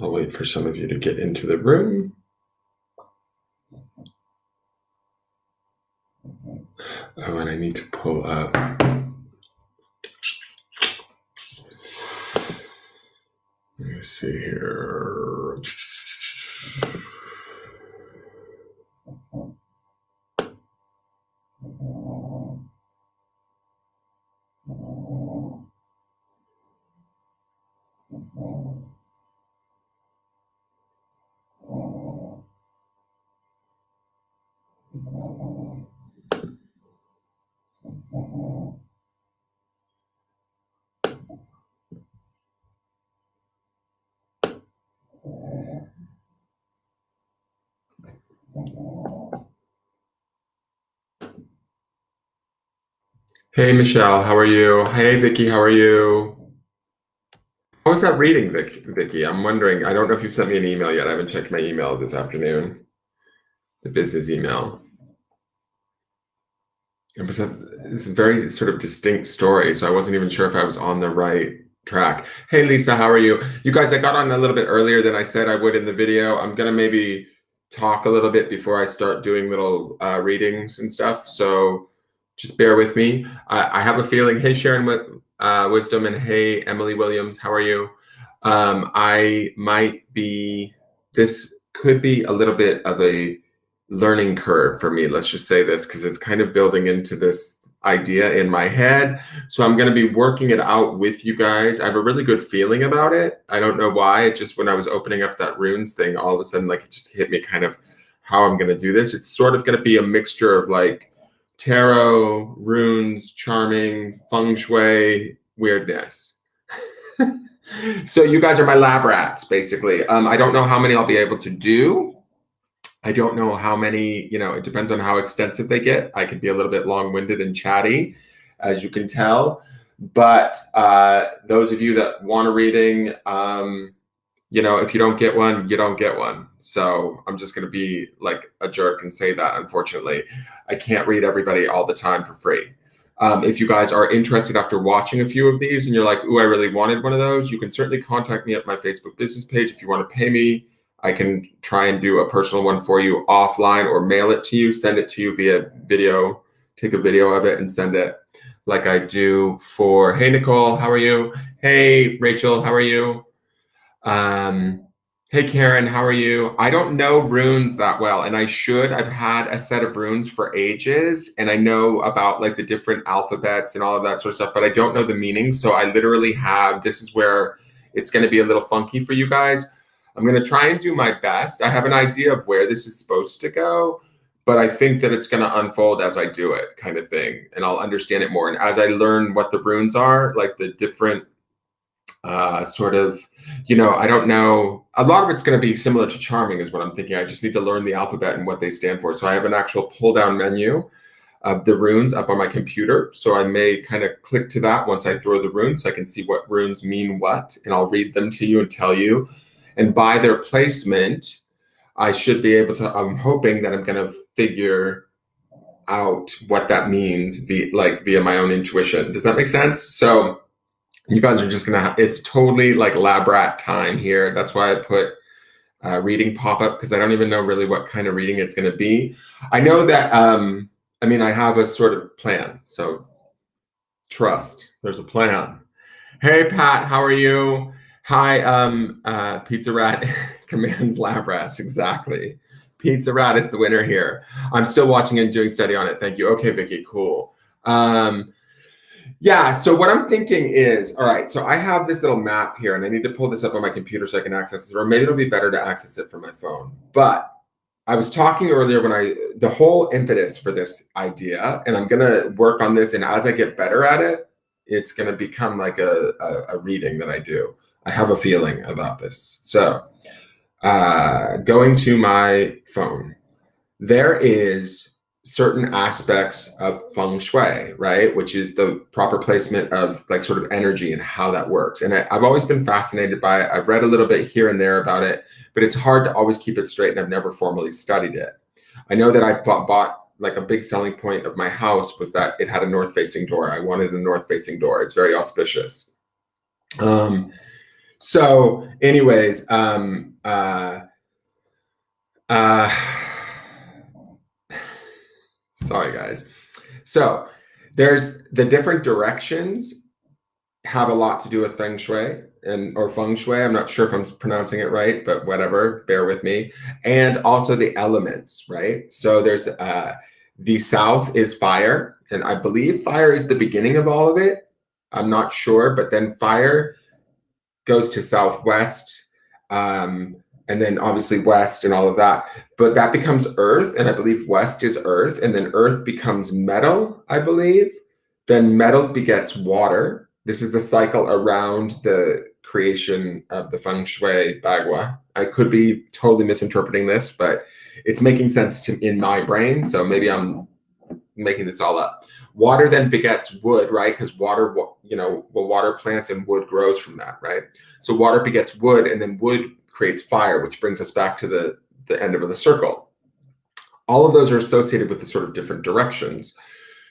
I'll wait for some of you to get into the room. Oh, and I need to pull up. Let me see here. Hey, Michelle, how are you? Hey, Vicky, how are you? How was that reading, Vicky? I'm wondering. I don't know if you've sent me an email yet. I haven't checked my email this afternoon, the business email. It's a very sort of distinct story, so I wasn't even sure if I was on the right track. Hey, Lisa, how are you? You guys, I got on a little bit earlier than I said I would in the video. I'm going to maybe talk a little bit before I start doing little readings and stuff, so just bear with me. I have a feeling. Hey, Sharon Wisdom, and hey, Emily Williams, how are you? I might be, this could be a little bit of a learning curve for me. Let's just say this, because it's kind of building into this idea in my head. So I'm going to be working it out with you guys. I have a really good feeling about it. I don't know why. It just, when I was opening up that runes thing, all of a sudden, like, it just hit me kind of how I'm going to do this. It's sort of going to be a mixture of like tarot, runes, charming, feng shui, weirdness. So you guys are my lab rats, basically. I don't know how many I'll be able to do. I don't know how many, it depends on how extensive they get. I could be a little bit long-winded and chatty, as you can tell. But those of you that want a reading, if you don't get one, you don't get one. So I'm just going to be like a jerk and say that, unfortunately. I can't read everybody all the time for free. If you guys are interested after watching a few of these and you're like, ooh, I really wanted one of those, you can certainly contact me at my Facebook business page. If you want to pay me, I can try and do a personal one for you offline, or mail it to you, send it to you via video, take a video of it and send it like I do for, hey, Nicole, how are you? Hey, Rachel, how are you? Hey, Karen, how are you? I don't know runes that well, and I should. I've had a set of runes for ages, and I know about like the different alphabets and all of that sort of stuff, but I don't know the meaning. So I literally have, this is where it's going to be a little funky for you guys. I'm going to try and do my best. I have an idea of where this is supposed to go, but I think that it's going to unfold as I do it, kind of thing, and I'll understand it more. And as I learn what the runes are, like the different sort of, I don't know. A lot of it's going to be similar to charming is what I'm thinking. I just need to learn the alphabet and what they stand for. So I have an actual pull down menu of the runes up on my computer. So I may kind of click to that once I throw the runes so I can see what runes mean what, and I'll read them to you and tell you. And by their placement, I should be able to, I'm hoping that I'm going to figure out what that means via my own intuition. Does that make sense? So you guys are just gonna it's totally like lab rat time here. That's why I put reading pop-up, because I don't even know really what kind of reading it's going to be. I know that I have a sort of plan, so trust there's a plan. Hey, Pat, how are you? Hi, Pizza Rat commands lab rats. Exactly. Pizza Rat is the winner here. I'm still watching and doing study on it. Thank you. Okay, Vicky, cool. Yeah, so what I'm thinking is, all right, so I have this little map here, and I need to pull this up on my computer so I can access it, or maybe it'll be better to access it from my phone. But I was talking earlier the whole impetus for this idea, and I'm going to work on this, and as I get better at it, it's going to become like a reading that I do. I have a feeling about this. So going to my phone, there is certain aspects of feng shui, right? Which is the proper placement of like sort of energy and how that works. And I've always been fascinated by it. I've read a little bit here and there about it, but it's hard to always keep it straight, and I've never formally studied it. I know that I bought like a big selling point of my house was that it had a north-facing door. I wanted a north-facing door. It's very auspicious. So anyways, sorry guys. So there's the different directions have a lot to do with feng shui or feng shui. I'm not sure if I'm pronouncing it right, but whatever, bear with me. And also the elements, right? So there's the south is fire, and I believe fire is the beginning of all of it. I'm not sure, but then fire goes to southwest, and then obviously west and all of that. But that becomes earth, and I believe west is earth, and then earth becomes metal, I believe. Then metal begets water. This is the cycle around the creation of the feng shui bagua. I could be totally misinterpreting this, but it's making sense in my brain. So maybe I'm making this all up. Water then begets wood, right? Because water, water plants and wood grows from that, right? So water begets wood, and then wood creates fire, which brings us back to the end of the circle. All of those are associated with the sort of different directions.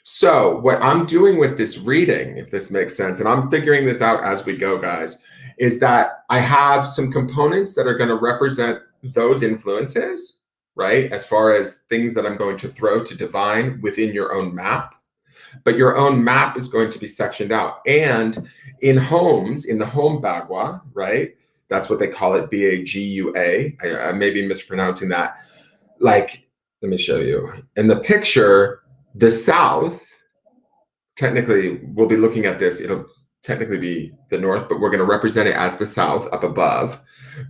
So what I'm doing with this reading, if this makes sense, and I'm figuring this out as we go, guys, is that I have some components that are going to represent those influences, right? As far as things that I'm going to throw to divine within your own map. But your own map is going to be sectioned out. And in homes, in the home bagua, right? That's what they call it, B-A-G-U-A. I may be mispronouncing that. Like, let me show you. In the picture, the south, technically, we'll be looking at this. It'll technically be the north, but we're going to represent it as the south up above.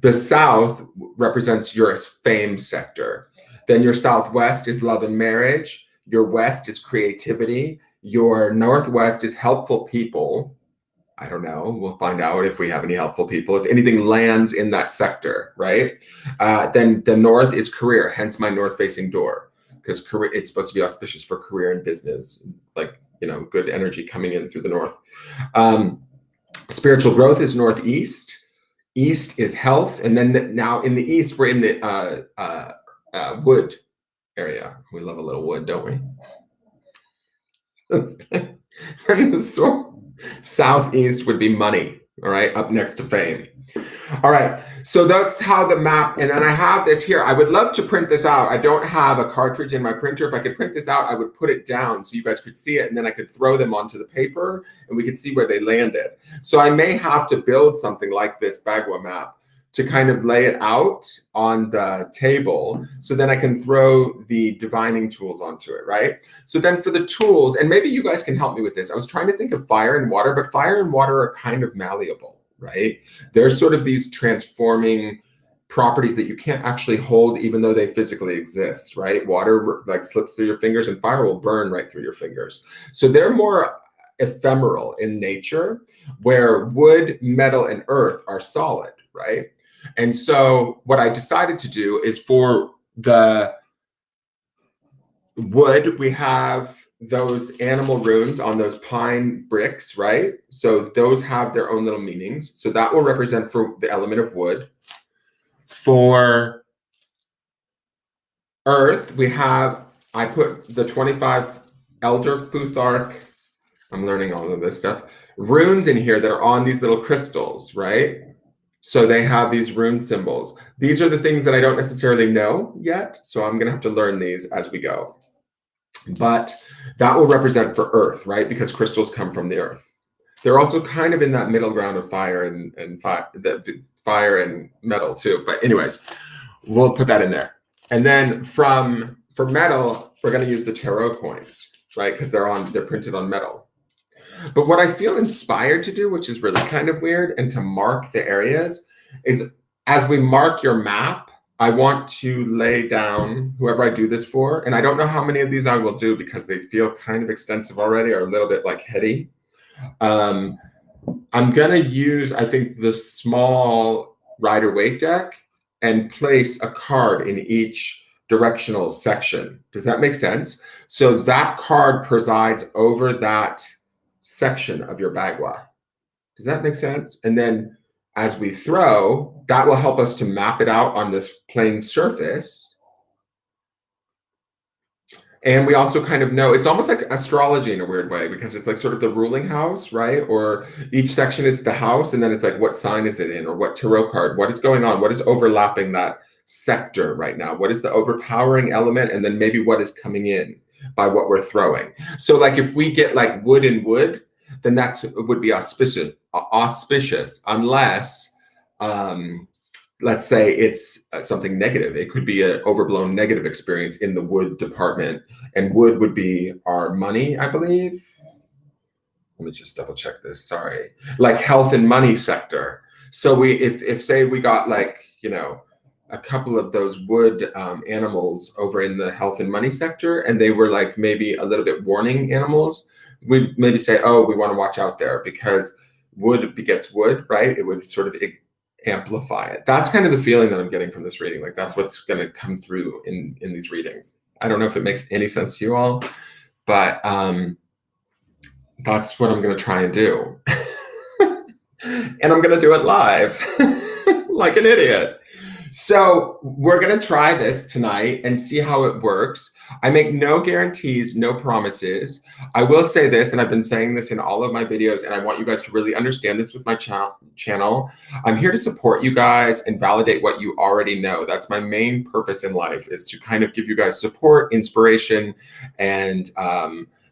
The south represents your fame sector. Then your southwest is love and marriage. Your west is creativity. Your northwest is helpful people. I don't know. We'll find out if we have any helpful people, if anything lands in that sector, right? Then the north is career, hence my north-facing door, because career, it's supposed to be auspicious for career and business, like, good energy coming in through the north. Spiritual growth is northeast. East is health. And then now in the east, we're in the wood area. We love a little wood, don't we? And the southeast would be money, all right, up next to fame. All right, so that's how the map, and then I have this here. I would love to print this out. I don't have a cartridge in my printer. If I could print this out, I would put it down so you guys could see it, and then I could throw them onto the paper, and we could see where they landed. So I may have to build something like this bagua map to kind of lay it out on the table, so then I can throw the divining tools onto it, right? So then for the tools, and maybe you guys can help me with this. I was trying to think of fire and water, but fire and water are kind of malleable, right? There's sort of these transforming properties that you can't actually hold even though they physically exist, right? Water like slips through your fingers, and fire will burn right through your fingers. So they're more ephemeral in nature, where wood, metal, and earth are solid, right? And so what I decided to do is for the wood, we have those animal runes on those pine bricks, right? So those have their own little meanings. So that will represent for the element of wood. For earth, we have, I put the 25 Elder Futhark, I'm learning all of this stuff, runes in here that are on these little crystals, right? So they have these rune symbols. These are the things that I don't necessarily know yet, so I'm gonna have to learn these as we go. But that will represent for earth, right? Because crystals come from the earth. They're also kind of in that middle ground of fire and fire and metal too. But anyways, we'll put that in there. And then for metal, we're gonna use the tarot coins, right? Because they're printed on metal. But what I feel inspired to do, which is really kind of weird, and to mark the areas, is as we mark your map, I want to lay down, whoever I do this for, and I don't know how many of these I will do because they feel kind of extensive already, or a little bit like heady. I'm gonna use, I think, the small Rider-Waite deck and place a card in each directional section. Does that make sense? So that card presides over that section of your bagua. Does that make sense? And then as we throw, that will help us to map it out on this plane surface. And we also kind of know it's almost like astrology in a weird way, because it's like sort of the ruling house, right? Or each section is the house, and then it's like, what sign is it in, or what tarot card, what is going on, what is overlapping that sector right now, what is the overpowering element, and then maybe what is coming in by what we're throwing. So like if we get like wood and wood, then that would be auspicious, unless let's say it's something negative. It could be an overblown negative experience in the wood department, and wood would be our money, I believe. Let me just double check this. Sorry, like health and money sector. So we, if say we got like, you know, a couple of those wood animals over in the health and money sector, and they were like maybe a little bit warning animals, we'd maybe say, oh, we want to watch out there, because wood begets wood, right? It would sort of amplify it. That's kind of the feeling that I'm getting from this reading. Like that's what's going to come through in these readings. I don't know if it makes any sense to you all, but that's what I'm going to try and do. And I'm going to do it live like an idiot. So we're going to try this tonight and see how it works. I make no guarantees, no promises. I will say this, and I've been saying this in all of my videos, and I want you guys to really understand this with my channel. I'm here to support you guys and validate what you already know. That's my main purpose in life, is to kind of give you guys support, inspiration, and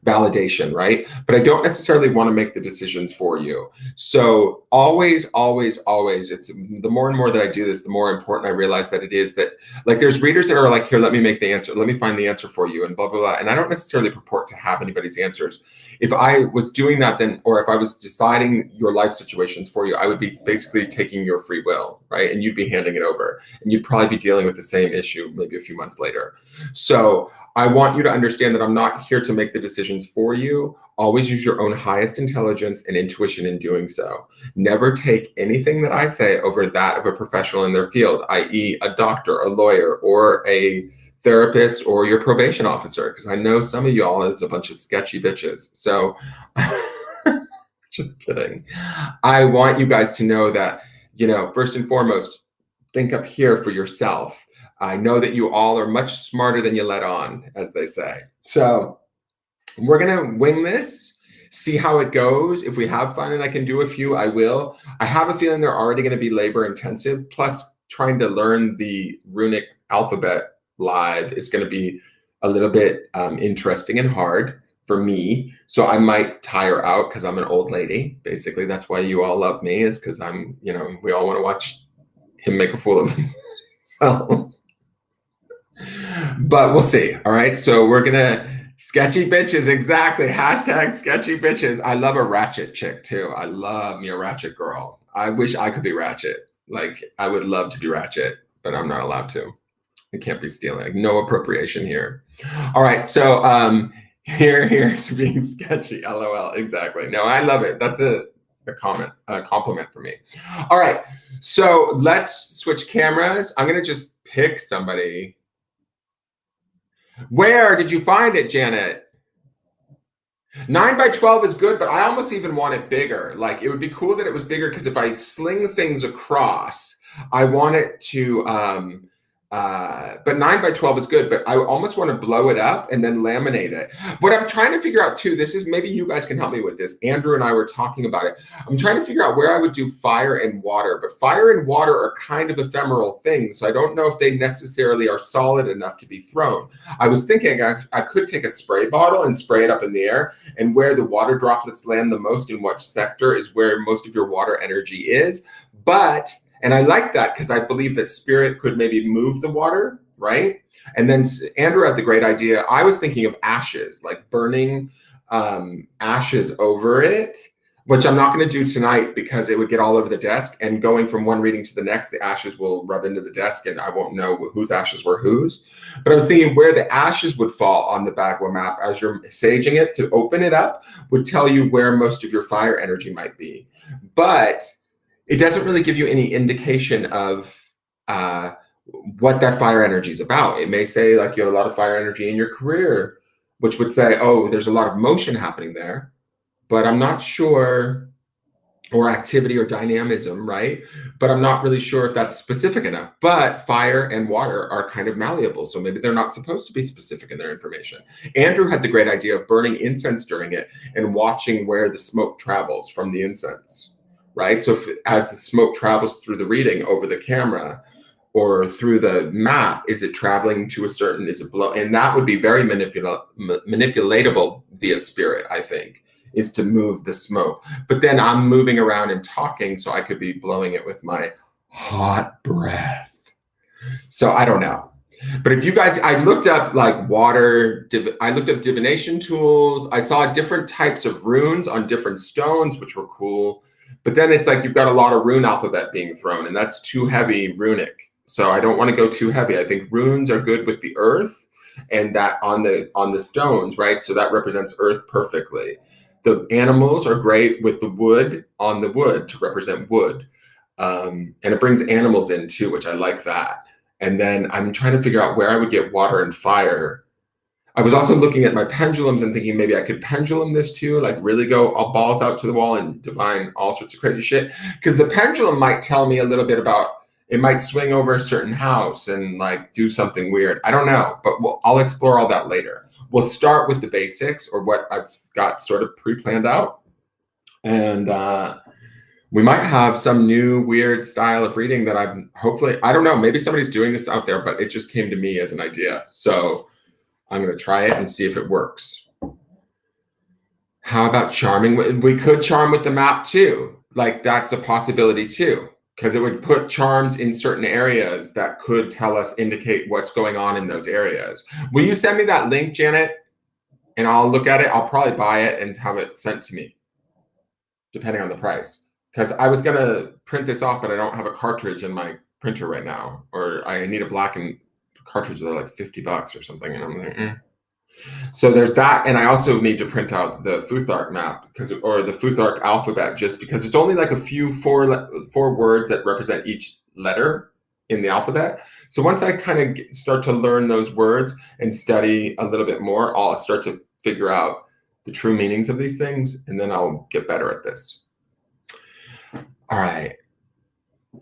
validation, right? But I don't necessarily want to make the decisions for you. So always, always, always, it's the more and more that I do this, the more important I realize that it is. That like there's readers that are like, here, let me make the answer. Let me find the answer for you, and blah, blah, blah. And I don't necessarily purport to have anybody's answers. If I was doing that, then, or if I was deciding your life situations for you, I would be basically taking your free will, right? And you'd be handing it over, and you'd probably be dealing with the same issue maybe a few months later. So I want you to understand that I'm not here to make the decisions for you. Always use your own highest intelligence and intuition in doing so. Never take anything that I say over that of a professional in their field, i.e. a doctor, a lawyer, or a therapist, or your probation officer, because I know some of y'all is a bunch of sketchy bitches. So just kidding. I want you guys to know that, you know, first and foremost, think up here for yourself. I know that you all are much smarter than you let on, as they say. So we're going to wing this, see how it goes. If we have fun and I can do a few, I will. I have a feeling they're already going to be labor intensive. Plus, trying to learn the runic alphabet live is going to be a little bit interesting and hard for me. So I might tire out because I'm an old lady. Basically, that's why you all love me, is because I'm, you know, we all want to watch him make a fool of himself. But we'll see. All right. So we're going to sketchy bitches. Exactly. Hashtag sketchy bitches. I love a ratchet chick too. I love me a ratchet girl. I wish I could be ratchet. Like I would love to be ratchet, but I'm not allowed to. I can't be stealing. Like, no appropriation here. All right. So here to being sketchy. LOL. Exactly. No, I love it. That's a compliment for me. All right. So let's switch cameras. I'm going to just pick somebody. Where did you find it, Janet? 9 by 12 is good, but I almost even want it bigger. Like it would be cool that it was bigger, because if I sling things across, I want it to, but 9 by 12 is good, but I almost want to blow it up and then laminate it. What I'm trying to figure out too, this is, maybe you guys can help me with this. Andrew and I were talking about it. I'm trying to figure out where I would do fire and water, but fire and water are kind of ephemeral things. So I don't know if they necessarily are solid enough to be thrown. I was thinking I could take a spray bottle and spray it up in the air, and where the water droplets land the most in what sector is where most of your water energy is. And I like that, because I believe that spirit could maybe move the water, right? And then Andrew had the great idea. I was thinking of ashes, like burning ashes over it, which I'm not going to do tonight because it would get all over the desk. And going from one reading to the next, the ashes will rub into the desk and I won't know whose ashes were whose. But I was thinking where the ashes would fall on the Bagua map as you're saging it to open it up would tell you where most of your fire energy might be. But it doesn't really give you any indication of what that fire energy is about. It may say like you have a lot of fire energy in your career, which would say, oh, there's a lot of motion happening there, but I'm not sure or activity or dynamism, right? But I'm not really sure if that's specific enough. But fire and water are kind of malleable, so maybe they're not supposed to be specific in their information. Andrew had the great idea of burning incense during it and watching where the smoke travels from the incense, right? So as the smoke travels through the reading over the camera or through the map, is it traveling to a certain, is it blow? And that would be very manipulatable via spirit, I think, is to move the smoke. But then I'm moving around and talking, so I could be blowing it with my hot breath. So I don't know. But if you guys, I looked up like water, I looked up divination tools. I saw different types of runes on different stones, which were cool. But then it's like you've got a lot of rune alphabet being thrown, and that's too heavy runic. So I don't want to go too heavy. I think runes are good with the earth and that on the stones, right? So that represents earth perfectly. The animals are great with the wood on the wood to represent wood. And it brings animals in too, which I like that. And then I'm trying to figure out where I would get water and fire. I was also looking at my pendulums and thinking maybe I could pendulum this too, like really go all balls out to the wall and divine all sorts of crazy shit. Because the pendulum might tell me a little bit about, it might swing over a certain house and like do something weird. I don't know, but I'll explore all that later. We'll start with the basics or what I've got sort of pre-planned out. And we might have some new weird style of reading that I'm hopefully, I don't know, maybe somebody's doing this out there, but it just came to me as an idea. So I'm going to try it and see if it works. How about charming? We could charm with the map too. Like that's a possibility too, because it would put charms in certain areas that could tell us, indicate what's going on in those areas. Will you send me that link, Janet? And I'll look at it. I'll probably buy it and have it sent to me, depending on the price. Because I was going to print this off, but I don't have a cartridge in my printer right now. Or I need a black and cartridge that are like $50 or something. And I'm like, So there's that. And I also need to print out the Futhark map or the Futhark alphabet, just because it's only like a few four words that represent each letter in the alphabet. So once I kind of start to learn those words and study a little bit more, I'll start to figure out the true meanings of these things, and then I'll get better at this. All right.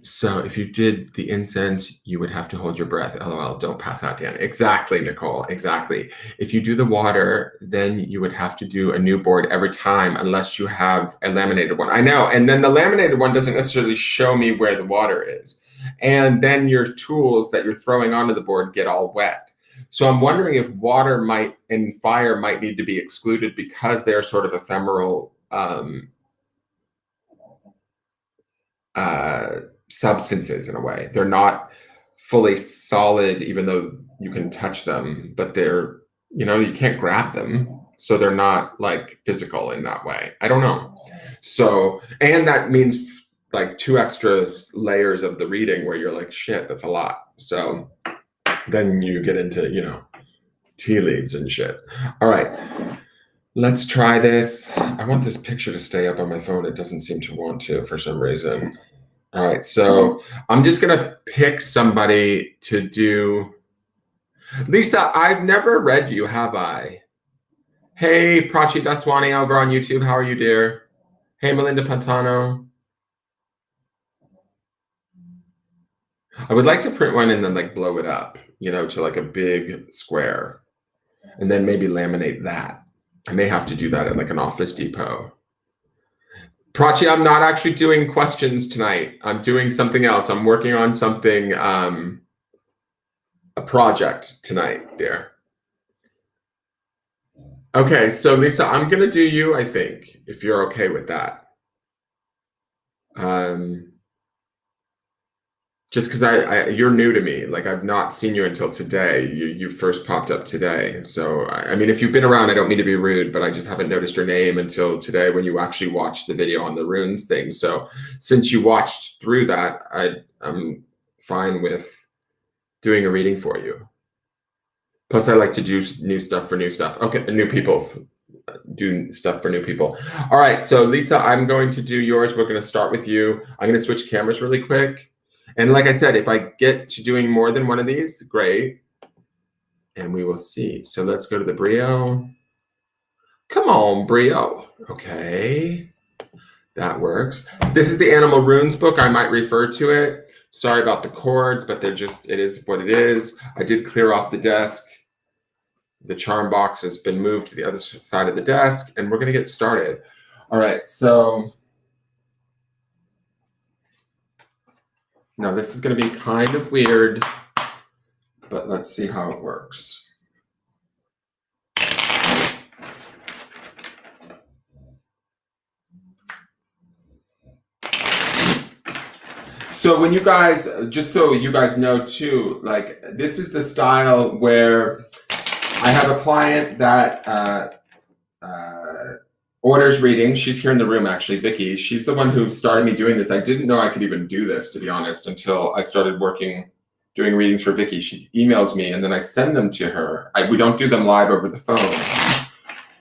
So if you did the incense, you would have to hold your breath. LOL, don't pass out, Dan. Exactly, Nicole, exactly. If you do the water, then you would have to do a new board every time unless you have a laminated one. I know, and then the laminated one doesn't necessarily show me where the water is. And then your tools that you're throwing onto the board get all wet. So I'm wondering if water and fire might need to be excluded because they're sort of ephemeral substances in a way. They're not fully solid, even though you can touch them, but they're, you can't grab them. So they're not like physical in that way. I don't know. So, and that means like 2 extra layers of the reading where you're like, shit, that's a lot. So then you get into, tea leaves and shit. All right, let's try this. I want this picture to stay up on my phone. It doesn't seem to want to for some reason. All right, so I'm just gonna pick somebody to do. Lisa, I've never read you, have I? Hey, Prachi Daswani over on YouTube. How are you, dear? Hey, Melinda Pantano. I would like to print one and then like blow it up, to like a big square, and then maybe laminate that. I may have to do that at like an Office Depot. Prachi, I'm not actually doing questions tonight. I'm doing something else. I'm working on something, a project tonight, dear. Okay, so Lisa, I'm gonna do you, I think, if you're okay with that. Just because you're new to me, like I've not seen you until today. You first popped up today. So, I mean, if you've been around, I don't mean to be rude, but I just haven't noticed your name until today when you actually watched the video on the runes thing. So since you watched through that, I'm fine with doing a reading for you. Plus, I like to do new stuff for new stuff. Okay, new people. Do stuff for new people. All right, so Lisa, I'm going to do yours. We're going to start with you. I'm going to switch cameras really quick. And like I said, if I get to doing more than one of these, great. And we will see. So let's go to the Brio. Come on, Brio. Okay. That works. This is the Animal Runes book. I might refer to it. Sorry about the cords, but it is what it is. I did clear off the desk. The charm box has been moved to the other side of the desk, and we're going to get started. All right, so now this is going to be kind of weird, but let's see how it works. So when you guys, just so you guys know too, like this is the style where I have a client that orders readings. She's here in the room actually, Vicky. She's the one who started me doing this. I didn't know I could even do this, to be honest, until I started doing readings for Vicky. She emails me and then I send them to her. We don't do them live over the phone.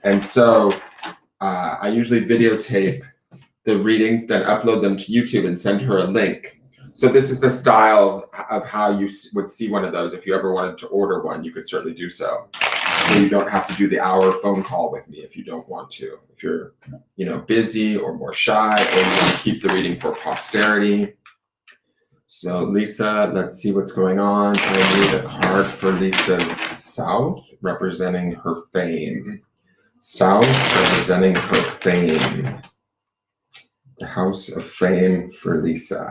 And so I usually videotape the readings, then upload them to YouTube and send her a link. So this is the style of how you would see one of those. If you ever wanted to order one, you could certainly do so. So you don't have to do the hour phone call with me if you don't want to. If you're, busy or more shy, or you want to keep the reading for posterity. So Lisa, let's see what's going on. I need a card for Lisa's South, representing her fame. South, representing her fame. The House of Fame for Lisa.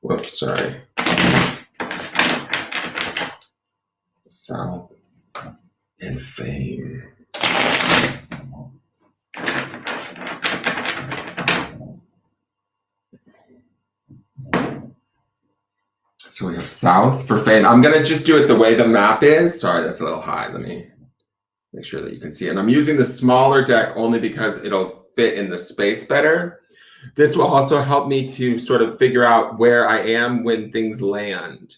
Whoops, sorry. South and Fame. So we have South for Fame. I'm going to just do it the way the map is. Sorry, that's a little high. Let me make sure that you can see it. And I'm using the smaller deck only because it'll fit in the space better. This will also help me to sort of figure out where I am when things land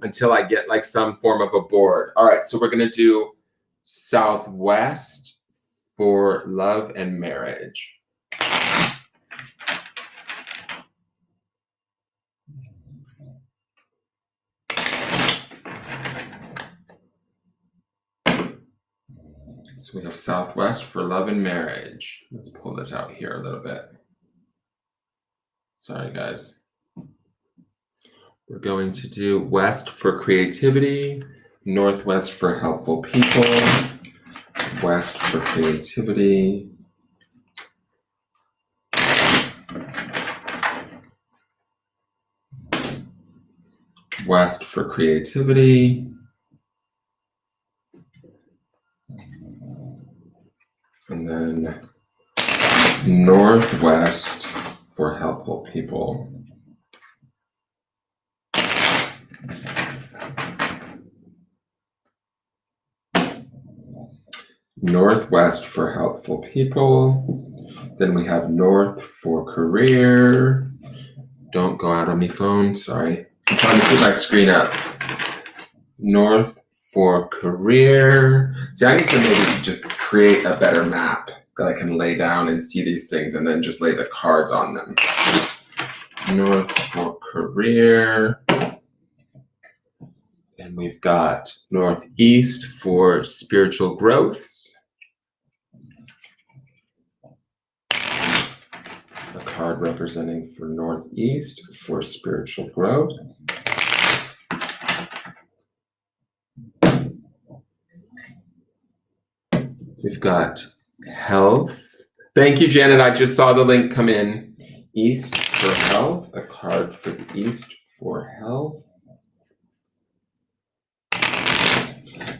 until I get like some form of a board. All right, so we're going to do Southwest for love and marriage. So we have Southwest for love and marriage. Let's pull this out here a little bit. Sorry, guys. We're going to do West for creativity, Northwest for helpful people, West for creativity, West for creativity, and then Northwest for helpful people. Northwest for helpful people. Then we have North for career. Don't go out on me, phone. Sorry. I'm trying to keep my screen up. North for career. See, I need to maybe just create a better map that I can lay down and see these things and then just lay the cards on them. North for career. And we've got Northeast for spiritual growth. A card representing for Northeast for spiritual growth. We've got health. Thank you, Janet. I just saw the link come in. East for health. A card for the East for health.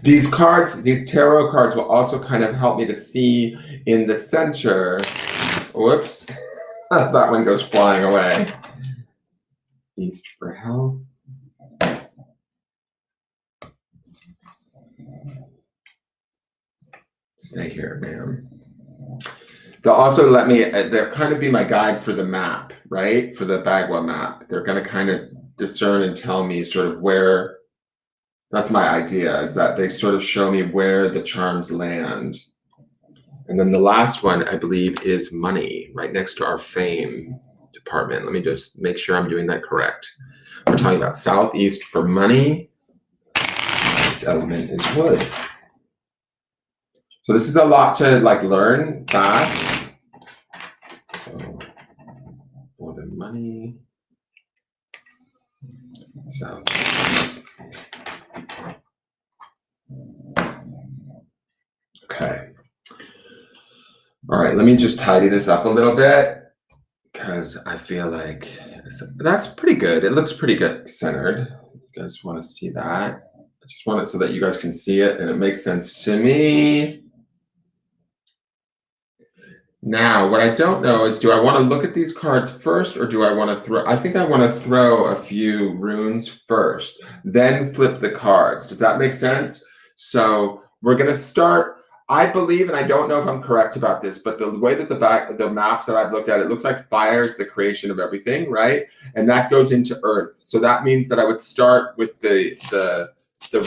These cards, these tarot cards will also kind of help me to see in the center. Whoops. As that one goes flying away. East for health. Stay here, ma'am. They'll also let me, they'll kind of be my guide for the map, right? For the Bagua map. They're going to kind of discern and tell me sort of where, that's my idea, is that they sort of show me where the charms land. And then the last one, I believe, is money, right next to our fame department. Let me just make sure I'm doing that correct. We're talking about Southeast for money. Its element is wood. So this is a lot to like learn fast. So money. So. Okay. All right, let me just tidy this up a little bit because I feel like that's pretty good. It looks pretty good centered. You guys want to see that? I just want it so that you guys can see it and it makes sense to me. Now, what I don't know is, do I want to look at these cards first or do I want to throw? I think I want to throw a few runes first, then flip the cards. Does that make sense? So we're going to start. I believe, and I don't know if I'm correct about this, but the way that the maps that I've looked at, it looks like fire is the creation of everything, right? And that goes into earth. So that means that I would start with the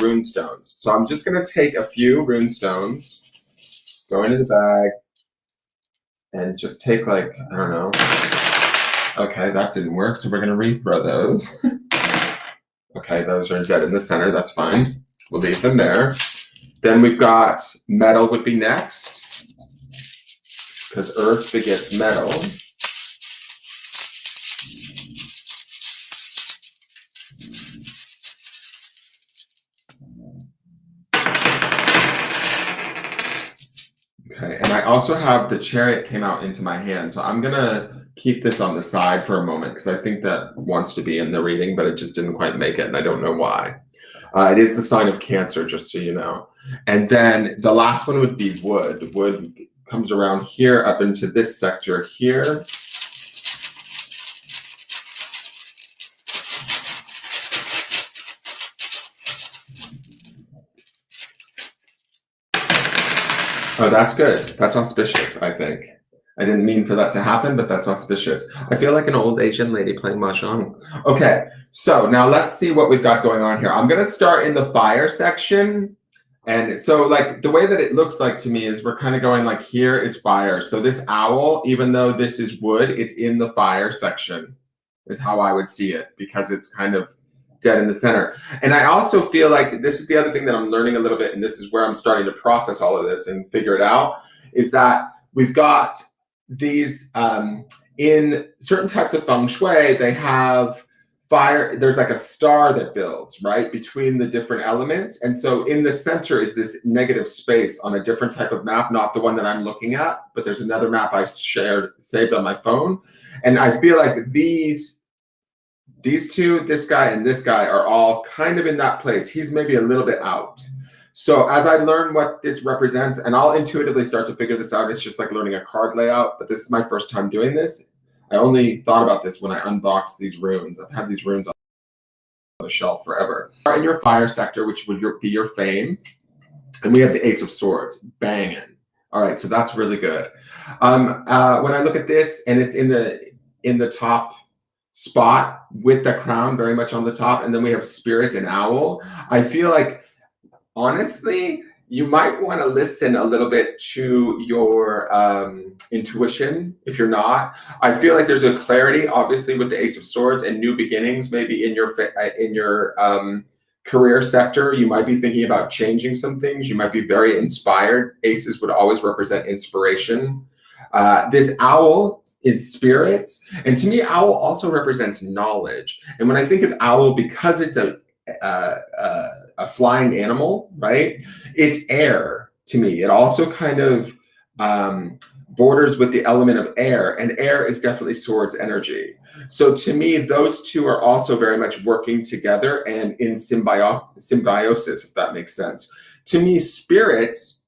rune stones. So I'm just going to take a few rune stones, go into the bag, and just take like, I don't know. Okay, that didn't work, so we're going to rethrow those. Okay, those are dead in the center. That's fine. We'll leave them there. Then we've got metal would be next, because earth begets metal. Okay, and I also have the chariot came out into my hand, so I'm gonna keep this on the side for a moment because I think that wants to be in the reading, but it just didn't quite make it, and I don't know why. It is the sign of Cancer, just so you know. And then the last one would be wood. Wood comes around here up into this sector here. Oh, that's good. That's auspicious, I think. I didn't mean for that to happen, but that's auspicious. I feel like an old Asian lady playing mahjong. Okay, so now let's see what we've got going on here. I'm going to start in the fire section. And so like the way that it looks like to me is we're kind of going like here is fire. So this owl, even though this is wood, it's in the fire section is how I would see it because it's kind of dead in the center. And I also feel like this is the other thing that I'm learning a little bit, and this is where I'm starting to process all of this and figure it out, is that we've got these in certain types of feng shui, they have fire, there's like a star that builds right between the different elements, and so in the center is this negative space on a different type of map, not the one that I'm looking at, but there's another map I saved on my phone, and I feel like these two, this guy and this guy, are all kind of in that place. He's maybe a little bit out. So as I learn what this represents, and I'll intuitively start to figure this out, it's just like learning a card layout, but this is my first time doing this. I only thought about this when I unboxed these runes. I've had these runes on the shelf forever. In your fire sector, which would be your fame, and we have the Ace of Swords, banging. All right, so that's really good. When I look at this, and it's in the top spot with the crown very much on the top, and then we have spirits and owl. I feel like, honestly, you might want to listen a little bit to your intuition if you're not. I feel like there's a clarity, obviously, with the Ace of Swords and new beginnings, maybe in your career sector. You might be thinking about changing some things. You might be very inspired. Aces would always represent inspiration. This owl is spirit. And to me, owl also represents knowledge. And when I think of owl, because it's a flying animal, right? It's air to me. It also kind of borders with the element of air, and air is definitely swords energy. So to me, those two are also very much working together and in symbiosis, if that makes sense. To me, spirits,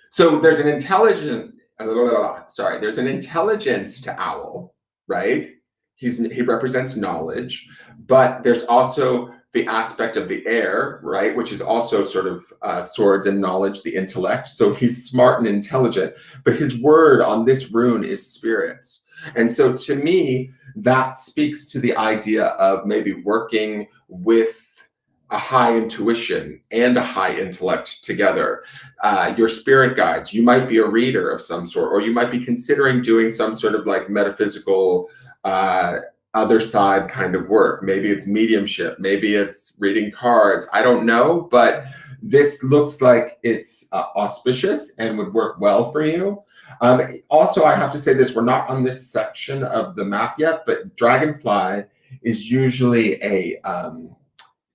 so there's an intelligence, there's an intelligence to owl, right? He represents knowledge, but there's also the aspect of the air, right, which is also sort of swords and knowledge, the intellect. So he's smart and intelligent, but his word on this rune is spirits. And so to me, that speaks to the idea of maybe working with a high intuition and a high intellect together. Your spirit guides, you might be a reader of some sort, or you might be considering doing some sort of like metaphysical other side kind of work. Maybe it's mediumship, maybe it's reading cards, I don't know, but this looks like it's auspicious and would work well for you. Also, I have to say this, we're not on this section of the map yet, but dragonfly is usually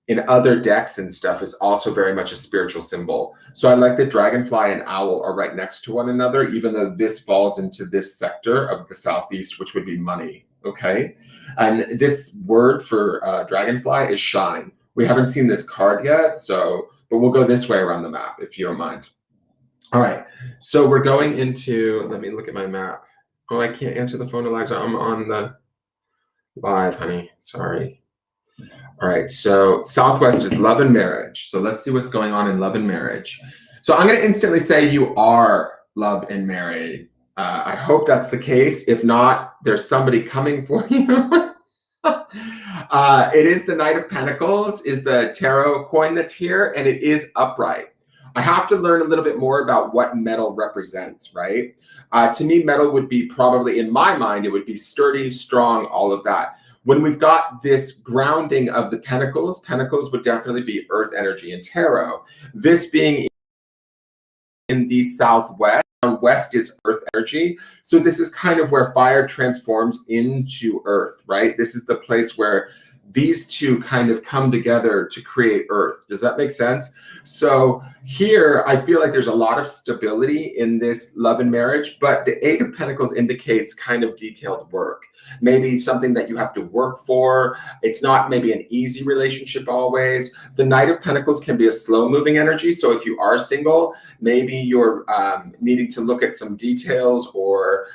in other decks and stuff, is also very much a spiritual symbol. So I like that dragonfly and owl are right next to one another, even though this falls into this sector of the southeast, which would be money, okay? And this word for dragonfly is shine. We haven't seen this card yet, but we'll go this way around the map, if you don't mind. All right, so we're going into, let me look at my map. Oh, I can't answer the phone, Eliza. I'm on the live, honey, sorry. All right, so Southwest is love and marriage. So let's see what's going on in love and marriage. So I'm going to instantly say you are love and married. I hope that's the case. If not, there's somebody coming for you. It is the Knight of Pentacles, is the tarot coin that's here, and it is upright. I have to learn a little bit more about what metal represents, right? To me, metal would be probably, in my mind, it would be sturdy, strong, all of that. When we've got this grounding of the pentacles, pentacles would definitely be earth energy and tarot. This being in the southwest, west is earth energy. So this is kind of where fire transforms into earth, right? This is the place where these two kind of come together to create earth. Does that make sense? So here, I feel like there's a lot of stability in this love and marriage, but the Eight of Pentacles indicates kind of detailed work. Maybe something that you have to work for. It's not maybe an easy relationship always. The Knight of Pentacles can be a slow-moving energy. So if you are single, maybe you're needing to look at some details, or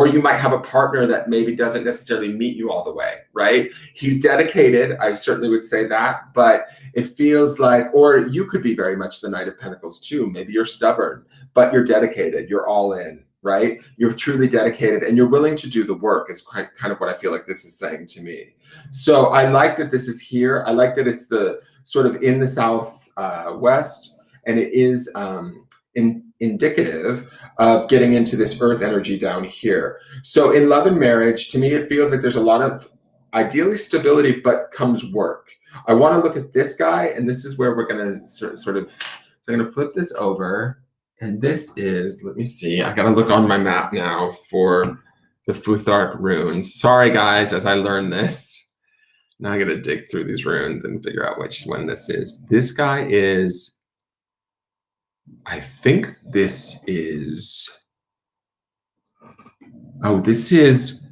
you might have a partner that maybe doesn't necessarily meet you all the way, right? He's dedicated, I certainly would say that, but it feels like, or you could be very much the Knight of Pentacles too. Maybe you're stubborn, but you're dedicated, you're all in, right? You're truly dedicated and you're willing to do the work is kind of what I feel like this is saying to me. So I like that this is here. I like that it's the sort of in the south west, and it is indicative of getting into this earth energy down here. So in love and marriage, to me, it feels like there's a lot of ideally stability, but comes work. I want to look at this guy, and this is where we're going to sort of, so I'm going to flip this over, and this is, let me see, I got to look on my map now for the Futhark runes. Sorry, guys, as I learn this. Now I got to dig through these runes and figure out which one this is. This guy is, I think this is, oh, this is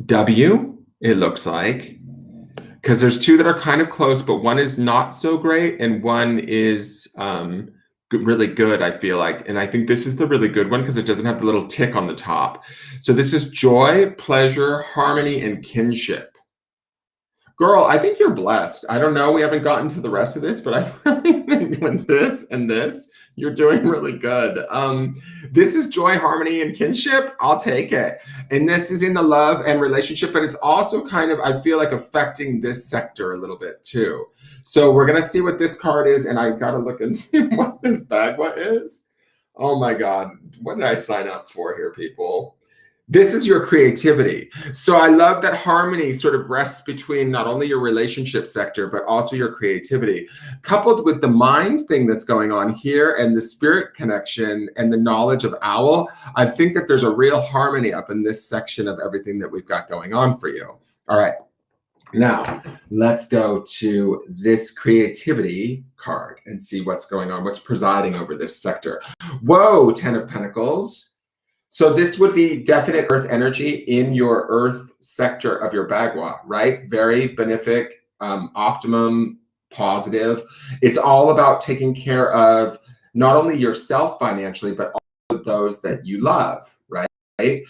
W, it looks like, because there's two that are kind of close, but one is not so great and one is really good, I feel like. And I think this is the really good one because it doesn't have the little tick on the top. So this is joy, pleasure, harmony, and kinship. Girl, I think you're blessed. I don't know. We haven't gotten to the rest of this, but I really think with this and this, you're doing really good. This is joy, harmony, and kinship. I'll take it. And this is in the love and relationship, but it's also kind of, I feel like, affecting this sector a little bit too. So we're going to see what this card is, and I got to look and see what this Bagua is. Oh my God. What did I sign up for here, people? This is your creativity. So I love that harmony sort of rests between not only your relationship sector, but also your creativity, coupled with the mind thing that's going on here and the spirit connection and the knowledge of owl. I think that there's a real harmony up in this section of everything that we've got going on for you. All right. Now, let's go to this creativity card and see what's going on, what's presiding over this sector. Whoa, 10 of Pentacles. So this would be definite earth energy in your earth sector of your Bagua, right? Very benefic, optimum, positive. It's all about taking care of not only yourself financially, but also those that you love, right?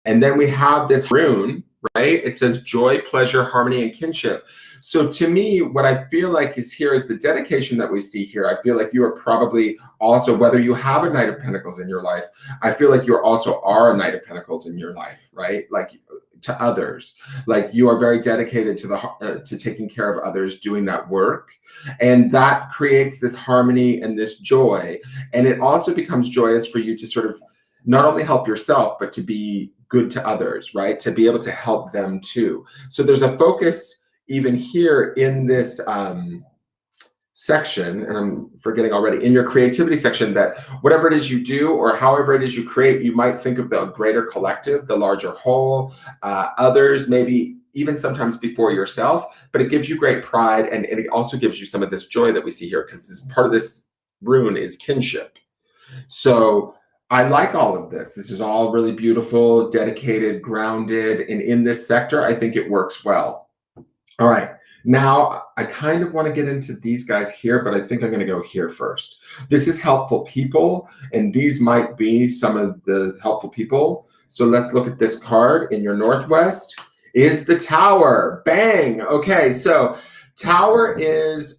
And then we have this rune, right? It says joy, pleasure, harmony, and kinship. So to me, what I feel like is here is the dedication that we see here. I feel like you are probably also, whether you have a Knight of Pentacles in your life, I feel like you also are a Knight of Pentacles in your life, right? Like to others, like you are very dedicated to to taking care of others, doing that work. And that creates this harmony and this joy. And it also becomes joyous for you to sort of not only help yourself, but to be good to others, right? To be able to help them too. So there's a focus even here in this section, and I'm forgetting already, in your creativity section, that whatever it is you do or however it is you create, you might think of the greater collective, the larger whole, others, maybe even sometimes before yourself, but it gives you great pride, and it also gives you some of this joy that we see here, because part of this rune is kinship. So I like all of this. This is all really beautiful, dedicated, grounded, and in this sector, I think it works well. All right. Now, I kind of want to get into these guys here, but I think I'm going to go here first. This is helpful people, and these might be some of the helpful people. So let's look at this card in your Northwest. Is the Tower. Bang. Okay, so Tower is,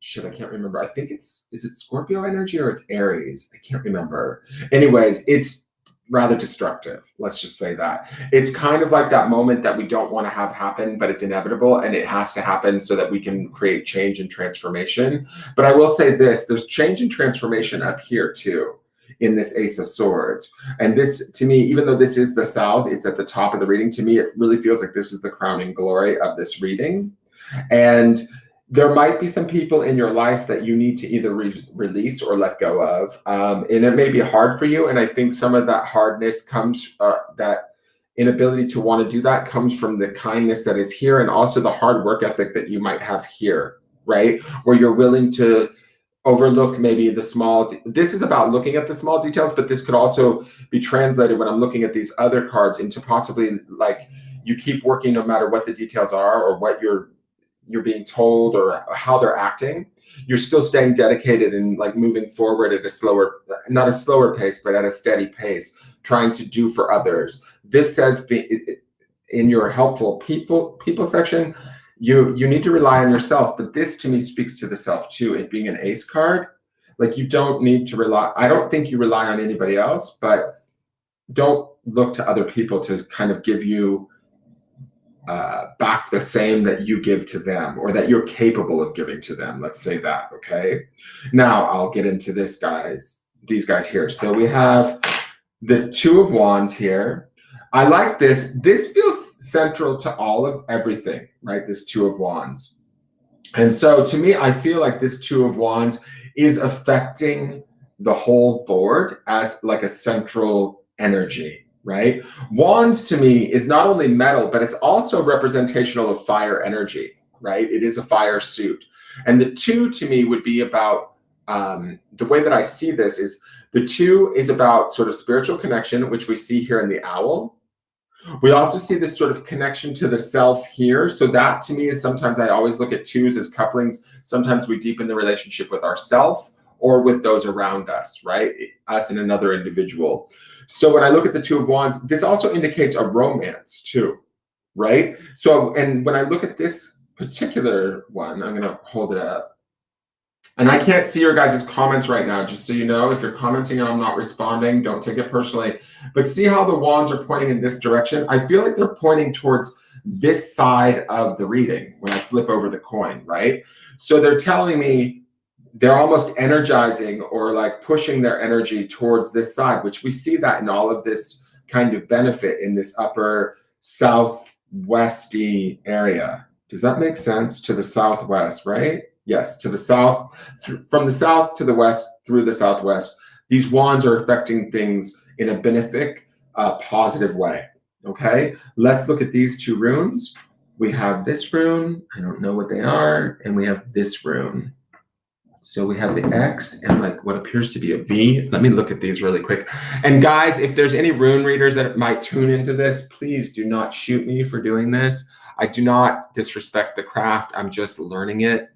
shit, I can't remember. I think is it Scorpio energy or it's Aries? I can't remember. Anyways, it's rather destructive. Let's just say that. It's kind of like that moment that we don't want to have happen, but it's inevitable and it has to happen so that we can create change and transformation. But I will say this, there's change and transformation up here too, in this Ace of Swords. And this, to me, even though this is the South, it's at the top of the reading, to me, it really feels like this is the crowning glory of this reading. And there might be some people in your life that you need to either release or let go of. And it may be hard for you. And I think some of that hardness comes, that inability to want to do that comes from the kindness that is here, and also the hard work ethic that you might have here, right? Where you're willing to overlook maybe the small, this is about looking at the small details, but this could also be translated when I'm looking at these other cards into possibly like you keep working no matter what the details are or what you're being told or how they're acting, you're still staying dedicated and like moving forward at a slower, not a slower pace, but at a steady pace, trying to do for others. This says in your helpful people section, you need to rely on yourself, but this to me speaks to the self too. It being an ace card, like you don't need to rely, I don't think you rely on anybody else, but don't look to other people to kind of give you back the same that you give to them or that you're capable of giving to them. Let's say that, okay? Now I'll get into these guys here. So we have the Two of Wands here. I like this. This feels central to all of everything, right? This Two of Wands. And so to me, I feel like this Two of Wands is affecting the whole board as like a central energy, right? Wands to me is not only metal, but it's also representational of fire energy, right? It is a fire suit. And the two to me would be about, the way that I see this is the two is about sort of spiritual connection, which we see here in the owl. We also see this sort of connection to the self here. So that to me is sometimes I always look at twos as couplings. Sometimes we deepen the relationship with ourself or with those around us, right? Us and another individual. So when I look at the Two of Wands, this also indicates a romance too, right? So, and when I look at this particular one, I'm going to hold it up. And I can't see your guys' comments right now, just so you know. If you're commenting and I'm not responding, don't take it personally. But see how the wands are pointing in this direction? I feel like they're pointing towards this side of the reading when I flip over the coin, right? So they're telling me they're almost energizing or like pushing their energy towards this side, which we see that in all of this kind of benefit in this upper southwesty area. Does that make sense? To the southwest, right? Yes, to the south, from the south to the west, through the southwest. These wands are affecting things in a benefic, positive way. Okay, let's look at these two runes. We have this rune, I don't know what they are, and we have this rune. So we have the X and like what appears to be a V. Let me look at these really quick. And guys, if there's any rune readers that might tune into this, please do not shoot me for doing this. I do not disrespect the craft. I'm just learning it.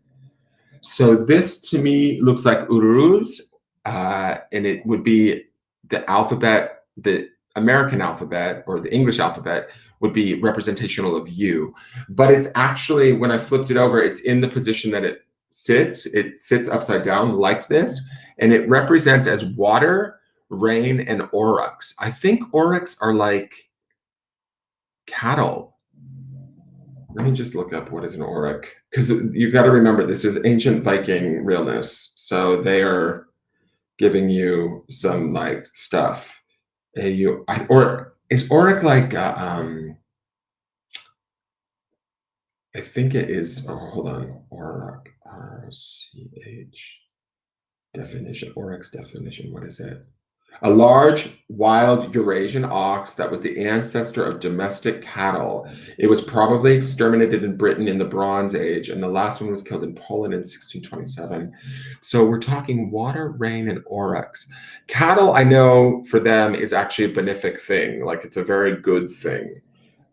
So this to me looks like Uruz, and it would be the alphabet, the American alphabet or the English alphabet would be representational of you. But it's actually, when I flipped it over, it's in the position that it sits upside down like this, and it represents as water, rain, and oryx. I think oryx are like cattle. Let me just look up what is an oryx, because you got to remember this is ancient Viking realness, so they are giving you some like stuff. Or is oryx like I think it is. Oh, hold on, oryx. ORCH. Definition, Oryx definition, what is it? A large, wild Eurasian ox that was the ancestor of domestic cattle. It was probably exterminated in Britain in the Bronze Age, and the last one was killed in Poland in 1627. So we're talking water, rain, and oryx. Cattle, I know for them is actually a benefic thing, like it's a very good thing.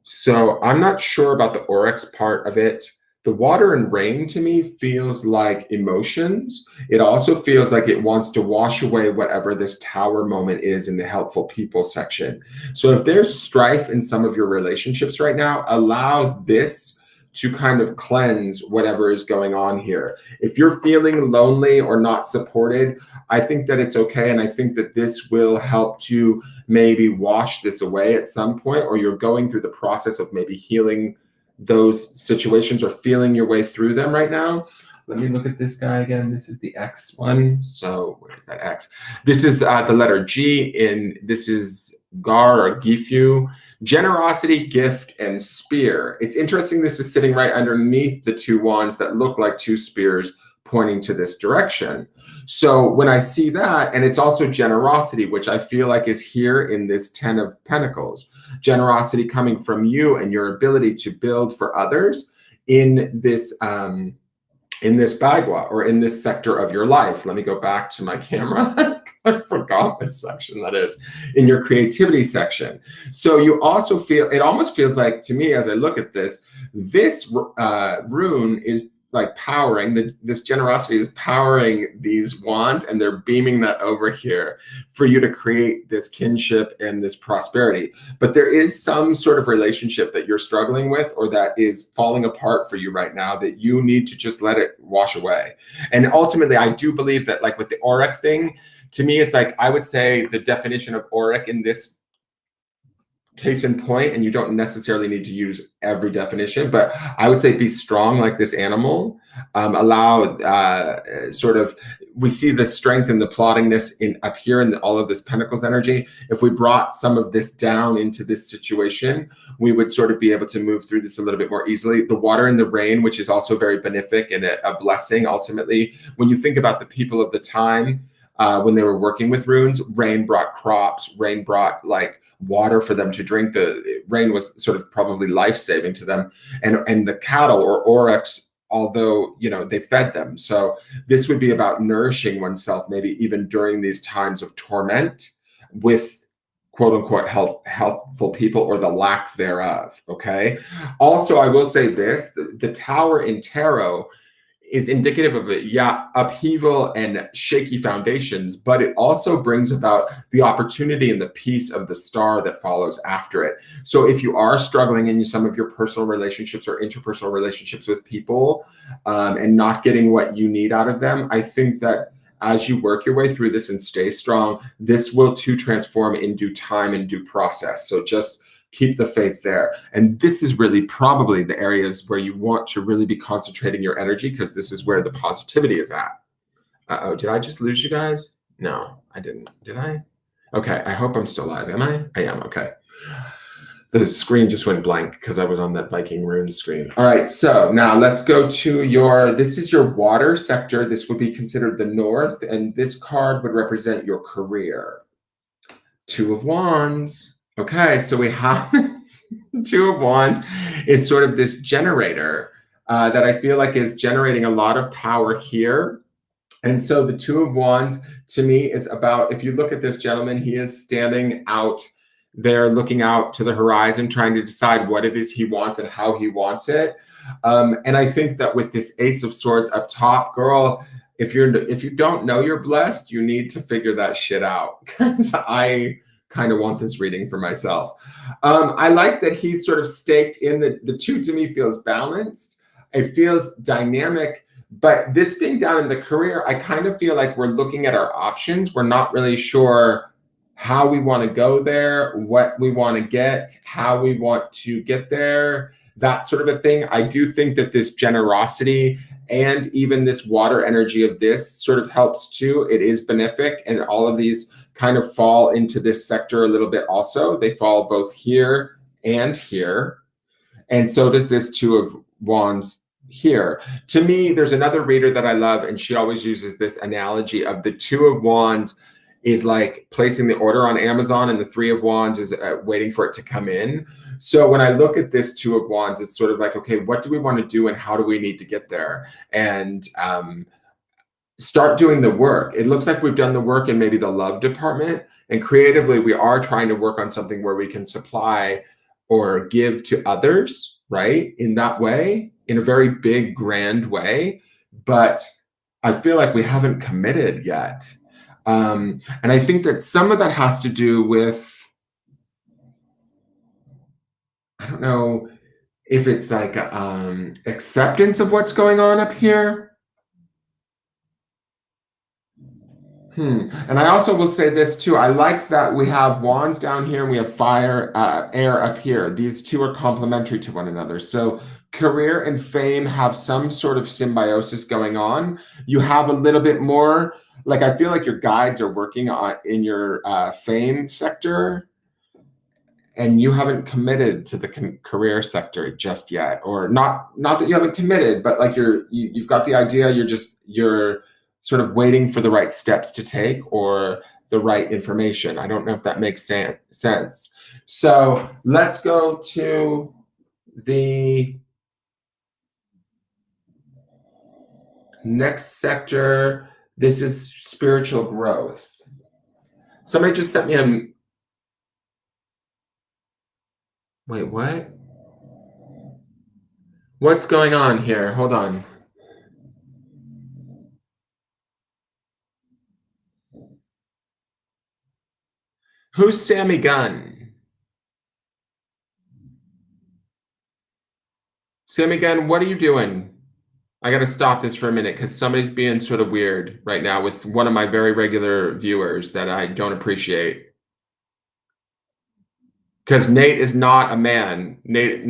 So I'm not sure about the oryx part of it. The water and rain to me feels like emotions. It also feels like it wants to wash away whatever this tower moment is in the helpful people section. So if there's strife in some of your relationships right now, allow this to kind of cleanse whatever is going on here. If you're feeling lonely or not supported, I think that it's okay. And I think that this will help to maybe wash this away at some point, or you're going through the process of maybe healing those situations or feeling your way through them right now. Let me look at this guy again. This is the X one. So where is that X? This is the letter G this is Gar or Gifu. Generosity, gift, and spear. It's interesting this is sitting right underneath the two wands that look like two spears pointing to this direction. So when I see that, and it's also generosity, which I feel like is here in this 10 of Pentacles, generosity coming from you and your ability to build for others in this Bagua or in this sector of your life. Let me go back to my camera because I forgot what section that is, in your creativity section. So you also feel, it almost feels like to me as I look at this rune is like powering, this generosity is powering these wands, and they're beaming that over here for you to create this kinship and this prosperity. But there is some sort of relationship that you're struggling with or that is falling apart for you right now that you need to just let it wash away. And ultimately, I do believe that, like with the Auric thing, to me, it's like, I would say the definition of Auric in this case in point, and you don't necessarily need to use every definition, but I would say be strong like this animal. Allow sort of, we see the strength and the plottingness in up here in all of this Pentacles energy. If we brought some of this down into this situation, we would sort of be able to move through this a little bit more easily. The water and the rain, which is also very benefic and a blessing ultimately. When you think about the people of the time, when they were working with runes, rain brought crops, rain brought like water for them to drink. The rain was sort of probably life-saving to them, and the cattle or oryx, although they fed them. So this would be about nourishing oneself, maybe even during these times of torment, with quote unquote helpful people or the lack thereof. Okay. Also, I will say this: the tower in tarot is indicative of upheaval and shaky foundations, but it also brings about the opportunity and the peace of the star that follows after it. So if you are struggling in some of your personal relationships or interpersonal relationships with people and not getting what you need out of them, I think that as you work your way through this and stay strong, this will too transform in due time and due process. So just keep the faith there. And this is really probably the areas where you want to really be concentrating your energy, because this is where the positivity is at. Uh-oh, did I just lose you guys? No, I didn't. Did I? Okay, I hope I'm still live. Am I? I am, okay. The screen just went blank because I was on that Viking rune screen. All right, so now let's go to this is your water sector. This would be considered the north, and this card would represent your career. Two of Wands. Okay, so we have Two of Wands is sort of this generator that I feel like is generating a lot of power here. And so the Two of Wands to me is about, if you look at this gentleman, he is standing out there looking out to the horizon, trying to decide what it is he wants and how he wants it. And I think that with this Ace of Swords up top, girl, if you don't know you're blessed, you need to figure that shit out. Because I kind of want this reading for myself. I like that he's sort of staked in the two to me feels balanced. It feels dynamic, but this being down in the career, I kind of feel like we're looking at our options. We're not really sure how we want to go there, what we want to get, how we want to get there, that sort of a thing. I do think that this generosity and even this water energy of this sort of helps too. It is benefic, and all of these kind of fall into this sector a little bit also. They fall both here and here. And so does this Two of Wands here. To me, there's another reader that I love, and she always uses this analogy of the Two of Wands is like placing the order on Amazon, and the Three of Wands is waiting for it to come in. So when I look at this Two of Wands, it's sort of like, okay, what do we want to do, and how do we need to get there? And start doing the work. It looks like we've done the work in maybe the love department, and creatively we are trying to work on something where we can supply or give to others, right? In that way, in a very big, grand way. But I feel like we haven't committed yet. And I think that some of that has to do with, I don't know if it's like acceptance of what's going on up here. And I also will say this too. I like that we have wands down here and we have fire, air up here. These two are complementary to one another. So career and fame have some sort of symbiosis going on. You have a little bit more, like I feel like your guides are working on in your fame sector, and you haven't committed to the career sector just yet, or not that you haven't committed, but like you've got the idea, you're sort of waiting for the right steps to take or the right information. I don't know if that makes sense. So let's go to the next sector. This is spiritual growth. Somebody just sent me a, wait, what? What's going on here? Hold on. Who's Sammy Gunn? Sammy Gunn, what are you doing? I got to stop this for a minute because somebody's being sort of weird right now with one of my very regular viewers that I don't appreciate. Because Nate is not a man. Nate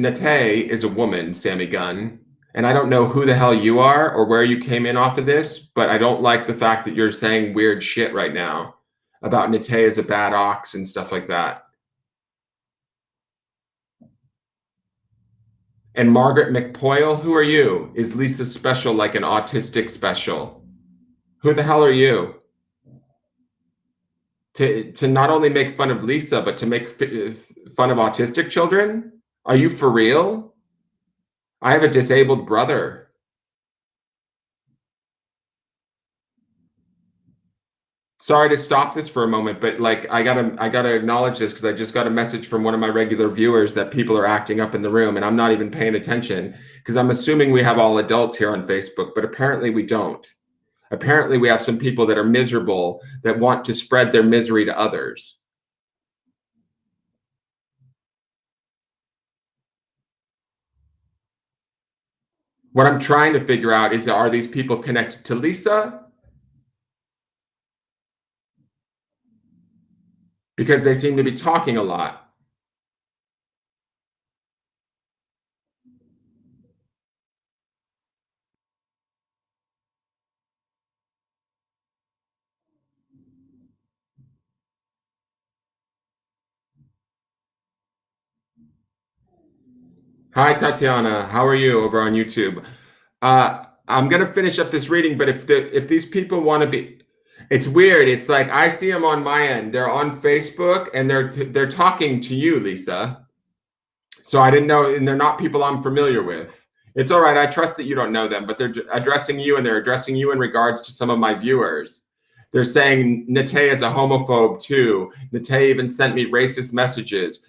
is a woman, Sammy Gunn. And I don't know who the hell you are or where you came in off of this, but I don't like the fact that you're saying weird shit right now about Nate as a bad ox and stuff like that. And Margaret McPoyle, who are you? Is Lisa special like an autistic special? Who the hell are you? To not only make fun of Lisa, but to make fun of autistic children? Are you for real? I have a disabled brother. Sorry to stop this for a moment, but like I gotta acknowledge this because I just got a message from one of my regular viewers that people are acting up in the room, and I'm not even paying attention because I'm assuming we have all adults here on Facebook, but apparently we don't. Apparently we have some people that are miserable that want to spread their misery to others. What I'm trying to figure out is, are these people connected to Lisa? Because they seem to be talking a lot. Hi, Tatiana. How are you over on YouTube? I'm gonna finish up this reading, but if these people want to be, it's weird. It's like I see them on my end. They're on Facebook and they're talking to you, Lisa. So I didn't know, and they're not people I'm familiar with. It's all right. I trust that you don't know them, but they're addressing you, and they're addressing you in regards to some of my viewers. They're saying Nate is a homophobe too. Nate even sent me racist messages.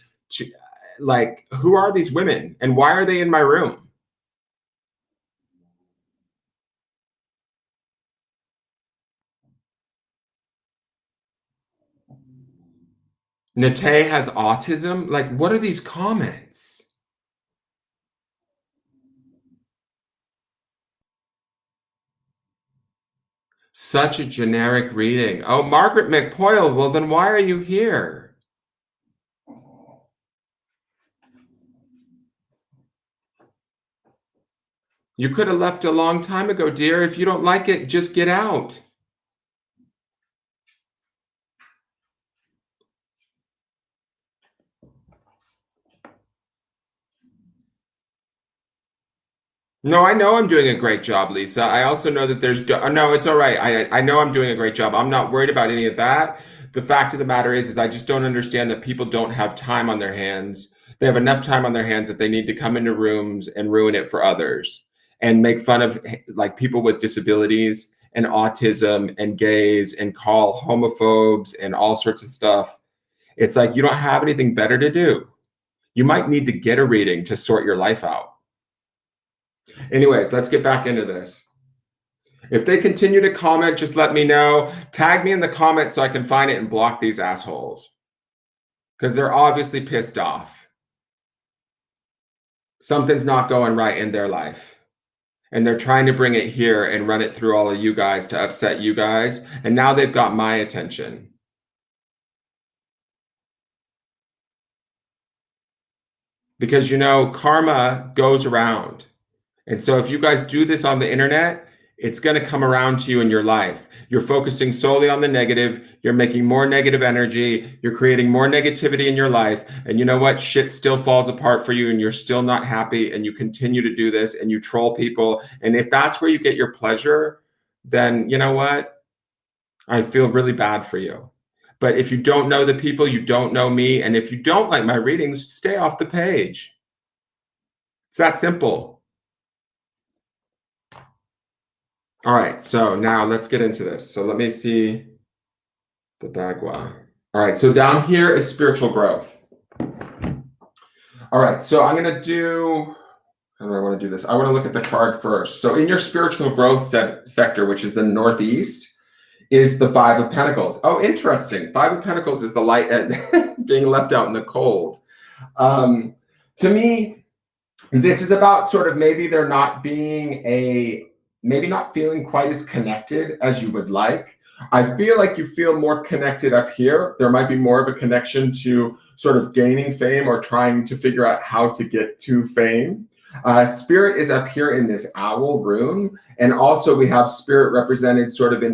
Like, who are these women, and why are they in my room? Nate has autism. Like, what are these comments? Such a generic reading. Oh, Margaret McPoyle. Well, then why are you here? You could have left a long time ago, dear. If you don't like it, just get out. No, I know I'm doing a great job, Lisa. I also know that no, it's all right. I know I'm doing a great job. I'm not worried about any of that. The fact of the matter is I just don't understand that people don't have time on their hands. They have enough time on their hands that they need to come into rooms and ruin it for others and make fun of like people with disabilities and autism and gays and call homophobes and all sorts of stuff. It's like you don't have anything better to do. You might need to get a reading to sort your life out. Anyways, let's get back into this. If they continue to comment, just let me know. Tag me in the comments so I can find it and block these assholes. Because they're obviously pissed off. Something's not going right in their life. And they're trying to bring it here and run it through all of you guys to upset you guys. And now they've got my attention. Because, you know, karma goes around. And so if you guys do this on the internet, it's going to come around to you in your life. You're focusing solely on the negative. You're making more negative energy. You're creating more negativity in your life. And you know what? Shit still falls apart for you and you're still not happy and you continue to do this and you troll people. And if that's where you get your pleasure, then you know what? I feel really bad for you. But if you don't know the people, you don't know me. And if you don't like my readings, stay off the page. It's that simple. All right, so now let's get into this. So let me see the Bagua. All right, so down here is spiritual growth. All right, so I'm going to do, how do I want to do this? I want to look at the card first. So in your spiritual growth sector, which is the Northeast, is the Five of Pentacles. Oh, interesting. Five of Pentacles is the light being left out in the cold. To me, this is about sort of maybe they're not being maybe not feeling quite as connected as you would like. I feel like you feel more connected up here. There might be more of a connection to sort of gaining fame or trying to figure out how to get to fame. Spirit is up here in this owl room. And also we have spirit represented sort of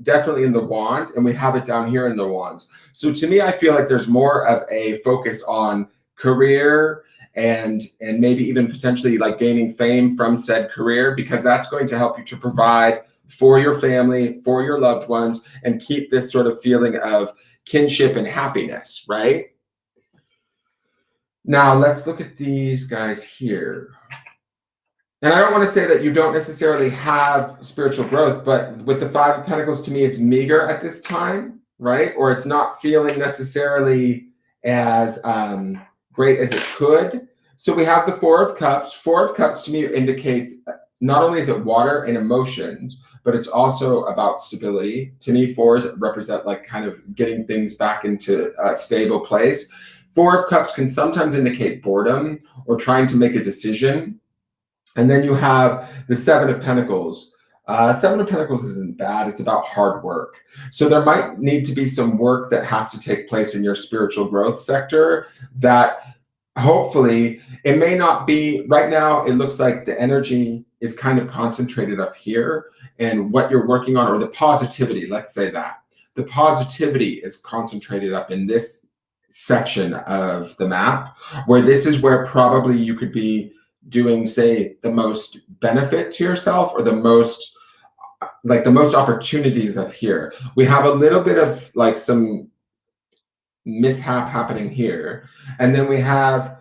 definitely in the wands, and we have it down here in the wands. So to me, I feel like there's more of a focus on career and maybe even potentially like gaining fame from said career, because that's going to help you to provide for your family, for your loved ones, and keep this sort of feeling of kinship and happiness, right? Now let's look at these guys here. And I don't want to say that you don't necessarily have spiritual growth, but with the Five of Pentacles, to me, it's meager at this time, right? Or it's not feeling necessarily as great as it could. So we have the Four of Cups. Four of Cups to me indicates not only is it water and emotions, but it's also about stability. To me, fours represent like kind of getting things back into a stable place. Four of Cups can sometimes indicate boredom or trying to make a decision. And then you have the Seven of Pentacles. Seven of Pentacles isn't bad. It's about hard work. So there might need to be some work that has to take place in your spiritual growth sector that hopefully it may not be right now. It looks like the energy is kind of concentrated up here, and what you're working on, or the positivity, let's say that the positivity is concentrated up in this section of the map, where this is where probably you could be doing, say, the most benefit to yourself, or the most opportunities up here. We have a little bit of like some mishap happening here, and then we have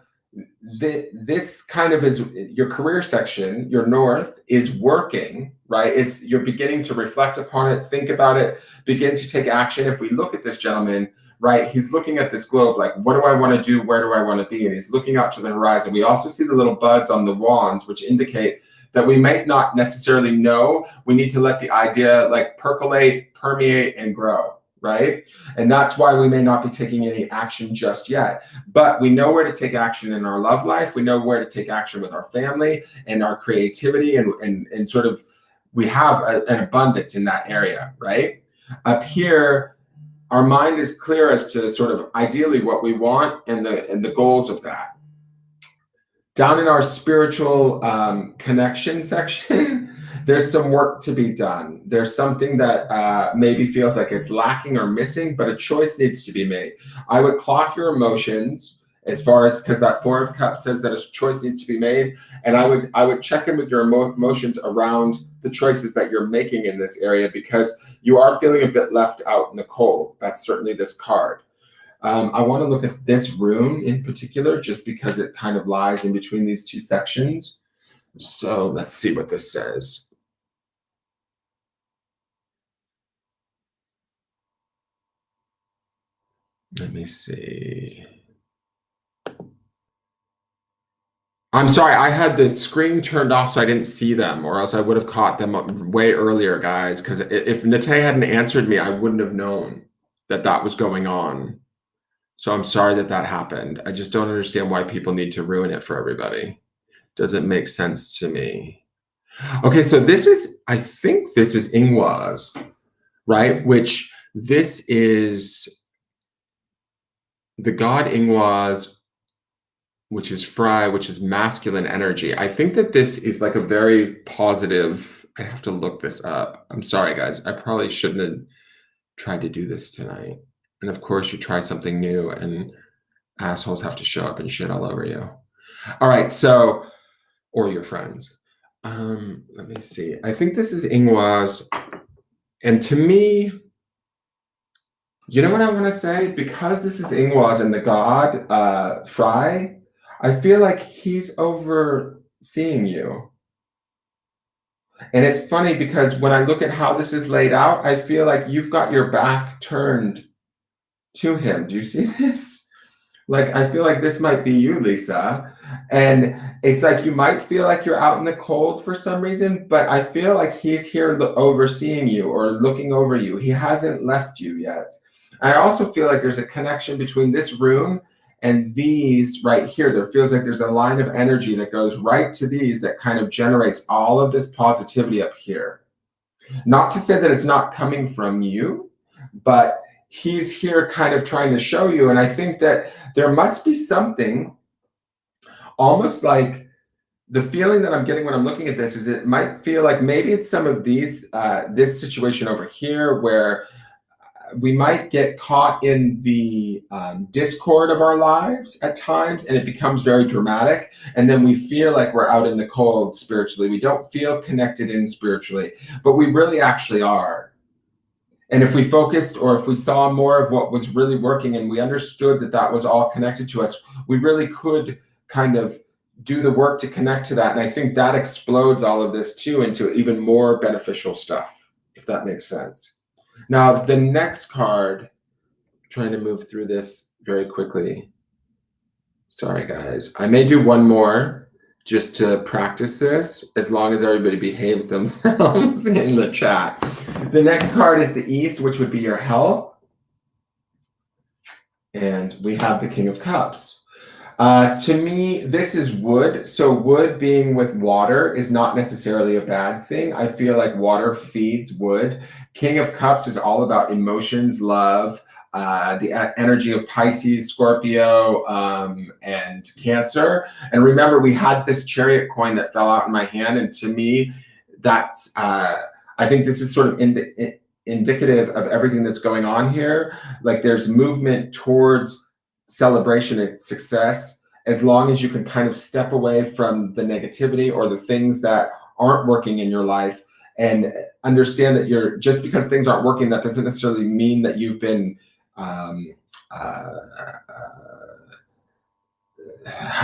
this kind of is your career section. Your north is working, right? You're beginning to reflect upon it, think about it, begin to take action. If we look at this gentleman, right, he's looking at this globe like, what do I want to do? Where do I want to be? And he's looking out to the horizon. We also see the little buds on the wands, which indicate that we might not necessarily know. We need to let the idea like percolate, permeate, and grow, right? And that's why we may not be taking any action just yet. But we know where to take action in our love life. We know where to take action with our family and our creativity, and sort of we have an abundance in that area, right? Up here, our mind is clear as to sort of ideally what we want and the goals of that. Down in our spiritual connection section, there's some work to be done. There's something that maybe feels like it's lacking or missing, but a choice needs to be made. I would clock your emotions as far as, because that Four of Cups says that a choice needs to be made. And I would check in with your emotions around the choices that you're making in this area, because you are feeling a bit left out in the cold. That's certainly this card. I want to look at this rune in particular, just because it kind of lies in between these two sections. So let's see what this says. Let me see. I'm sorry, I had the screen turned off so I didn't see them, or else I would have caught them way earlier, guys, because if Nate hadn't answered me, I wouldn't have known that that was going on. So I'm sorry that that happened. I just don't understand why people need to ruin it for everybody. Doesn't make sense to me. Okay, so this is, I think this is Ingwas, right? Which this is the god Ingwas, which is Fry, which is masculine energy. I think that this is like a very positive, I have to look this up. I'm sorry, guys. I probably shouldn't have tried to do this tonight. And of course, you try something new and assholes have to show up and shit all over you. All right, so, or your friends. Let me see. I think this is Ingwas. And to me, you know what I want to say? Because this is Ingwas and the god Fry, I feel like he's overseeing you. And it's funny because when I look at how this is laid out, I feel like you've got your back turned to him. Do you see this? Like, I feel like this might be you, Lisa. And it's like you might feel like you're out in the cold for some reason, but I feel like he's here overseeing you or looking over you. He hasn't left you yet. I also feel like there's a connection between this rune and these right here. There feels like there's a line of energy that goes right to these that kind of generates all of this positivity up here. Not to say that it's not coming from you, but he's here kind of trying to show you. And I think that there must be something almost like the feeling that I'm getting when I'm looking at this is it might feel like maybe it's some of these, this situation over here where we might get caught in the discord of our lives at times, and it becomes very dramatic. And then we feel like we're out in the cold spiritually. We don't feel connected in spiritually, but we really actually are. And if we focused, or if we saw more of what was really working and we understood that that was all connected to us, we really could kind of do the work to connect to that. And I think that explodes all of this too into even more beneficial stuff, if that makes sense. Now, the next card, I'm trying to move through this very quickly. Sorry, guys. I may do one more just to practice this, as long as everybody behaves themselves in the chat. The next card is the East, which would be your health. And we have the King of Cups. To me, this is wood. So wood being with water is not necessarily a bad thing. I feel like water feeds wood. King of Cups is all about emotions, love, the energy of Pisces, Scorpio, and Cancer. And remember, we had this Chariot coin that fell out in my hand. And to me, that's, I think this is sort of indicative of everything that's going on here. Like there's movement towards celebration and success, as long as you can kind of step away from the negativity or the things that aren't working in your life, and understand that you're, just because things aren't working, that doesn't necessarily mean that you've been how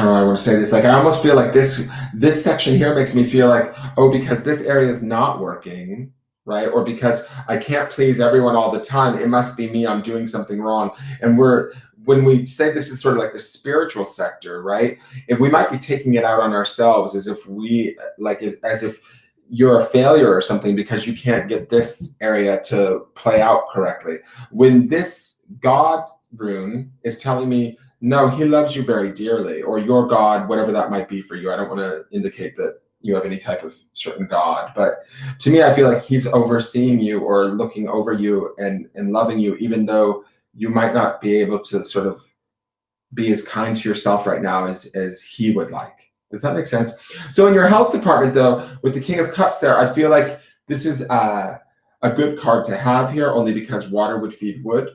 do I want to say this? Like, I almost feel like this section here makes me feel like, oh, because this area is not working, right? Or because I can't please everyone all the time, it must be me, I'm doing something wrong. And when we say this is sort of like the spiritual sector, right? If we might be taking it out on ourselves as if we, like, as if you're a failure or something because you can't get this area to play out correctly. When this God rune is telling me, no, he loves you very dearly, or your God, whatever that might be for you. I don't want to indicate that you have any type of certain God, but to me, I feel like he's overseeing you or looking over you and loving you, even though you might not be able to sort of be as kind to yourself right now as he would like. Does that make sense? So in your health department, though, with the King of Cups there, I feel like this is a good card to have here, only because water would feed wood.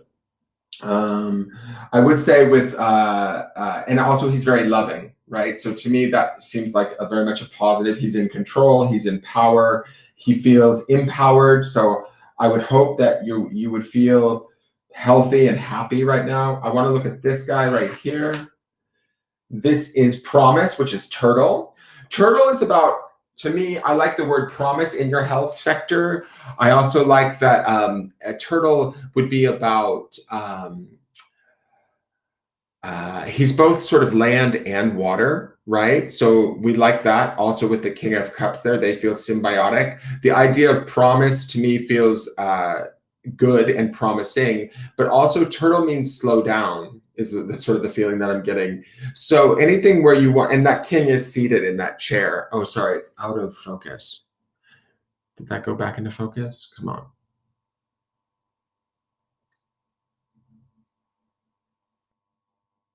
Um, I would say and also he's very loving, right? So to me, that seems like a very much a positive. He's in control. He's in power. He feels empowered. So I would hope that you would feel healthy and happy right now. I want to look at this guy right here. This is promise, which is turtle. Turtle is about, to me, I like the word promise in your health sector. I also like that a turtle would be about, he's both sort of land and water, right? So we like that. Also with the King of Cups there, they feel symbiotic. The idea of promise to me feels good and promising, but also turtle means slow down is the sort of the feeling that I'm getting. So anything where you want, and that king is seated in that chair. Oh, sorry, it's out of focus. Did that go back into focus? Come on.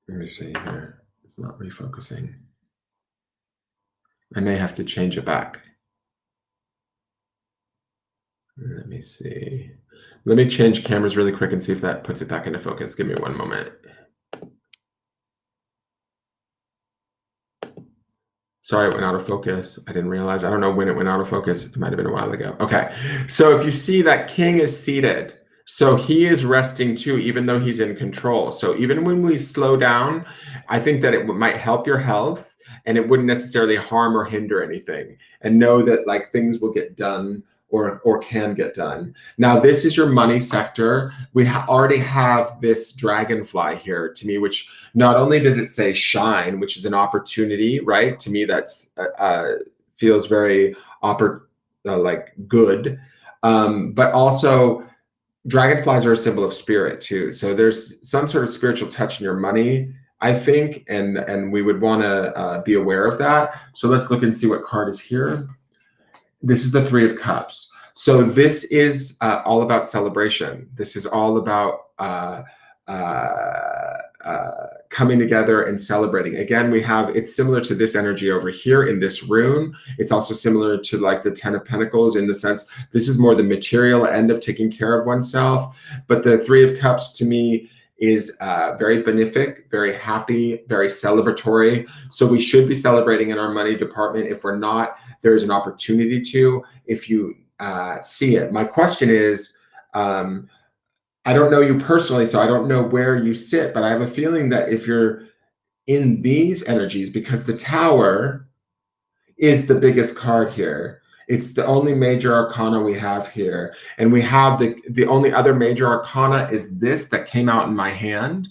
Let me see here. It's not refocusing. I may have to change it back. Let me see. Let me change cameras really quick and see if that puts it back into focus. Give me one moment. Sorry, it went out of focus. I didn't realize. I don't know when it went out of focus. It might have been a while ago. Okay. So if you see that king is seated, so he is resting too, even though he's in control. So even when we slow down, I think that it might help your health and it wouldn't necessarily harm or hinder anything. And know that like things will get done or can get done. Now, this is your money sector. We already have this dragonfly here to me, which not only does it say shine, which is an opportunity, right? To me, that's feels very like good, but also dragonflies are a symbol of spirit too. So there's some sort of spiritual touch in your money, I think, and we would want to be aware of that. So let's look and see what card is here. This is the Three of Cups. So this is all about celebration. This is all about coming together and celebrating. Again, we have, it's similar to this energy over here in this room. It's also similar to like the 10 of Pentacles in the sense, this is more the material end of taking care of oneself. But the Three of Cups to me is very benefic, very happy, very celebratory. So we should be celebrating in our money department. If we're not, there's an opportunity to, if you see it. My question is, I don't know you personally, so I don't know where you sit, but I have a feeling that if you're in these energies, because the Tower is the biggest card here, it's the only major arcana we have here. And we have the only other major arcana is this that came out in my hand.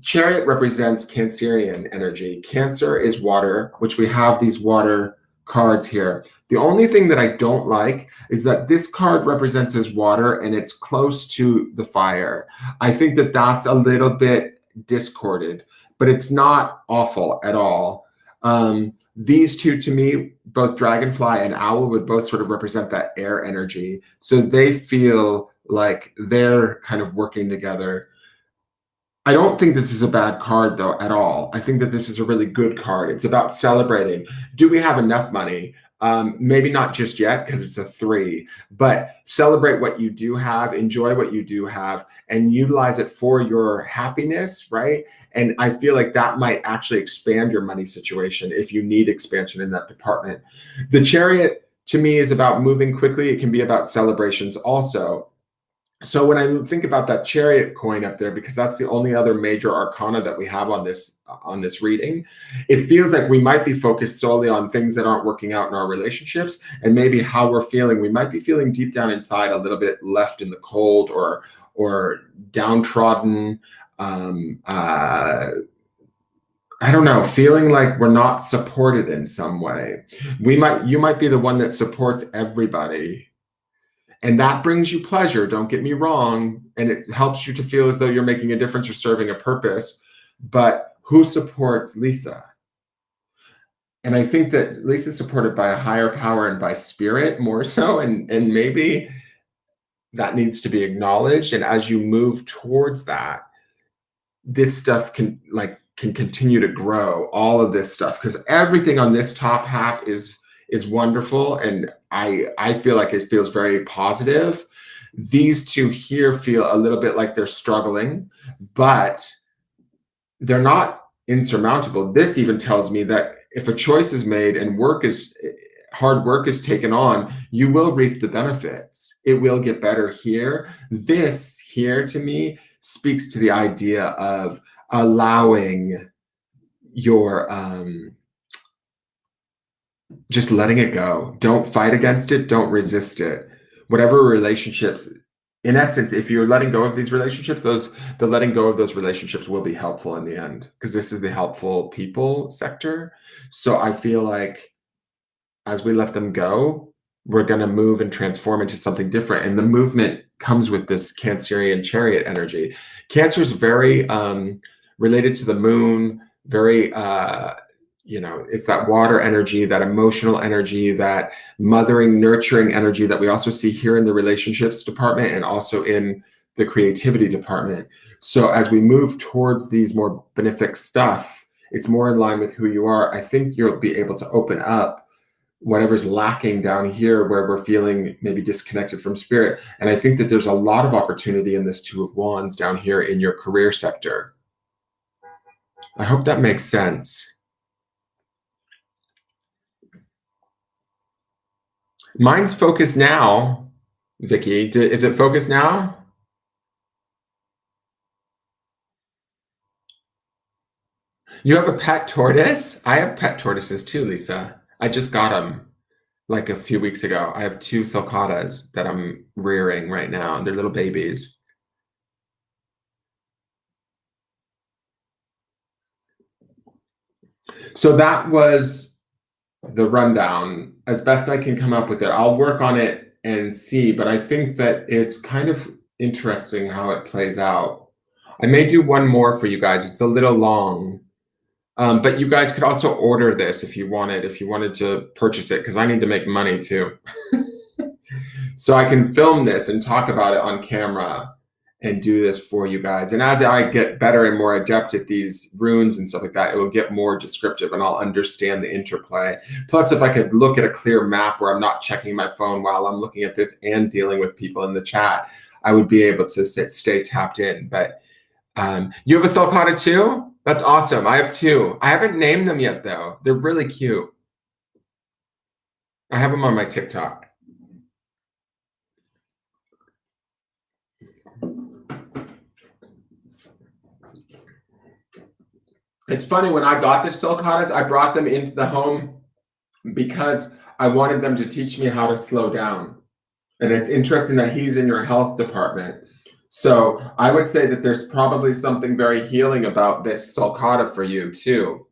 Chariot represents Cancerian energy. Cancer is water, which we have these water cards here. The only thing that I don't like is that this card represents as water and it's close to the fire. I think that that's a little bit discorded, but it's not awful at all. These two to me, both dragonfly and owl, would both sort of represent that air energy. So they feel like they're kind of working together. I don't think this is a bad card though at all. I think that this is a really good card. It's about celebrating. Do we have enough money? Maybe not just yet because it's a 3, but celebrate what you do have, enjoy what you do have, and utilize it for your happiness, right? And I feel like that might actually expand your money situation if you need expansion in that department. The Chariot to me is about moving quickly. It can be about celebrations also. So when I think about that Chariot coin up there, because that's the only other major arcana that we have on this reading, it feels like we might be focused solely on things that aren't working out in our relationships, and maybe how we're feeling. We might be feeling deep down inside a little bit left in the cold or downtrodden. I don't know, feeling like we're not supported in some way. You might be the one that supports everybody. And that brings you pleasure, don't get me wrong, and it helps you to feel as though you're making a difference or serving a purpose. But who supports Lisa? And I think that Lisa's supported by a higher power and by spirit more so, and maybe that needs to be acknowledged. And as you move towards that, this stuff can continue to grow, all of this stuff, because everything on this top half is wonderful, and I feel like it feels very positive. These two here feel a little bit like they're struggling, but they're not insurmountable. This even tells me that if a choice is made and hard work is taken on, you will reap the benefits. It will get better here. This here to me speaks to the idea of allowing your just letting it go. Don't fight against it. Don't resist it. Whatever relationships, in essence, if you're letting go of these relationships, the letting go of those relationships will be helpful in the end, because this is the helpful people sector. So I feel like as we let them go, we're going to move and transform into something different. And the movement comes with this Cancerian chariot energy. Cancer is very related to the moon, very it's that water energy, that emotional energy, that mothering, nurturing energy that we also see here in the relationships department and also in the creativity department. So as we move towards these more benefic stuff, it's more in line with who you are. I think you'll be able to open up whatever's lacking down here where we're feeling maybe disconnected from spirit. And I think that there's a lot of opportunity in this Two of Wands down here in your career sector. I hope that makes sense. Mine's focused now, Vicky. Is it focused now? You have a pet tortoise? I have pet tortoises too, Lisa. I just got them like a few weeks ago. I have 2 sulcatas that I'm rearing right now. They're little babies. So that was the rundown as best I can come up with it. I'll work on it and see, but I think that it's kind of interesting how it plays out. I may do one more for you guys. It's a little long, but you guys could also order this if you wanted to purchase it, because I need to make money too. So I can film this and talk about it on camera and do this for you guys. And as I get better and more adept at these runes and stuff like that, it will get more descriptive and I'll understand the interplay. Plus, if I could look at a clear map where I'm not checking my phone while I'm looking at this and dealing with people in the chat, I would be able to stay tapped in. But you have a sulcata too? That's awesome. I have 2. I haven't named them yet though. They're really cute. I have them on my TikTok. It's funny, when I got the sulcatas, I brought them into the home because I wanted them to teach me how to slow down. And it's interesting that he's in your health department. So I would say that there's probably something very healing about this sulcata for you too,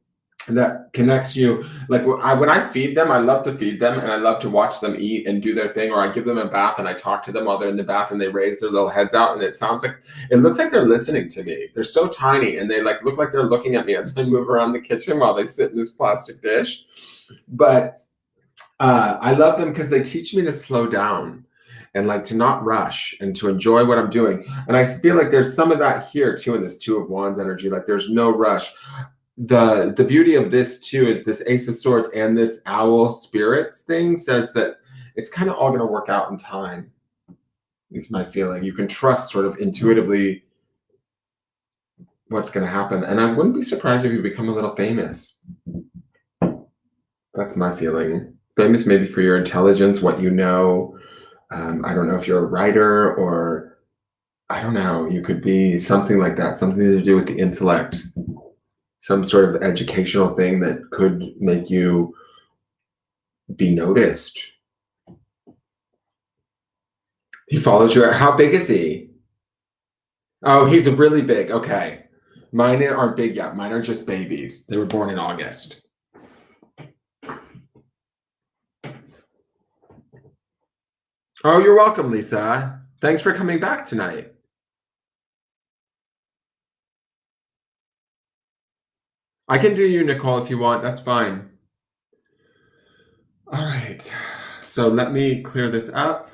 that connects you. Like when I feed them, I love to feed them and I love to watch them eat and do their thing, or I give them a bath and I talk to them while they're in the bath and they raise their little heads out and it looks like they're listening to me. They're so tiny and they look like they're looking at me as I move around the kitchen while they sit in this plastic dish. But I love them because they teach me to slow down and to not rush and to enjoy what I'm doing. And I feel like there's some of that here too in this Two of Wands energy. Like there's no rush. The beauty of this too is this Ace of Swords and this owl spirits thing says that it's kind of all going to work out in time. At least my feeling. You can trust sort of intuitively what's going to happen. And I wouldn't be surprised if you become a little famous. That's my feeling. Famous maybe for your intelligence, what you know. I don't know if you're a writer or I don't know. You could be something like that, something to do with the intellect. Some sort of educational thing that could make you be noticed. He follows you. How big is he? Oh, he's really big. Okay. Mine aren't big yet. Mine are just babies. They were born in August. Oh, you're welcome, Lisa. Thanks for coming back tonight. I can do you, Nicole, if you want. That's fine. All right. So let me clear this up.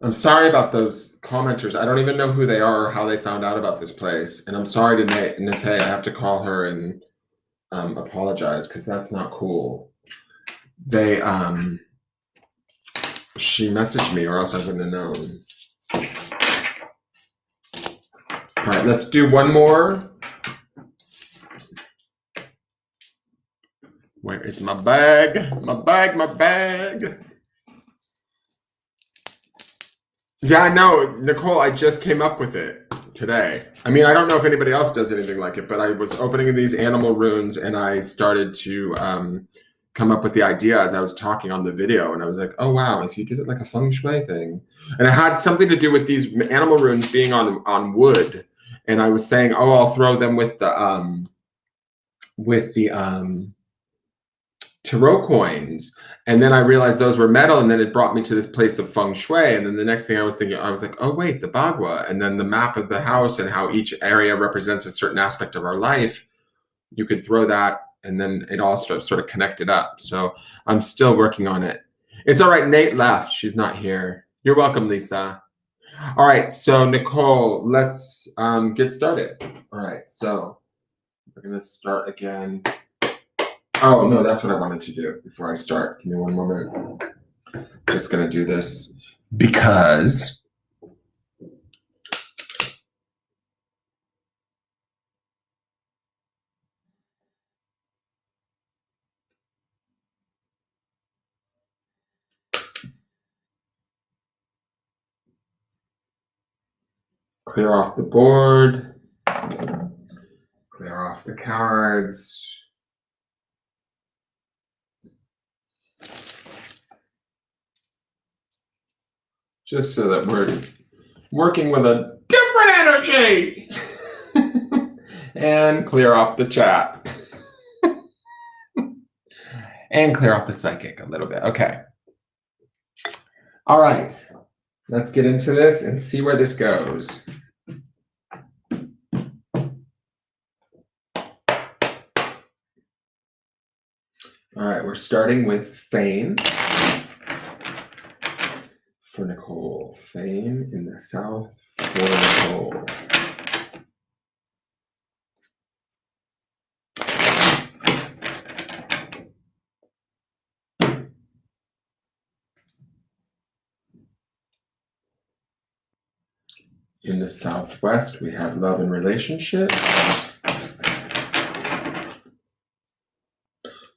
I'm sorry about those commenters. I don't even know who they are or how they found out about this place. And I'm sorry to Nate. I have to call her and apologize because that's not cool. They She messaged me or else I wouldn't have known. All right, let's do one more. Where is my bag? My bag, my bag. Yeah, no, Nicole, I just came up with it today. I mean, I don't know if anybody else does anything like it, but I was opening these animal runes and I started to come up with the idea as I was talking on the video. And I was like, oh, wow, if you did it like a feng shui thing. And it had something to do with these animal runes being on wood. And I was saying, oh, I'll throw them with the tarot coins. And then I realized those were metal, and then it brought me to this place of feng shui. And then the next thing I was thinking, I was like, oh wait, the bagua, and then the map of the house and how each area represents a certain aspect of our life. You could throw that, and then it all sort of connected up. So I'm still working on it. It's all right. Nate left. She's not here. You're welcome, Lisa. All right. So Nicole, let's get started. All right. So we're going to start again. Oh, no, that's what I wanted to do before I start. Give me one moment. Just going to do this because clear off the board, clear off the cards. Just so that we're working with a different energy. And clear off the chat. And clear off the psychic a little bit. Okay. All right. Let's get into this and see where this goes. All right, we're starting with Fane. For Nicole. Fane in the south for Nicole. In the southwest, we have love and relationships.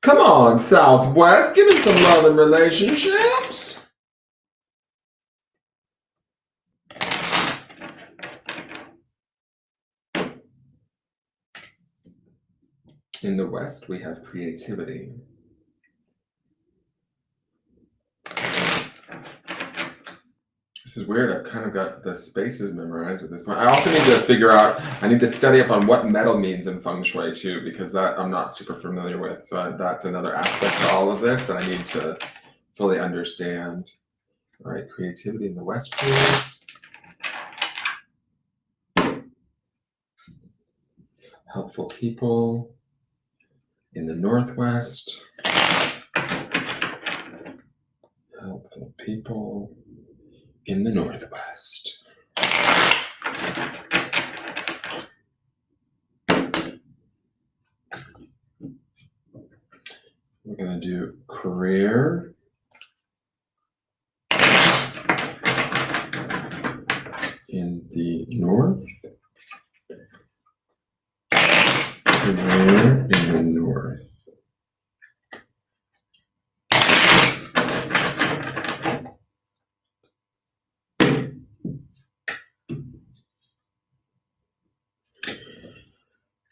Come on, Southwest, give us some love and relationships. In the West, we have creativity. This is weird. I've kind of got the spaces memorized at this point. I also need to figure out, I need to study up on what metal means in feng shui too, because that I'm not super familiar with. So that's another aspect to all of this that I need to fully understand. All right, creativity in the West, please. Helpful people in the Northwest. Helpful people in the Northwest. We're going to do career. In the North. Career in the North.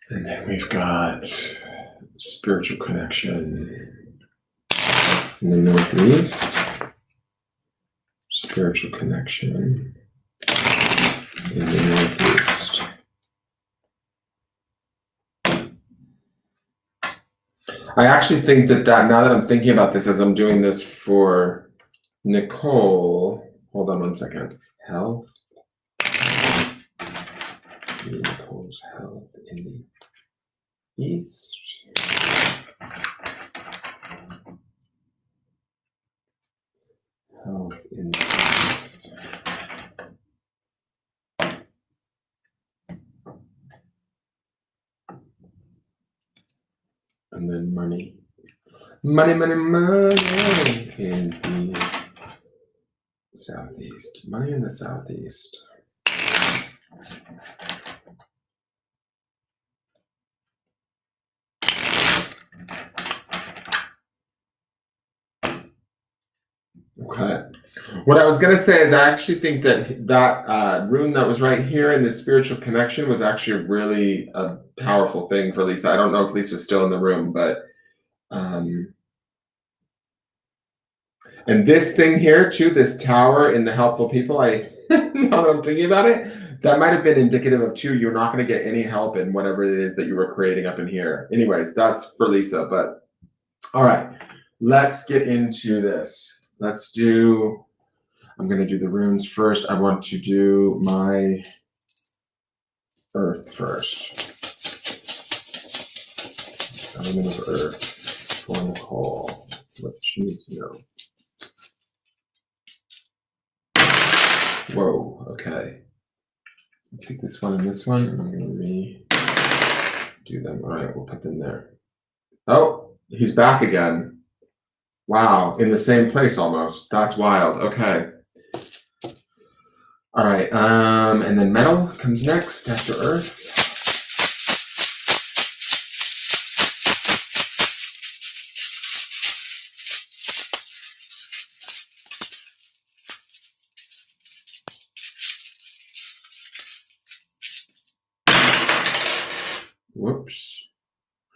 And then we've got spiritual connection in the Northeast. Spiritual connection in the Northeast. I actually think that now that I'm thinking about this as I'm doing this for Nicole, hold on one second. Health. Nicole's health in the East. Health in the East. And then money. Money, money, money in the Southeast. Money in the Southeast. Okay. What I was going to say is I actually think that rune that was right here in the spiritual connection was actually really a powerful thing for Lisa. I don't know if Lisa's still in the room, but and this thing here too, this tower in the helpful people, I now that I'm thinking about it, that might have been indicative of too, you're not going to get any help in whatever it is that you were creating up in here. Anyways, that's for Lisa, but all right, let's get into this. Let's do, I'm going to do the runes first. I want to do my earth first. Element of earth for Nicole. What she needs to know. Whoa, okay. I'll take this one and this one, and I'm going to redo them. All right, we'll put them there. Oh, he's back again. Wow, in the same place almost. That's wild. Okay. All right, and then metal comes next after earth. Whoops.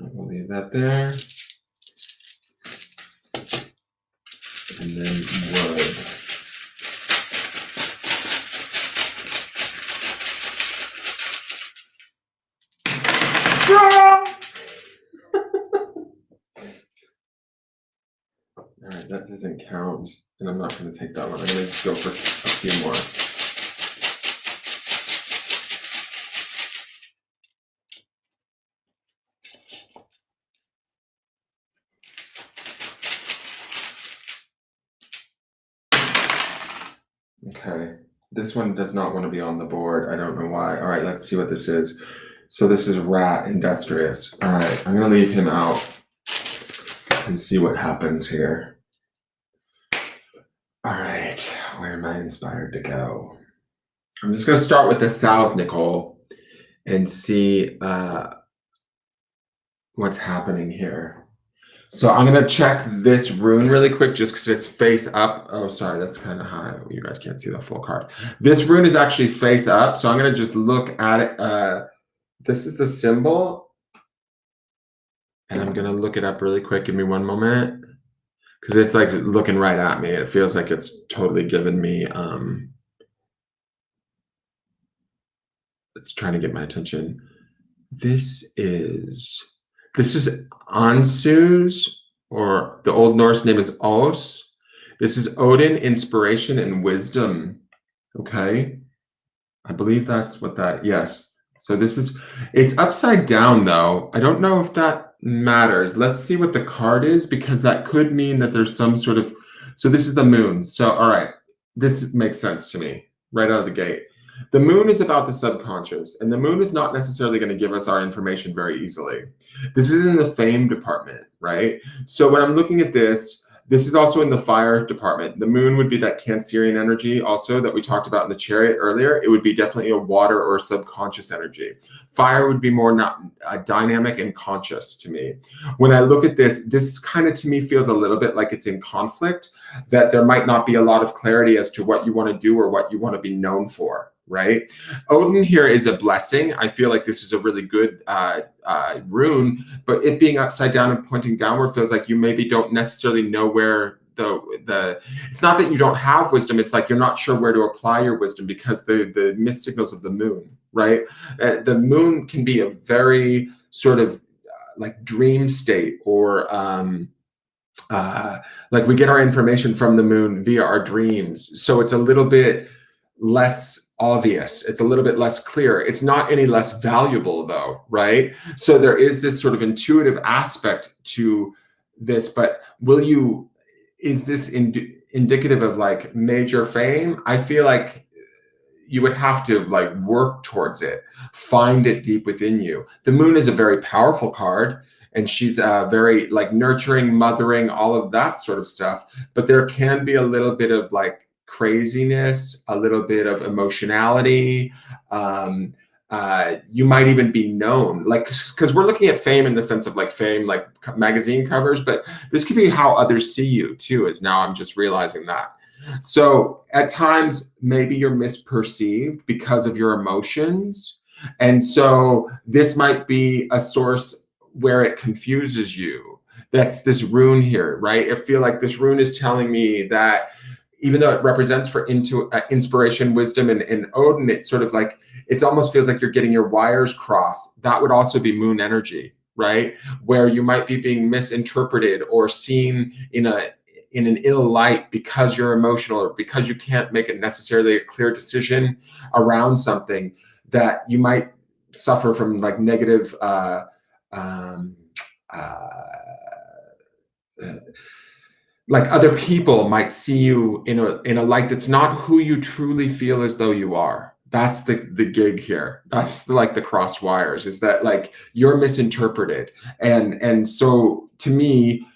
I'll leave that there. And then wood. All right, that doesn't count. And I'm not going to take that one. I'm going to just go for a few more. Okay, this one does not want to be on the board. I don't know why. All right, let's see what this is. So this is rat, industrious. All right, I'm going to leave him out and see what happens here. All right, where am I inspired to go? I'm just going to start with the south, Nicole, and see what's happening here. So I'm going to check this rune really quick just because it's face up. Oh, sorry, that's kind of high. You guys can't see the full card. This rune is actually face up, so I'm going to just look at it. This is the symbol, and I'm going to look it up really quick. Give me one moment, because it's like looking right at me. It feels like it's totally given me, it's trying to get my attention. This is Ansu's, or the Old Norse name is Os. This is Odin, inspiration and wisdom. Okay, I believe that's what that, yes. So this is, it's upside down though. I don't know if that matters. Let's see what the card is, because that could mean that there's some sort of, so this is the moon. So, all right, this makes sense to me right out of the gate. The moon is about the subconscious, and the moon is not necessarily going to give us our information very easily. This is in the fame department, right? So when I'm looking at this is also in the fire department. The moon would be that Cancerian energy also that we talked about in the chariot earlier. It would be definitely a water or subconscious energy. Fire would be more dynamic and conscious to me. When I look at this kind of to me feels a little bit like it's in conflict, that there might not be a lot of clarity as to what you want to do or what you want to be known for. Right? Odin here is a blessing. I feel like this is a really good rune, but it being upside down and pointing downward feels like you maybe don't necessarily know where it's not that you don't have wisdom, it's like you're not sure where to apply your wisdom because the missed signals of the moon, right? The moon can be a very sort of like dream state, or like we get our information from the moon via our dreams. So it's a little bit less obvious. It's a little bit less clear. It's not any less valuable though, right? So there is this sort of intuitive aspect to this, but is this indicative of like major fame? I feel like you would have to like work towards it, find it deep within you. The moon is a very powerful card, and she's very like nurturing, mothering, all of that sort of stuff. But there can be a little bit of like craziness, a little bit of emotionality. You might even be known, like, because we're looking at fame in the sense of like fame, like magazine covers, but this could be how others see you too, as now I'm just realizing that. So at times, maybe you're misperceived because of your emotions. And so this might be a source where it confuses you. That's this rune here, right? I feel like this rune is telling me that even though it represents for inspiration, wisdom, and Odin, it's sort of like, it almost feels like you're getting your wires crossed. That would also be moon energy, right? Where you might be being misinterpreted or seen in an ill light because you're emotional or because you can't make it necessarily a clear decision around something, that you might suffer from like negative like other people might see you in a light that's not who you truly feel as though you are. That's the gig here. That's like the crossed wires, is that like you're misinterpreted. And so to me,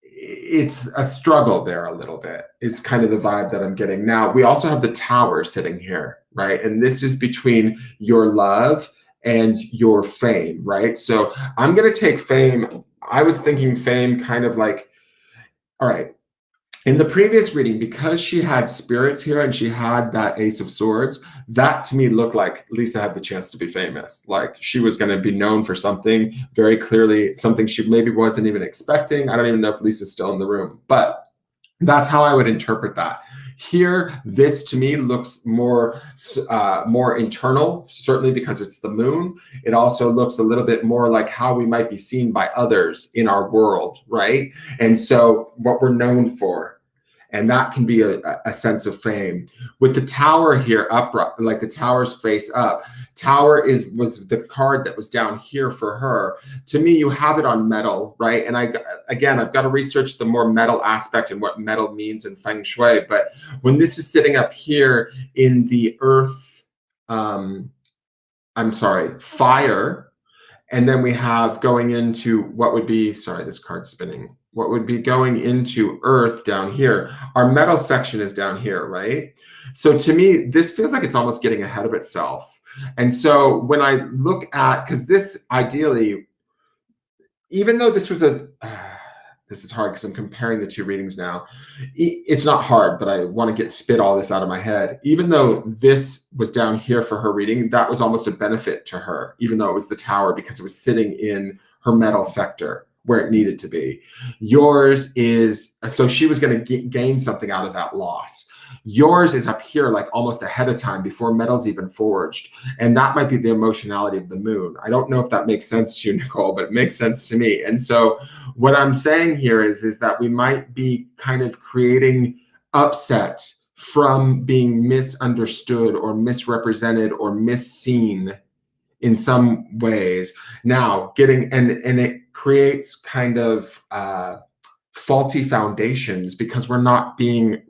it's a struggle there a little bit, is kind of the vibe that I'm getting. Now, we also have the Tower sitting here, right? And this is between your love and your fame, right? So I'm going to take fame. I was thinking fame kind of like, all right, in the previous reading, because she had spirits here and she had that Ace of Swords, that to me looked like Lisa had the chance to be famous. Like she was going to be known for something very clearly, something she maybe wasn't even expecting. I don't even know if Lisa's still in the room, but that's how I would interpret that. Here, this to me looks more internal, certainly because it's the moon. It also looks a little bit more like how we might be seen by others in our world, right? And so what we're known for. And that can be a sense of fame. With the Tower here up, like the Tower's face up, Tower was the card that was down here for her. To me, you have it on metal, right? And I've got to research the more metal aspect and what metal means in Feng Shui. But when this is sitting up here in the earth, fire, and then we have going into what would be, sorry, this card's spinning. What would be going into earth down here. Our metal section is down here, right? So to me, this feels like it's almost getting ahead of itself. And so when I look at, because this ideally, even though this was this is hard because I'm comparing the two readings now. It's not hard, but I want to spit all this out of my head. Even though this was down here for her reading, that was almost a benefit to her, even though it was the Tower, because it was sitting in her metal sector where it needed to be. Yours is, so she was going to gain something out of that loss. Yours is up here, like almost ahead of time before metal's even forged. And that might be the emotionality of the moon. I don't know if that makes sense to you, Nicole, but it makes sense to me. And so what I'm saying here is that we might be kind of creating upset from being misunderstood or misrepresented or misseen in some ways. Now and it creates kind of faulty foundations because we're not being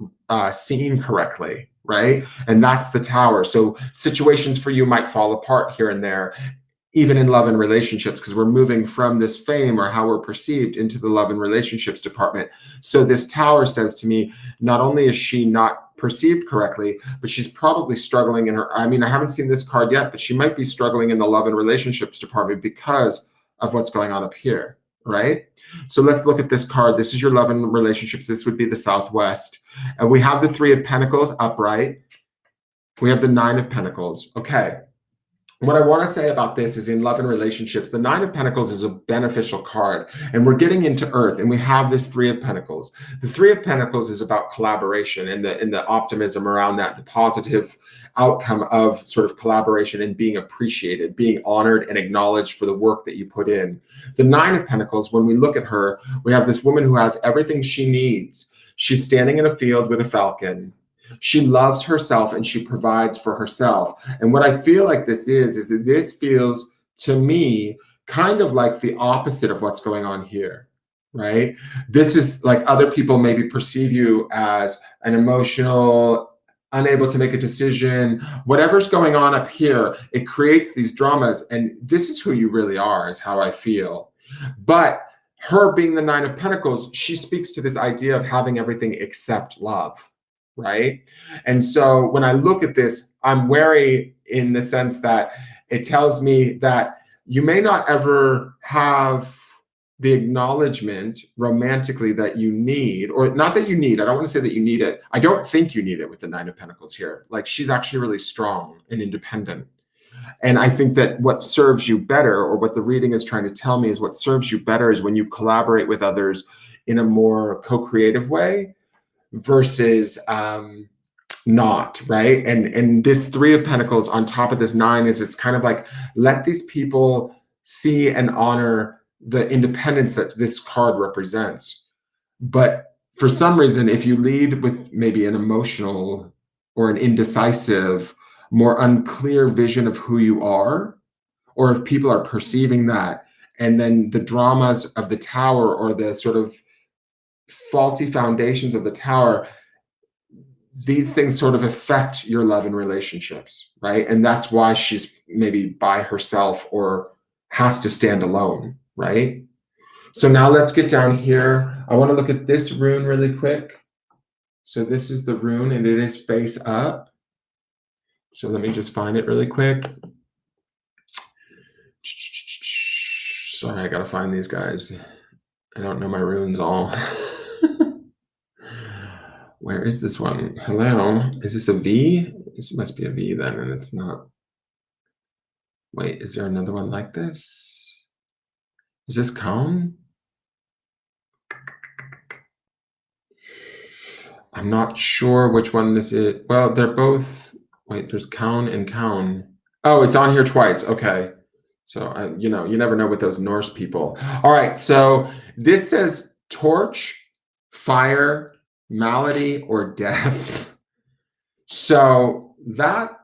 seen correctly, right? And that's the Tower. So situations for you might fall apart here and there, even in love and relationships, because we're moving from this fame or how we're perceived into the love and relationships department. So this Tower says to me, not only is she not perceived correctly, but she's probably struggling in her, I mean, I haven't seen this card yet, but she might be struggling in the love and relationships department because of what's going on up here, right? So let's look at this card. This is your love and relationships. This would be the Southwest. And we have the Three of Pentacles upright. We have the Nine of Pentacles. Okay. What I want to say about this is in love and relationships, the Nine of Pentacles is a beneficial card, and we're getting into earth, and we have this Three of Pentacles. The Three of Pentacles is about collaboration and the optimism around that, the positive outcome of sort of collaboration and being appreciated, being honored and acknowledged for the work that you put in. The Nine of Pentacles, when we look at her, we have this woman who has everything she needs. She's standing in a field with a falcon. She loves herself and she provides for herself. And what I feel like this is that this feels to me kind of like the opposite of what's going on here, right? This is like other people maybe perceive you as an emotional, unable to make a decision, whatever's going on up here, it creates these dramas. And this is who you really are, is how I feel. But her being the Nine of Pentacles, she speaks to this idea of having everything except love. right? And so when I look at this, I'm wary in the sense that it tells me that you may not ever have the acknowledgement romantically that you need, or not that you need. I don't want to say that you need it. I don't think you need it with the Nine of Pentacles here. Like, she's actually really strong and independent. And I think that what serves you better, or what the reading is trying to tell me, is what serves you better is when you collaborate with others in a more co-creative way versus not, right? And this Three of Pentacles on top of this Nine is, it's kind of like, let these people see and honor the independence that this card represents. But for some reason, if you lead with maybe an emotional or an indecisive, more unclear vision of who you are, or if people are perceiving that, and then the dramas of the Tower, or the sort of faulty foundations of the Tower, these things sort of affect your love and relationships, right? And that's why she's maybe by herself or has to stand alone, right? So now let's get down here. I want to look at this rune really quick. So this is the rune, and it is face up. So let me just find it really quick. Sorry, I gotta find these guys. I don't know my runes all. Where is this one? Hello, is this a V? This must be a V then, and it's not. Wait, is there another one like this? Is this cone? I'm not sure which one this is. Well, they're both, wait, there's cone and cone. Oh, it's on here twice, okay. So, you know, you never know with those Norse people. All right, so this says torch, fire, malady, or death. So that,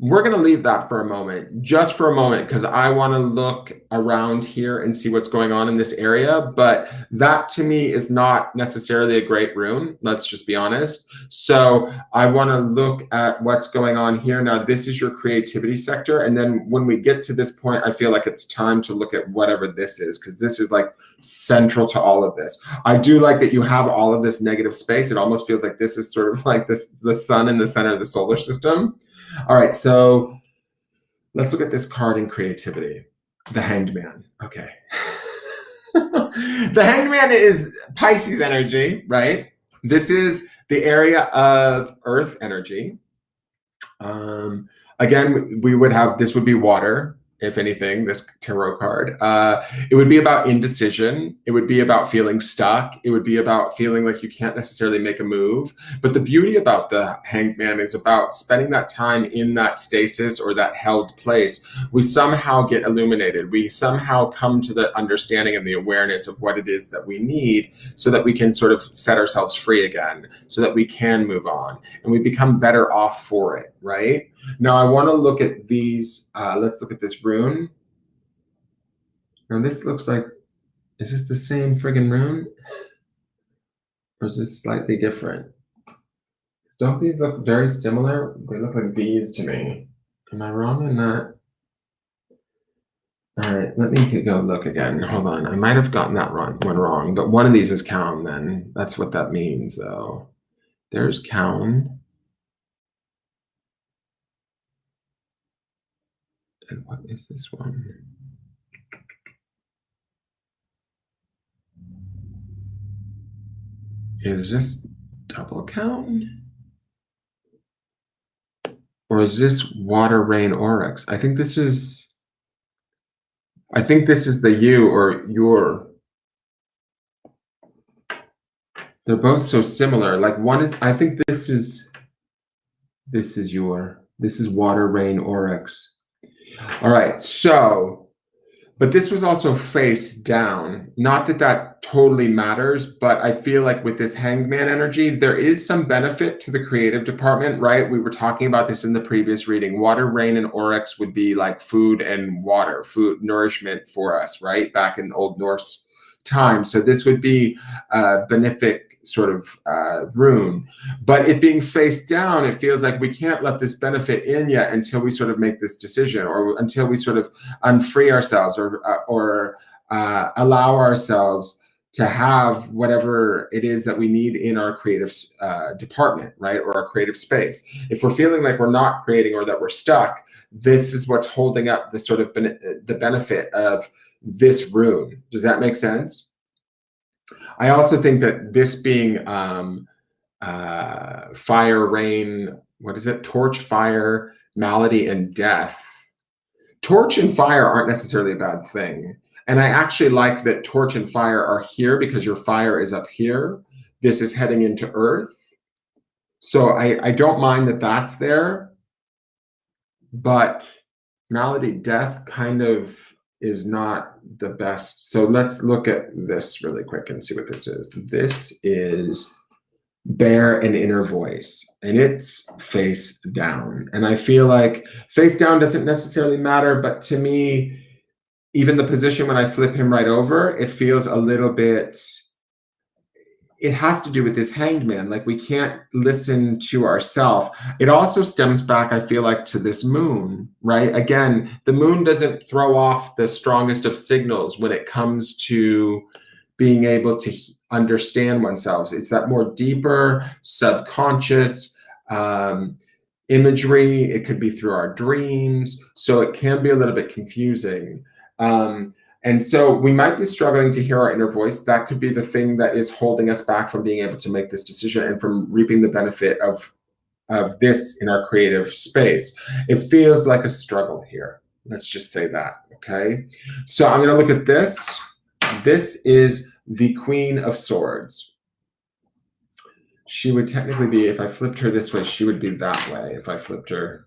we're going to leave that for a moment, just for a moment, because I want to look around here and see what's going on in this area. But that to me is not necessarily a great rune. Let's just be honest. So I want to look at what's going on here. Now, this is your creativity sector. And then when we get to this point, I feel like it's time to look at whatever this is, because this is like central to all of this. I do like that you have all of this negative space. It almost feels like this is sort of like this, the sun in the center of the solar system. All right, so let's look at this card in creativity. The Hanged Man. Okay. The Hanged Man is Pisces energy, right? This is the area of Earth energy. Again, we would have, this would be water, if anything, this tarot card. It would be about indecision. It would be about feeling stuck. It would be about feeling like you can't necessarily make a move. But the beauty about the Hanged Man is about spending that time in that stasis or that held place. We somehow get illuminated. We somehow come to the understanding and the awareness of what it is that we need, so that we can sort of set ourselves free again, so that we can move on and we become better off for it, right? Now I want to look at these, let's look at this rune. Now this looks like, is this the same friggin' rune? Or is this slightly different? Don't these look very similar? They look like V's to me. Am I wrong in that? All right, let me go look again. Hold on, I might have gotten that one wrong, but one of these is Kaun then. That's what that means though. There's Kaun. And what is this one? Is this double Kaun? Or is this water, rain, oryx? I think this is the you or your. They're both so similar. Like one is, I think this is your, this is water, rain, oryx. All right, so, but this was also face down. Not that that totally matters, but I feel like with this Hanged Man energy, there is some benefit to the creative department, right? We were talking about this in the previous reading. Water, rain, and oryx would be like food and water, food, nourishment for us, right? Back in Old Norse times. So this would be a benefic sort of rune, but it being face down, it feels like we can't let this benefit in yet until we sort of make this decision, or until we sort of unfree ourselves or allow ourselves to have whatever it is that we need in our creative department, right? Or our creative space. If we're feeling like we're not creating or that we're stuck, this is what's holding up the sort of the benefit of this room. Does that make sense? I also think that this being fire, rain, what is it? Torch, fire, malady, and death. Torch and fire aren't necessarily a bad thing. And I actually like that torch and fire are here because your fire is up here. This is heading into earth. So I don't mind that that's there. But malady, death kind of is not the best. So let's look at this really quick and see what this is. This is bear an inner voice, and it's face down. And I feel like face down doesn't necessarily matter, but to me, even the position when I flip him right over, it feels a little bit, it has to do with this hanged man. Like we can't listen to ourselves. It also stems back, I feel like, to this moon, right? Again, the moon doesn't throw off the strongest of signals when it comes to being able to understand oneself. It's that more deeper, subconscious imagery. It could be through our dreams. So it can be a little bit confusing. And so we might be struggling to hear our inner voice. That could be the thing that is holding us back from being able to make this decision and from reaping the benefit of this in our creative space. It feels like a struggle here. Let's just say that, okay? So I'm gonna look at this. This is the Queen of Swords. She would technically be, if I flipped her this way, she would be that way if I flipped her.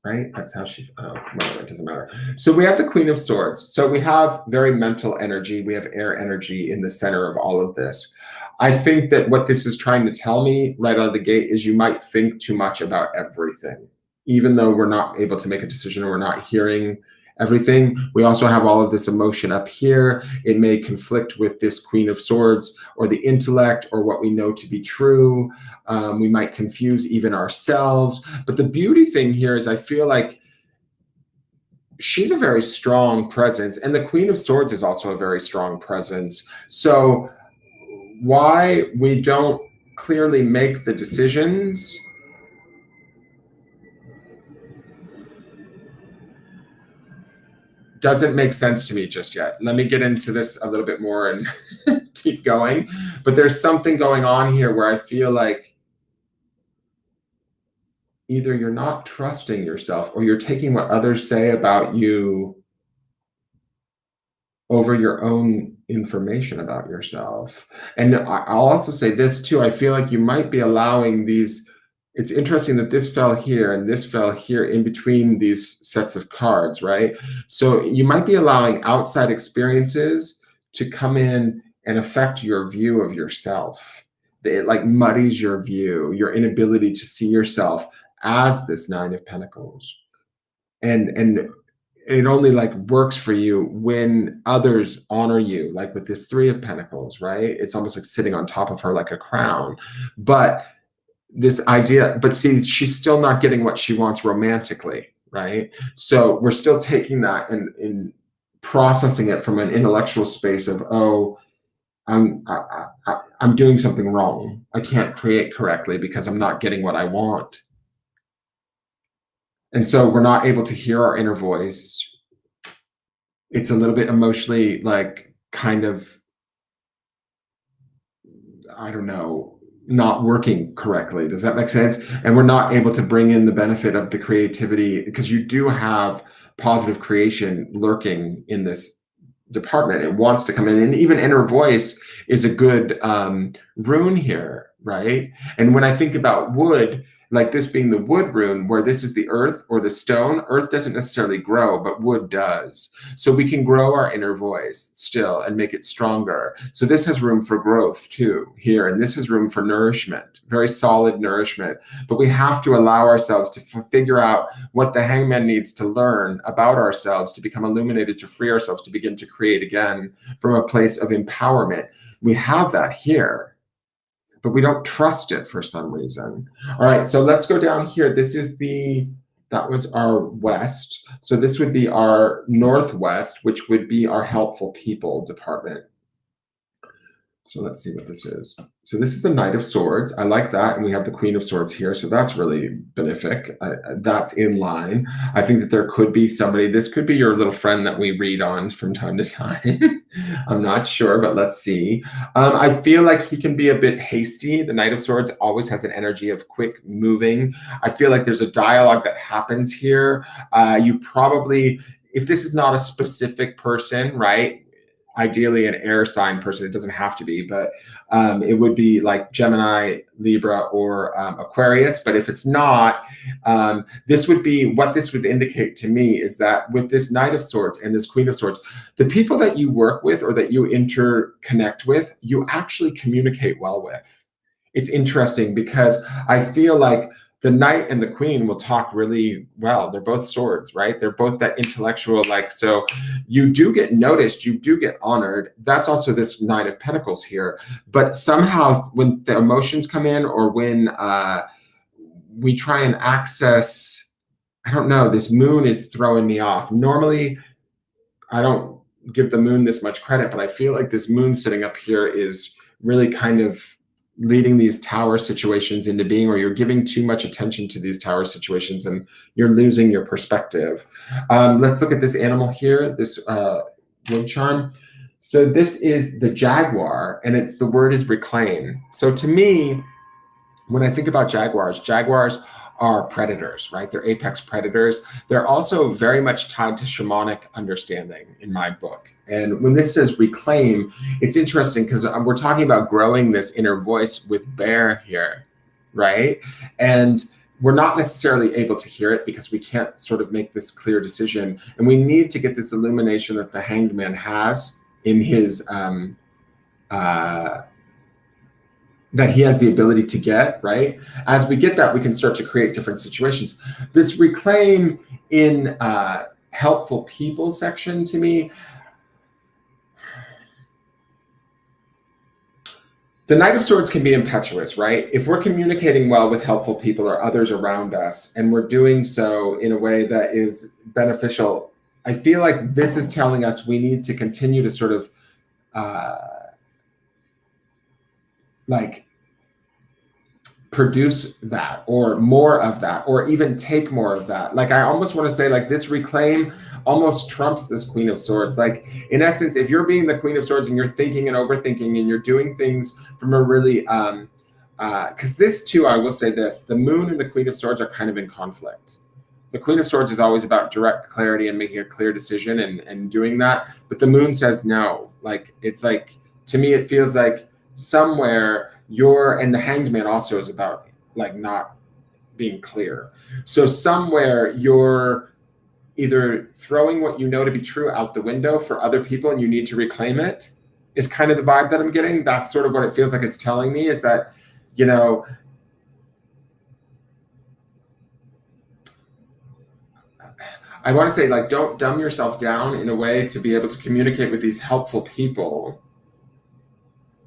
Right? That's how she, oh, whatever, it doesn't matter. So we have the Queen of Swords. So we have very mental energy. We have air energy in the center of all of this. I think that what this is trying to tell me right out of the gate is you might think too much about everything. Even though we're not able to make a decision or we're not hearing everything, we also have all of this emotion up here. It may conflict with this Queen of Swords or the intellect or what we know to be true. We might confuse even ourselves. But the beauty thing here is I feel like she's a very strong presence, and the Queen of Swords is also a very strong presence. So why we don't clearly make the decisions doesn't make sense to me just yet. Let me get into this a little bit more and keep going. But there's something going on here where I feel like either you're not trusting yourself or you're taking what others say about you over your own information about yourself. And I'll also say this too. I feel like you might be allowing these. It's interesting that this fell here and this fell here in between these sets of cards, right? So you might be allowing outside experiences to come in and affect your view of yourself. It like muddies your view, your inability to see yourself as this Nine of Pentacles. And it only like works for you when others honor you, like with this Three of Pentacles, right? It's almost like sitting on top of her like a crown. But this idea, but see, she's still not getting what she wants romantically, right? So we're still taking that and processing it from an intellectual space of, oh, I'm doing something wrong. I can't create correctly because I'm not getting what I want. And so we're not able to hear our inner voice. It's a little bit emotionally like kind of, I don't know, not working correctly. Does that make sense? And we're not able to bring in the benefit of the creativity because you do have positive creation lurking in this department. It wants to come in, and even inner voice is a good rune here, right? And when I think about wood, like this being the wood rune, where this is the earth or the stone, earth doesn't necessarily grow, but wood does. So we can grow our inner voice still and make it stronger. So this has room for growth too here, and this has room for nourishment, very solid nourishment. But we have to allow ourselves to figure out what the hangman needs to learn about ourselves to become illuminated, to free ourselves, to begin to create again from a place of empowerment. We have that here, but we don't trust it for some reason. All right, so let's go down here. This is that was our west. So this would be our northwest, which would be our helpful people department. So let's see what this is. So this is the Knight of Swords. I like that. And we have the Queen of Swords here. So that's really benefic. That's in line. I think that there could be somebody, this could be your little friend that we read on from time to time. I'm not sure, but let's see. I feel like he can be a bit hasty. The Knight of Swords always has an energy of quick moving. I feel like there's a dialogue that happens here. You probably, if this is not a specific person, right? Ideally an air sign person. It doesn't have to be, but it would be like Gemini, Libra, or Aquarius. But if it's not, this would be, what this would indicate to me is that with this Knight of Swords and this Queen of Swords, the people that you work with or that you interconnect with, you actually communicate well with. It's interesting because I feel like the knight and the queen will talk really well. They're both swords, right? They're both that intellectual, like, so you do get noticed, you do get honored. That's also this Nine of Pentacles here. But somehow when the emotions come in, or when we try and access, I don't know, this moon is throwing me off. Normally, I don't give the moon this much credit, but I feel like this moon sitting up here is really kind of leading these tower situations into being, or you're giving too much attention to these tower situations and you're losing your perspective. Let's look at this animal here, this wood charm. So this is the jaguar, and the word is reclaim. So to me, when I think about jaguars are predators, right? They're apex predators. They're also very much tied to shamanic understanding in my book. And when this says reclaim, it's interesting because we're talking about growing this inner voice with bear here, right? And we're not necessarily able to hear it because we can't sort of make this clear decision. And we need to get this illumination that the Hanged Man has in his that he has the ability to get, right? As we get that, we can start to create different situations. This reclaim in helpful people section, to me, the Knight of Swords can be impetuous, right? If we're communicating well with helpful people or others around us, and we're doing so in a way that is beneficial, I feel like this is telling us we need to continue to sort of like produce that, or more of that, or even take more of that. Like, I almost want to say, like, this reclaim almost trumps this Queen of Swords. Like, in essence, if you're being the Queen of Swords and you're thinking and overthinking and you're doing things from a really because this too, I will say this, the moon and the Queen of Swords are kind of in conflict. The Queen of Swords is always about direct clarity and making a clear decision and doing that, but the moon says no. Like, it's like, to me, it feels like somewhere and the Hanged Man also is about like not being clear. So somewhere you're either throwing what you know to be true out the window for other people and you need to reclaim it, is kind of the vibe that I'm getting. That's sort of what it feels like it's telling me, is that, you know, I want to say, like, don't dumb yourself down in a way to be able to communicate with these helpful people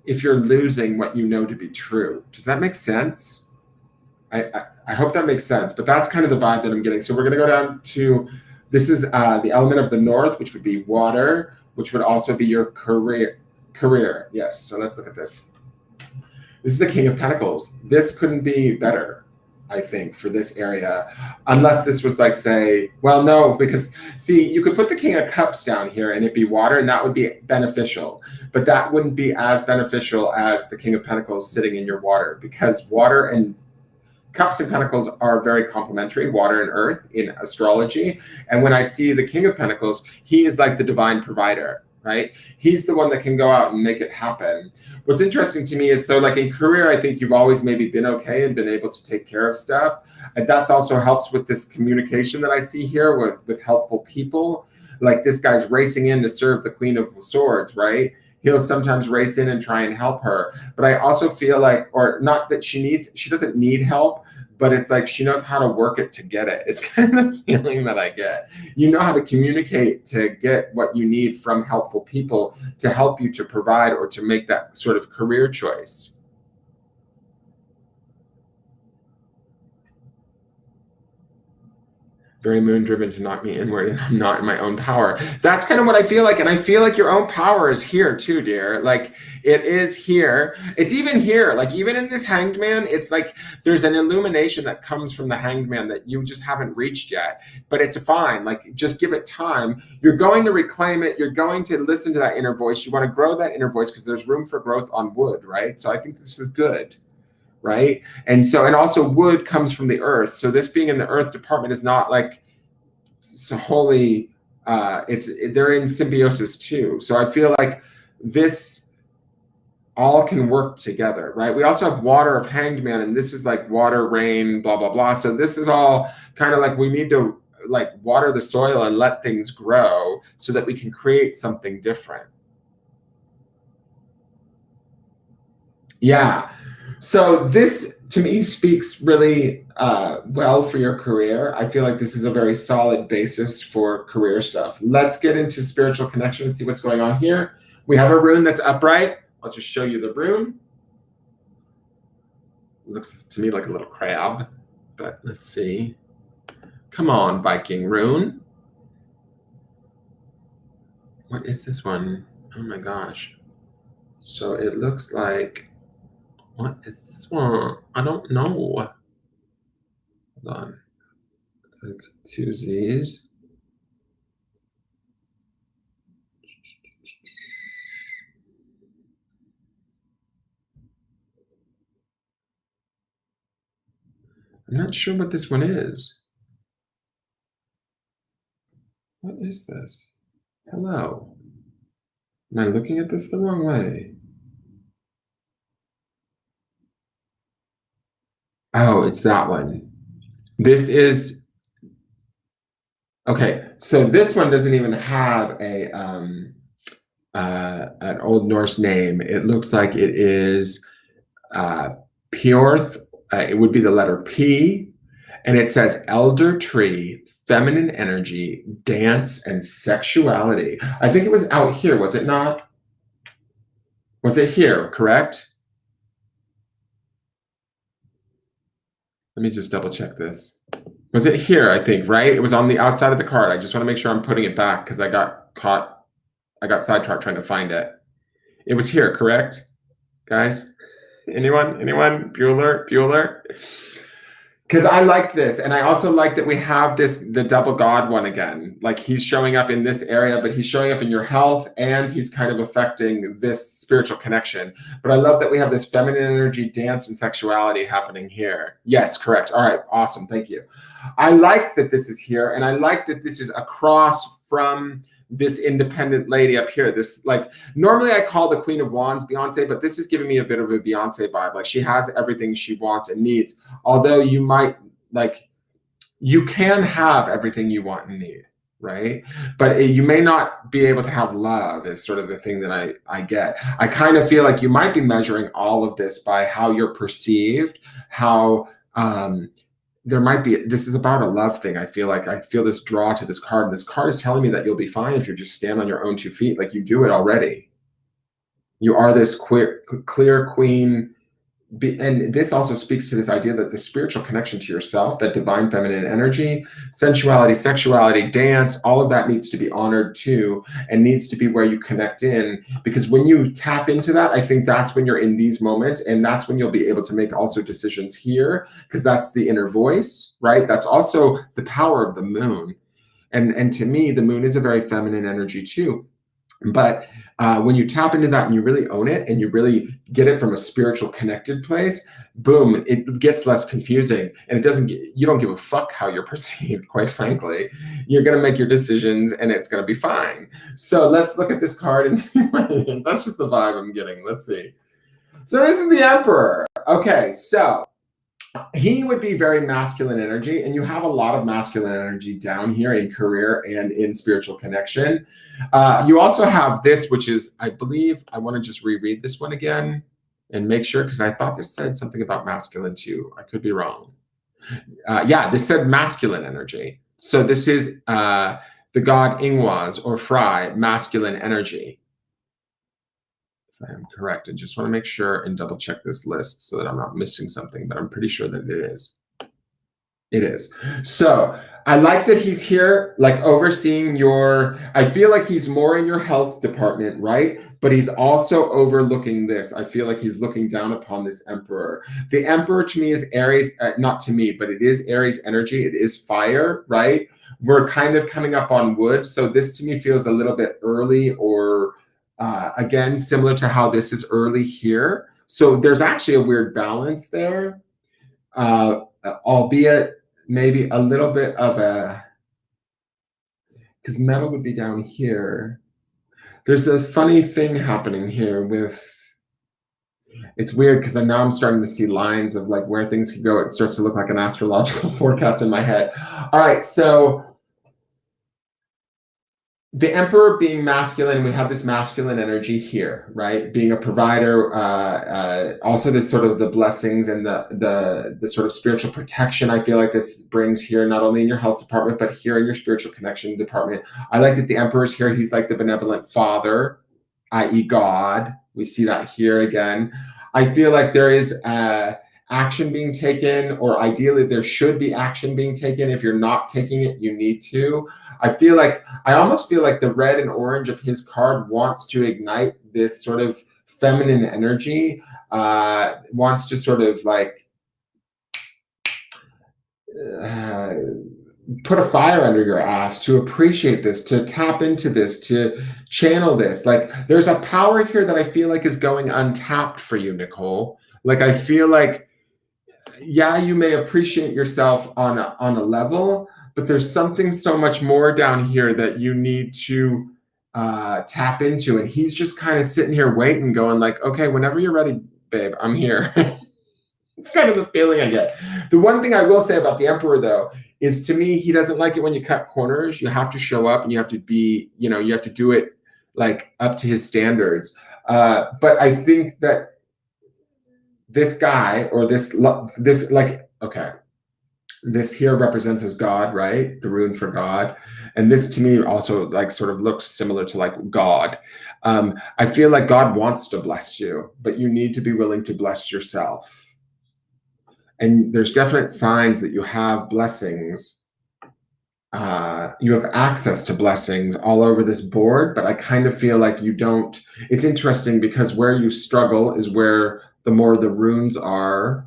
if you're losing what you know to be true. Does that make sense? I hope that makes sense, but that's kind of the vibe that I'm getting. So we're going to go down to, this is the element of the north, which would be water, which would also be your career. Yes. So let's look at this. This is the King of Pentacles. This couldn't be better, I think, for this area, unless this was like, say, well, no, because see, you could put the King of Cups down here and it'd be water, and that would be beneficial, but that wouldn't be as beneficial as the King of Pentacles sitting in your water, because water and Cups and Pentacles are very complementary, water and earth, in astrology. And when I see the King of Pentacles, he is like the divine provider, right? He's the one that can go out and make it happen. What's interesting to me is, so like in career, I think you've always maybe been okay and been able to take care of stuff. And that also helps with this communication that I see here with helpful people. Like, this guy's racing in to serve the Queen of Swords, right? He'll sometimes race in and try and help her. But I also feel like, or not that she doesn't need help, but it's like she knows how to work it to get it. It's kind of the feeling that I get. You know how to communicate to get what you need from helpful people to help you to provide or to make that sort of career choice. very moon driven to knock me inward, and I'm not in my own power. That's kind of what I feel like. And I feel like your own power is here too, dear. Like it is here. It's even here. Like even in this Hanged Man, it's like there's an illumination that comes from the Hanged Man that you just haven't reached yet. But it's fine. Like just give it time. You're going to reclaim it. You're going to listen to that inner voice. You want to grow that inner voice because there's room for growth on wood, right? So I think this is good. Right. And so, and also wood comes from the earth. So this being in the earth department is not like so wholly, they're in symbiosis too. So I feel like this all can work together, right? We also have water of Hanged Man, and this is like water, rain, blah, blah, blah. So this is all kind of like we need to like water the soil and let things grow so that we can create something different. Yeah. So this, to me, speaks really well for your career. I feel like this is a very solid basis for career stuff. Let's get into spiritual connection and see what's going on here. We have a rune that's upright. I'll just show you the rune. Looks to me like a little crab, but let's see. Come on, Viking rune. What is this one? Oh my gosh. So it looks like, what is this one? I don't know. Hold on. It's like two Z's. I'm not sure what this one is. What is this? Hello. Am I looking at this the wrong way? Oh, it's that one. This is, okay, so this one doesn't even have a an Old Norse name. It looks like it is Pjorth. It would be the letter P, and it says elder tree, feminine energy, dance, and sexuality. I think it was out here, was it not? Was it here, correct? Let me just double check this. Was it here, I think, right? It was on the outside of the card. I just want to make sure I'm putting it back because I got sidetracked trying to find it. It was here, correct? Guys? Anyone? Bueller? Because I like this, and I also like that we have the double God one again. Like he's showing up in this area, but he's showing up in your health, and he's kind of affecting this spiritual connection. But I love that we have this feminine energy, dance, and sexuality happening here. Yes, correct. All right, awesome. Thank you. I like that this is here, and I like that this is across from this independent lady up here. This, like, normally I call the Queen of Wands Beyonce, but this is giving me a bit of a Beyonce vibe. Like she has everything she wants and needs. Although you might, like, you can have everything you want and need, right? But you may not be able to have love is sort of the thing that I get. I kind of feel like you might be measuring all of this by how you're perceived, how, there might be, this is about a love thing. I feel like I feel this draw to this card, and this card is telling me that you'll be fine if you just stand on your own 2 feet. Like you do it already. You are this clear queen. And this also speaks to this idea that the spiritual connection to yourself, that divine feminine energy, sensuality, sexuality, dance, all of that needs to be honored too, and needs to be where you connect in. Because when you tap into that, I think that's when you're in these moments, and that's when you'll be able to make also decisions here, because that's the inner voice, right? That's also the power of the moon. And to me, the moon is a very feminine energy too. But when you tap into that and you really own it and you really get it from a spiritual connected place, boom, it gets less confusing, and it doesn't get, you don't give a fuck how you're perceived, quite frankly. You're going to make your decisions and it's going to be fine. So let's look at this card and see what it is. That's just the vibe I'm getting. Let's see. So this is the Emperor. Okay, so he would be very masculine energy, and you have a lot of masculine energy down here in career and in spiritual connection. You also have this, which is, I believe, I want to just reread this one again and make sure, because I thought this said something about masculine too. I could be wrong. Yeah, this said masculine energy. So this is the god Ingwaz or Fry, masculine energy. If I am correct, I just want to make sure and double check this list so that I'm not missing something, but I'm pretty sure that it is. It is. So I like that he's here, like overseeing your, I feel like he's more in your health department, right? But he's also overlooking this. I feel like he's looking down upon this emperor. The emperor to me is Aries, not to me, but it is Aries energy. It is fire, right? We're kind of coming up on wood. So this to me feels a little bit early, or again, similar to how this is early here. So there's actually a weird balance there, albeit maybe a little bit of a, because metal would be down here. There's a funny thing happening here with, it's weird because now I'm starting to see lines of like where things could go. It starts to look like an astrological forecast in my head. All right, so the emperor being masculine, we have this masculine energy here, right? Being a provider, also this sort of the blessings and the sort of spiritual protection. I feel like this brings here, not only in your health department, but here in your spiritual connection department. I like that the emperor is here. He's like the benevolent father, i.e. God. We see that here again. I feel like there is action being taken, or ideally there should be action being taken. If you're not taking it, you need to. I almost feel like the red and orange of his card wants to ignite this sort of feminine energy, wants to sort of like put a fire under your ass, to appreciate this, to tap into this, to channel this. Like there's a power here that I feel like is going untapped for you, Nicole. Like I feel like, yeah, you may appreciate yourself on a level, but there's something so much more down here that you need to tap into. And he's just kind of sitting here waiting, going like, okay, whenever you're ready, babe, I'm here. It's kind of the feeling I get. The one thing I will say about the emperor, though, is to me, he doesn't like it when you cut corners. You have to show up and you have to be, you have to do it like up to his standards. But I think that this guy, or this like, okay, this here represents as God, right? The rune for God. And this to me also like sort of looks similar to like God. I feel like God wants to bless you, but you need to be willing to bless yourself. And there's definite signs that you have blessings. You have access to blessings all over this board, but I kind of feel like you don't. It's interesting because where you struggle is where the more the runes are,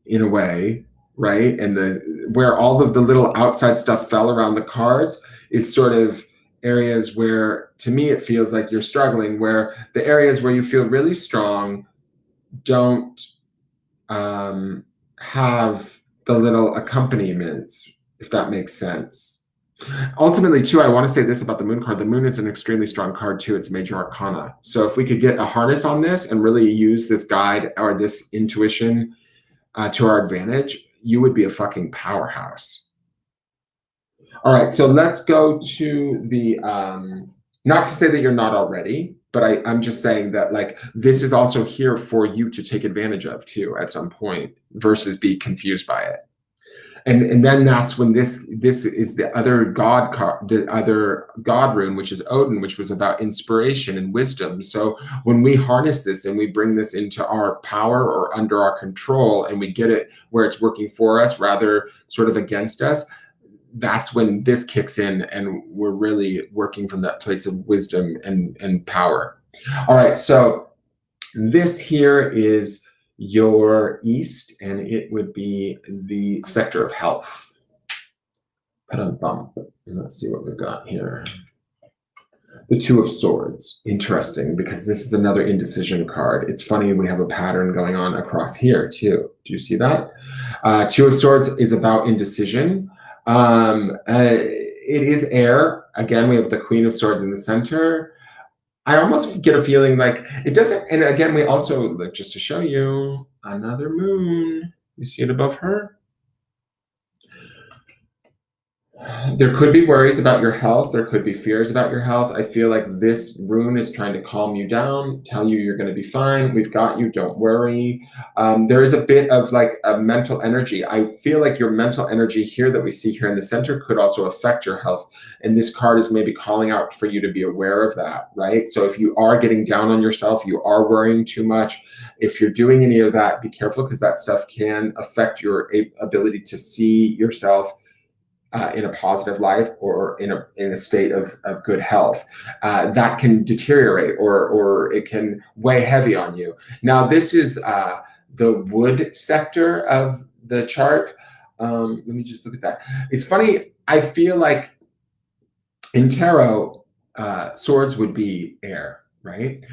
in a way, right? And where all of the little outside stuff fell around the cards is sort of areas where, to me, it feels like you're struggling, where the areas where you feel really strong don't have the little accompaniments, if that makes sense. Ultimately, too, I want to say this about the moon card. The moon is an extremely strong card, too. It's major arcana. So if we could get a harness on this and really use this guide or this intuition to our advantage, you would be a fucking powerhouse. All right, so let's go to the, not to say that you're not already, but I'm just saying that like this is also here for you to take advantage of too at some point, versus be confused by it. And then that's when this is the other God card, the other God rune, which is Odin, which was about inspiration and wisdom. So when we harness this and we bring this into our power or under our control, and we get it where it's working for us rather sort of against us, that's when this kicks in and we're really working from that place of wisdom and power. All right, so this here is your east, and it would be the sector of health. Let's see what we've got here. The Two of Swords. Interesting, because this is another indecision card. It's funny, we have a pattern going on across here too. Do you see that? Two of Swords is about indecision. It is air. Again, we have the Queen of Swords in the center. I almost get a feeling like it doesn't, and again, we also, like, just to show you, another moon. You see it above her? There could be worries about your health. There could be fears about your health. I feel like this rune is trying to calm you down, tell you you're going to be fine. We've got you. Don't worry. There is a bit of like a mental energy. I feel like your mental energy here that we see here in the center could also affect your health. And this card is maybe calling out for you to be aware of that, right? So if you are getting down on yourself, you are worrying too much, if you're doing any of that, be careful, because that stuff can affect your ability to see yourself in a positive life or in a state of good health. That can deteriorate or it can weigh heavy on you. Now, this is the wood sector of the chart. Let me just look at that. It's funny. I feel like in tarot, swords would be air, right?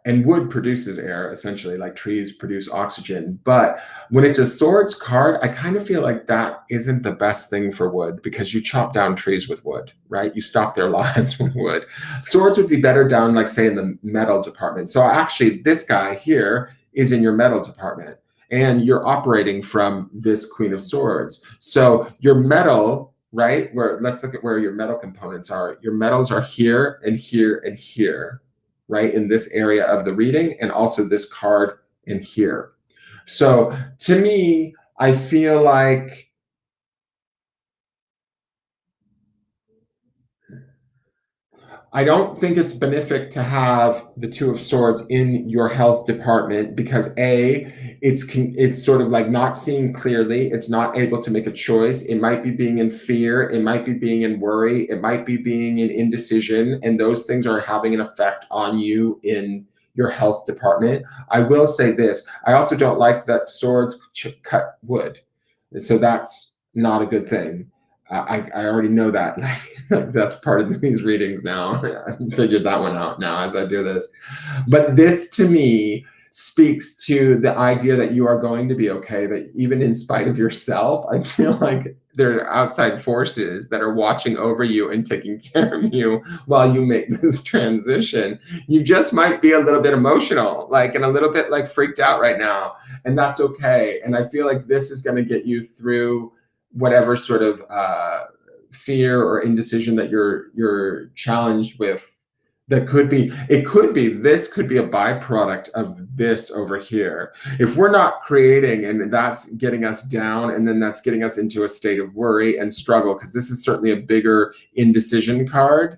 And wood produces air, essentially, like trees produce oxygen. But when it's a swords card, I kind of feel like that isn't the best thing for wood, because you chop down trees with wood, right? You stop their lives with wood. Swords would be better down, like, say, in the metal department. So actually, this guy here is in your metal department, and you're operating from this Queen of Swords. So your metal, right? Let's look at where your metal components are. Your metals are here and here and here, right? In this area of the reading, and also this card in here. So to me, I feel like I don't think it's benefic to have the Two of Swords in your health department, because it's sort of like not seeing clearly. It's not able to make a choice. It might be being in fear. It might be being in worry. It might be being in indecision. And those things are having an effect on you in your health department. I will say this. I also don't like that swords cut wood. So that's not a good thing. I already know that. That's part of these readings now. I figured that one out now as I do this. But this, to me, speaks to the idea that you are going to be okay, that even in spite of yourself, I feel like there are outside forces that are watching over you and taking care of you while you make this transition. You just might be a little bit emotional, and a little bit freaked out right now, and that's okay. And I feel like this is going to get you through whatever sort of fear or indecision that you're challenged with. This could be a byproduct of this over here. If we're not creating, and that's getting us down, and then that's getting us into a state of worry and struggle, because this is certainly a bigger indecision card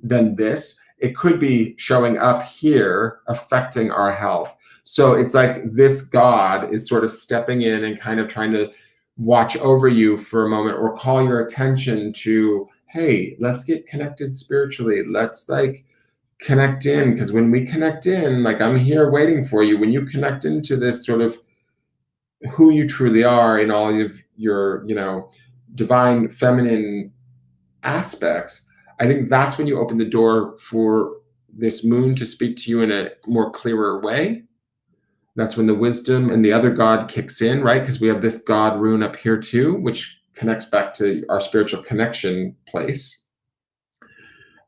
than this. It could be showing up here, affecting our health. So it's like this God is sort of stepping in and kind of trying to watch over you for a moment, or call your attention to, hey, let's get connected spiritually. Let's connect in, because when we connect in, I'm here waiting for you. When you connect into this sort of who you truly are in all of your, divine feminine aspects, I think that's when you open the door for this moon to speak to you in a more clearer way. That's when the wisdom and the other God kicks in, right? Because we have this God rune up here too, which connects back to our spiritual connection place.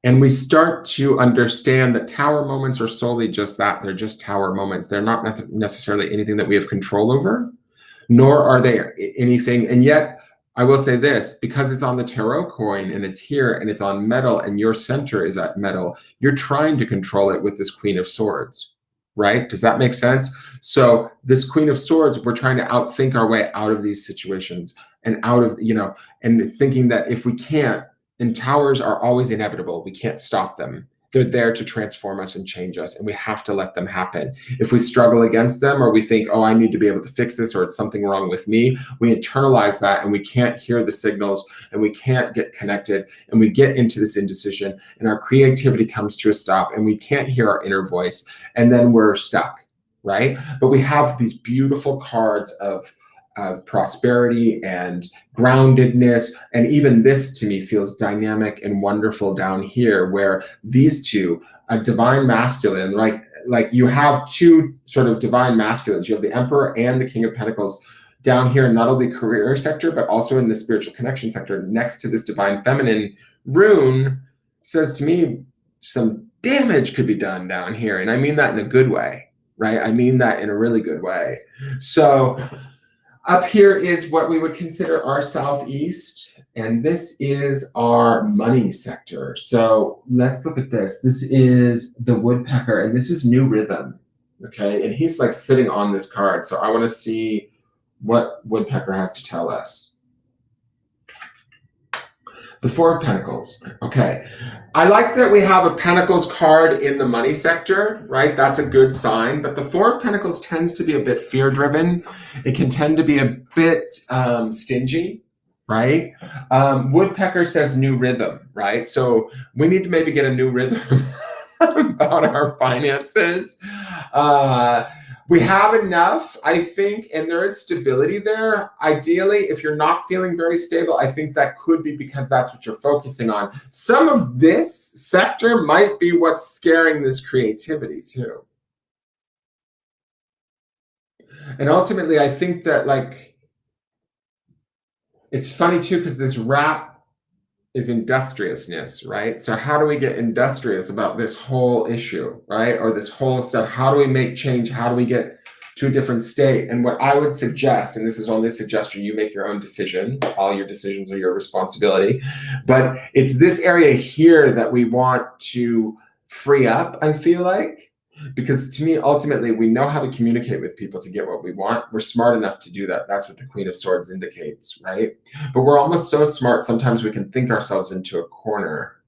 And we start to understand that tower moments are solely just that. They're just tower moments. They're not necessarily anything that we have control over, nor are they anything. And yet, I will say this, because it's on the tarot coin and it's here and it's on metal and your center is at metal, you're trying to control it with this Queen of Swords. Right? Does that make sense? So this Queen of Swords, we're trying to outthink our way out of these situations, and out of, and thinking that if we can't, and towers are always inevitable, we can't stop them. They're there to transform us and change us, and we have to let them happen. If we struggle against them, or we think, oh, I need to be able to fix this, or it's something wrong with me, we internalize that, and we can't hear the signals, and we can't get connected, and we get into this indecision, and our creativity comes to a stop, and we can't hear our inner voice, and then we're stuck, right? But we have these beautiful cards of prosperity and groundedness. And even this to me feels dynamic and wonderful down here, where these two, a divine masculine, like you have two sort of divine masculines. You have the Emperor and the King of Pentacles down here, not only career sector, but also in the spiritual connection sector, next to this divine feminine rune. Says to me, some damage could be done down here. And I mean that in a good way, right? I mean that in a really good way. So up here is what we would consider our southeast, and this is our money sector. So let's look at this. This is the woodpecker, and this is New Rhythm, okay? And he's sitting on this card, so I want to see what woodpecker has to tell us. The Four of Pentacles, okay. I like that we have a Pentacles card in the money sector, right? That's a good sign, but the Four of Pentacles tends to be a bit fear-driven. It can tend to be a bit stingy, right? Woodpecker says new rhythm, right? So we need to maybe get a new rhythm about our finances. We have enough, I think, and there is stability there. Ideally, if you're not feeling very stable, I think that could be because that's what you're focusing on. Some of this sector might be what's scaring this creativity too. And ultimately, I think that like it's funny too, because this rap is industriousness, right? So how do we get industrious about this whole issue, right? Or this whole stuff? How do we make change? How do we get to a different state? And what I would suggest, and this is only a suggestion, you make your own decisions. All your decisions are your responsibility. But it's this area here that we want to free up, I feel like. Because to me, ultimately, we know how to communicate with people to get what we want. We're smart enough to do that. That's what the Queen of Swords indicates, right? But we're almost so smart, sometimes we can think ourselves into a corner.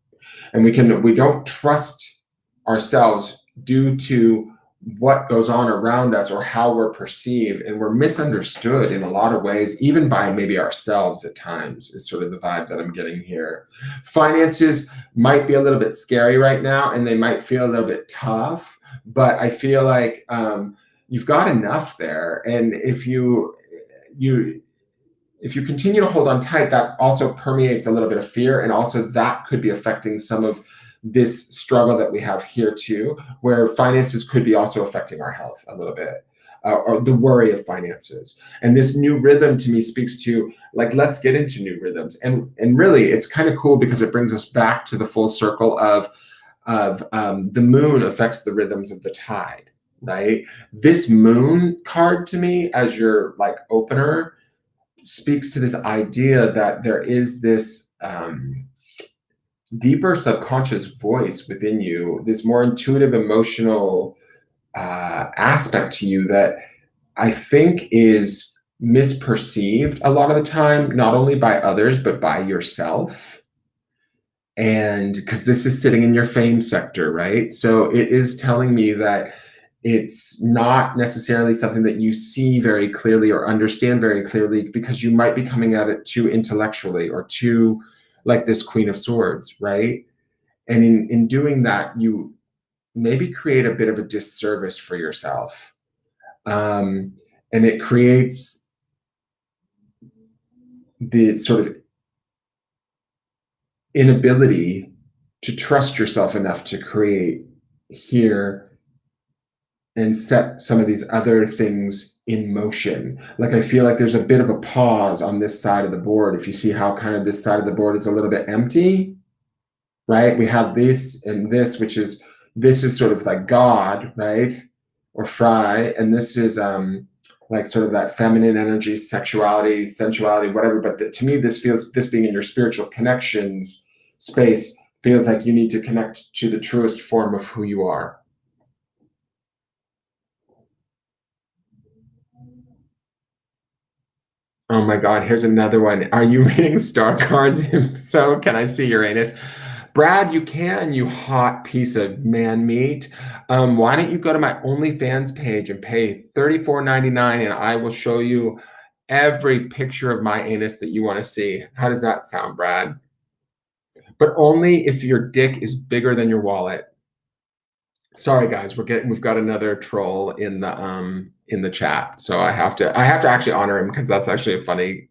And we don't trust ourselves due to what goes on around us or how we're perceived, and we're misunderstood in a lot of ways, even by maybe ourselves at times, is sort of the vibe that I'm getting here. Finances might be a little bit scary right now, and they might feel a little bit tough, but I feel like you've got enough there. And if you continue to hold on tight, that also permeates a little bit of fear, and also that could be affecting some of this struggle that we have here too, where finances could be also affecting our health a little bit, or the worry of finances. And this new rhythm to me speaks to like, let's get into new rhythms. And really, it's kind of cool because it brings us back to the full circle of the moon affects the rhythms of the tide, right? This moon card to me as your like opener speaks to this idea that there is this deeper subconscious voice within you, this more intuitive, emotional aspect to you that I think is misperceived a lot of the time, not only by others, but by yourself. And because this is sitting in your fame sector, right? So it is telling me that it's not necessarily something that you see very clearly or understand very clearly, because you might be coming at it too intellectually or too like this Queen of Swords, right? And in doing that, you maybe create a bit of a disservice for yourself. And it creates the sort of inability to trust yourself enough to create here and set some of these other things in motion. Like I feel like there's a bit of a pause on this side of the board. If you see how kind of this side of the board is a little bit empty, right? We have this and this, this is sort of like God, right? Or Fry, and this is like sort of that feminine energy, sexuality, sensuality, whatever. But to me, this being in your spiritual connections space feels like you need to connect to the truest form of who you are. Oh my God, here's another one. Are you reading star cards? If so, can I see Uranus? Brad, you can, you hot piece of man meat. Why don't you go to my OnlyFans page and pay $34.99 and I will show you every picture of my anus that you want to see. How does that sound, Brad? But only if your dick is bigger than your wallet. Sorry guys, we've got another troll in the chat. So I have to actually honor him because that's actually a funny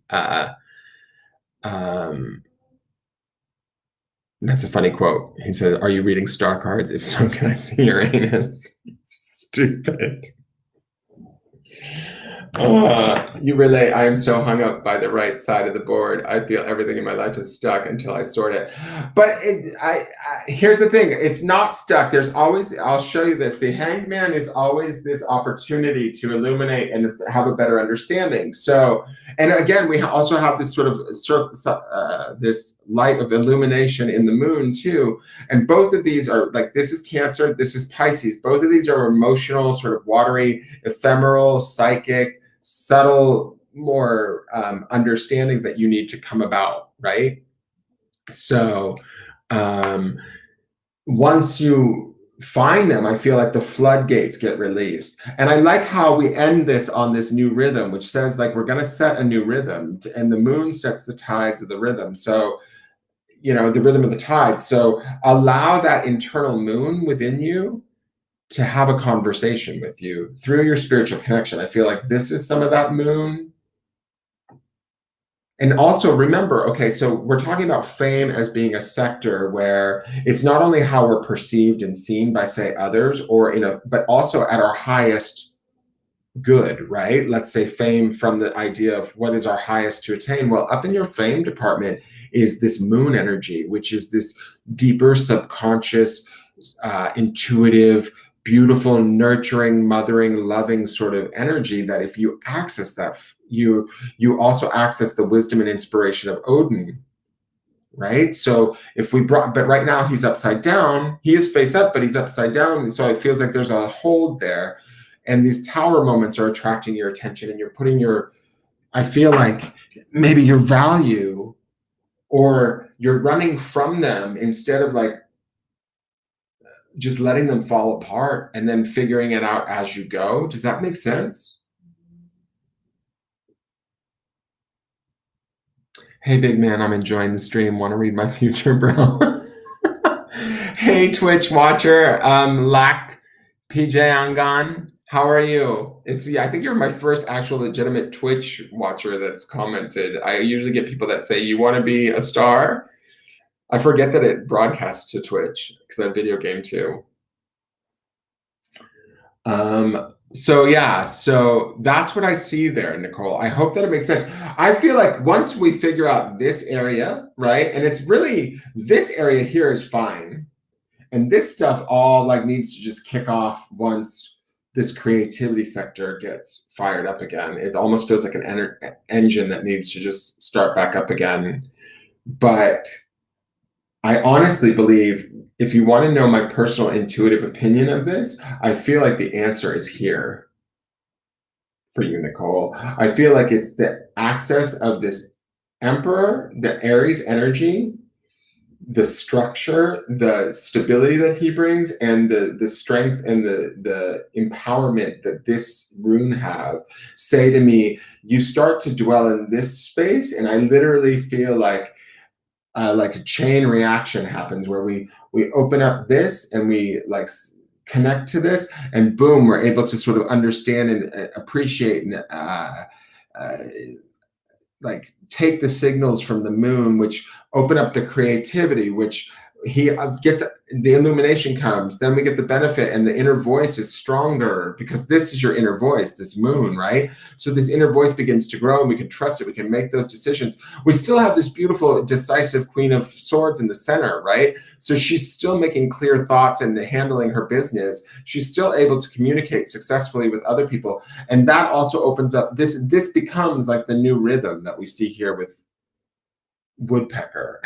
that's a funny quote. He said, "Are you reading star cards? If so, can I see your anus?" Stupid. You relate. I am so hung up by the right side of the board. I feel everything in my life is stuck until I sort it. But here's the thing. It's not stuck. There's always, I'll show you this. The Hanged Man is always this opportunity to illuminate and have a better understanding. So, and again, we also have this sort of this light of illumination in the moon too. And both of these are like, this is Cancer, this is Pisces. Both of these are emotional, sort of watery, ephemeral, psychic, subtle, more understandings that you need to come about, right? So once you find them, I feel like the floodgates get released. And I like how we end this on this new rhythm, which says like we're going to set a new rhythm, and the moon sets the tides of the rhythm. So, you know, the rhythm of the tide. So allow that internal moon within you to have a conversation with you through your spiritual connection. I feel like this is some of that moon. And also remember, okay, so we're talking about fame as being a sector where it's not only how we're perceived and seen by, say, others, or but also at our highest good, right? Let's say fame from the idea of what is our highest to attain. Well, up in your fame department is this moon energy, which is this deeper subconscious, intuitive, beautiful, nurturing, mothering, loving sort of energy that if you access that, you also access the wisdom and inspiration of Odin, right? So if we brought, but right now he's upside down, he is face up, but he's upside down. And so it feels like there's a hold there. And these tower moments are attracting your attention, and you're putting your, I feel like maybe your value, or you're running from them instead of like just letting them fall apart and then figuring it out as you go. Does that make sense? Hey, big man, I'm enjoying the stream. Want to read my future, bro? Hey, Twitch watcher, Lack PJ Angan, how are you? I think you're my first actual legitimate Twitch watcher that's commented. I usually get people that say, you want to be a star? I forget that it broadcasts to Twitch because I video game too. So yeah, so that's what I see there, Nicole. I hope that it makes sense. I feel like once we figure out this area, right? And it's really, this area here is fine. And this stuff all like needs to just kick off once this creativity sector gets fired up again. It almost feels like an engine that needs to just start back up again. But I honestly believe, if you want to know my personal intuitive opinion of this, I feel like the answer is here for you, Nicole. I feel like it's the access of this emperor, the Aries energy, the structure, the stability that he brings, and the strength and the empowerment that this rune have say to me, you start to dwell in this space, and I literally feel like a chain reaction happens where we open up this and we like connect to this, and boom, we're able to sort of understand and appreciate and like take the signals from the moon, which open up the creativity, which he gets, the illumination comes, then we get the benefit, and the inner voice is stronger because this is your inner voice, this moon, right? So this inner voice begins to grow, and we can trust it, we can make those decisions. We still have this beautiful decisive Queen of Swords in the center, right? So she's still making clear thoughts and handling her business. She's still able to communicate successfully with other people, and that also opens up, this becomes like the new rhythm that we see here with Woodpecker.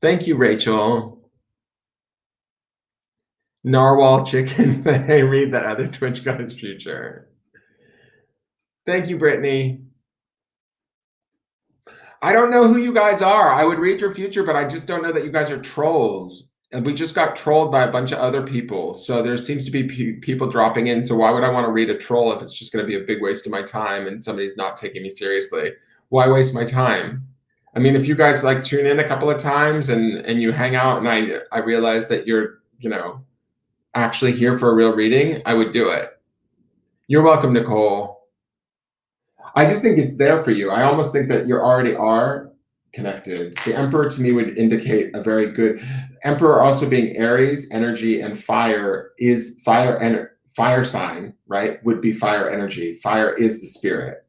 Thank you, Rachel. Narwhal Chicken said, hey, read that other Twitch guy's future. Thank you, Brittany. I don't know who you guys are. I would read your future, but I just don't know that you guys are trolls. And we just got trolled by a bunch of other people. So there seems to be people dropping in. So why would I want to read a troll if it's just going to be a big waste of my time and somebody's not taking me seriously? Why waste my time? I mean, if you guys like tune in a couple of times and you hang out, and I realize that you're, actually here for a real reading, I would do it. You're welcome, Nicole. I just think it's there for you. I almost think that you already are connected. The Emperor to me would indicate a very good Emperor, also being Aries energy, and fire is fire sign, right? Would be fire energy. Fire is the spirit.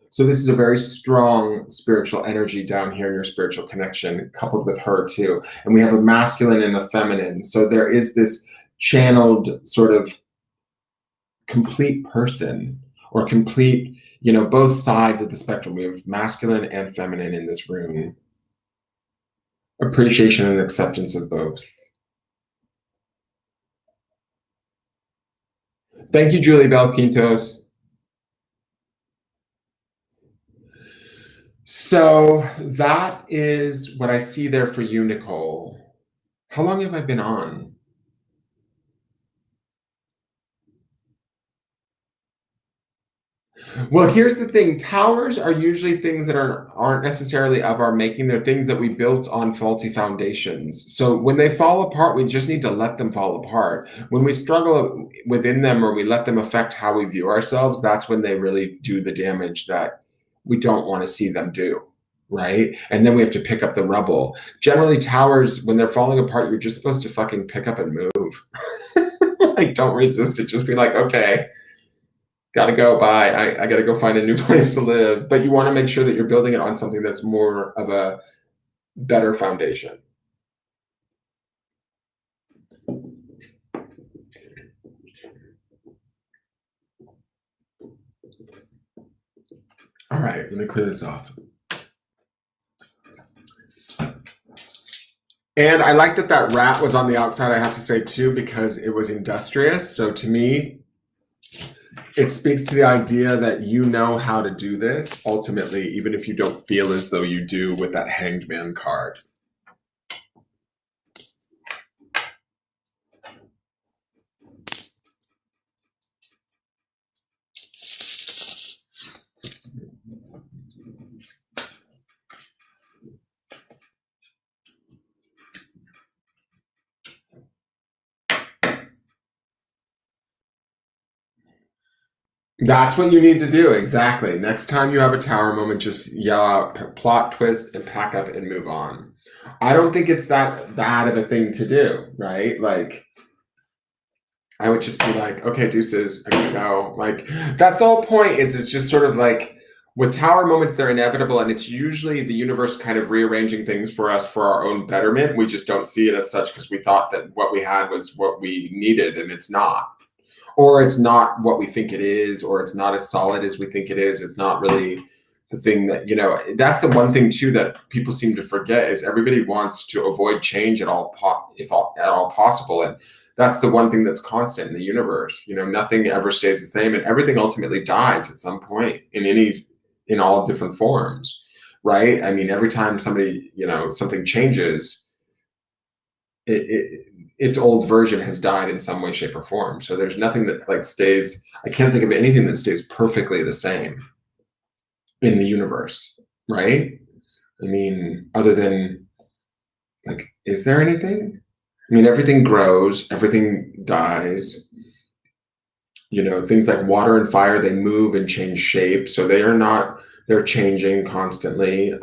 So this is a very strong spiritual energy down here in your spiritual connection, coupled with her too. And we have a masculine and a feminine. So there is this channeled sort of complete person, or complete, both sides of the spectrum. We have masculine and feminine in this room. Appreciation and acceptance of both. Thank you, Julie Bell Quintos. So that is what I see there for you, Nicole. How long have I been on? Well, here's the thing. Towers are usually things that aren't necessarily of our making. They're things that we built on faulty foundations. So when they fall apart, we just need to let them fall apart. When we struggle within them or we let them affect how we view ourselves, that's when they really do the damage that we don't want to see them do. Right. And then we have to pick up the rubble. Generally, towers, when they're falling apart, you're just supposed to fucking pick up and move. Like, don't resist it. Just be like, okay, gotta go, bye. I gotta go find a new place to live. But you want to make sure that you're building it on something that's more of a better foundation. All right, let me clear this off. And I like that that rat was on the outside, I have to say too, because it was industrious. So to me, it speaks to the idea that you know how to do this ultimately, even if you don't feel as though you do with that Hanged Man card. That's what you need to do. Exactly. Next time you have a tower moment, just yell out plot twist and pack up and move on. I don't think it's that bad of a thing to do, right? Like, I would just be like, okay, deuces, I gotta go. Like, that's the whole point, is it's just sort of like with tower moments, they're inevitable, and it's usually the universe kind of rearranging things for us for our own betterment. We just don't see it as such because we thought that what we had was what we needed, and it's not. Or it's not what we think it is, or it's not as solid as we think it is. It's not really the thing that, that's the one thing too that people seem to forget, is everybody wants to avoid change at all, at all possible. And that's the one thing that's constant in the universe. Nothing ever stays the same, and everything ultimately dies at some point in all different forms, right? I mean, every time something changes, its old version has died in some way, shape, or form. So there's nothing that like stays. I can't think of anything that stays perfectly the same in the universe, right? I mean, other than, like, is there anything? I mean, everything grows, everything dies. Things like water and fire, they move and change shape. So they're changing constantly.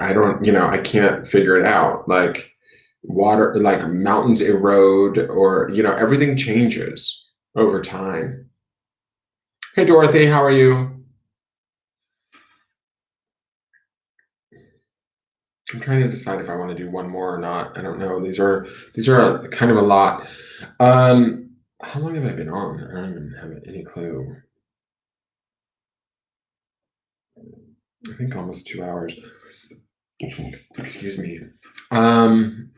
I don't, I can't figure it out. Like water, like mountains erode, or, everything changes over time. Hey, Dorothy, how are you? I'm trying to decide if I want to do one more or not. I don't know. These are kind of a lot. How long have I been on? I don't even have any clue. I think almost 2 hours. Excuse me. Um,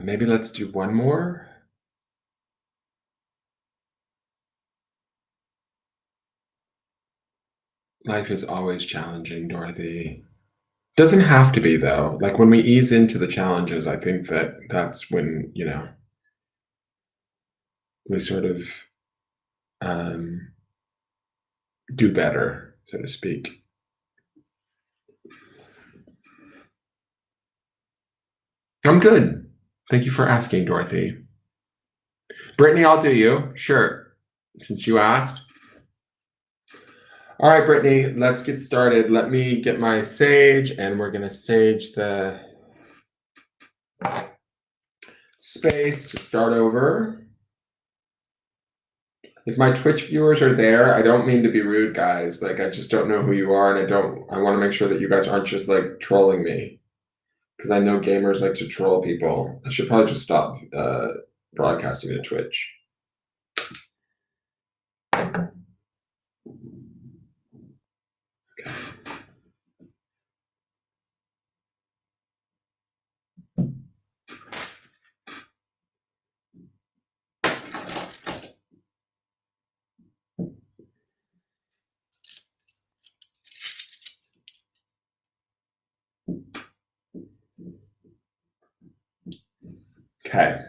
maybe let's do one more. Life is always challenging, Dorothy. Doesn't have to be, though. Like, when we ease into the challenges, I think that's when, we sort of um, do better, so to speak. I'm good. Thank you for asking, Dorothy. Brittany, I'll do you. Sure. Since you asked. All right, Brittany, let's get started. Let me get my sage, and we're going to sage the space to start over. If my Twitch viewers are there, I don't mean to be rude, guys. Like, I just don't know who you are, and I want to make sure that you guys aren't just like trolling me, because I know gamers like to troll people. I should probably just stop broadcasting to Twitch. Okay.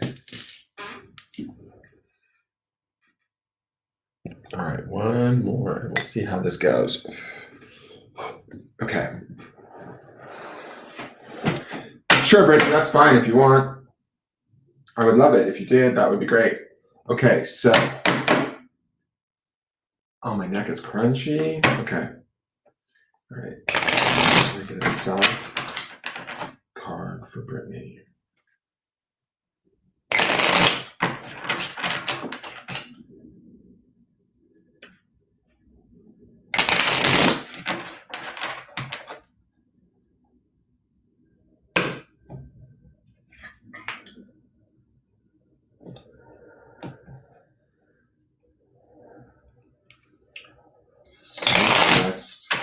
All right, one more. We'll see how this goes. Okay. Sure, Brittany, that's fine if you want. I would love it if you did. That would be great. Okay, so. Oh, my neck is crunchy. Okay. All right. I'm going to get a soft card for Brittany. Southwest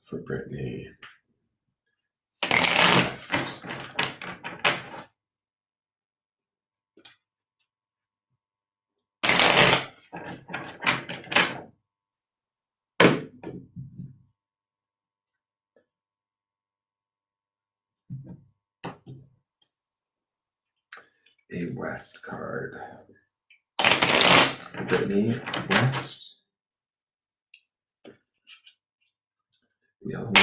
for Brittany. Southwest. A West card. Brittany West. The other one.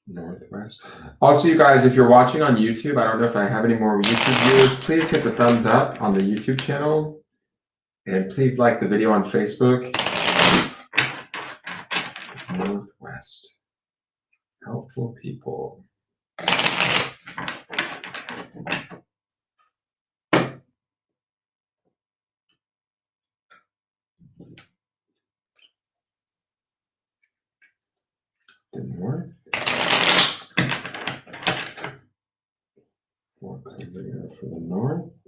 Northwest. Also, you guys, if you're watching on YouTube, I don't know if I have any more YouTube viewers, please hit the thumbs up on the YouTube channel. And please like the video on Facebook. Northwest. Helpful people. The North. For Korea for the North.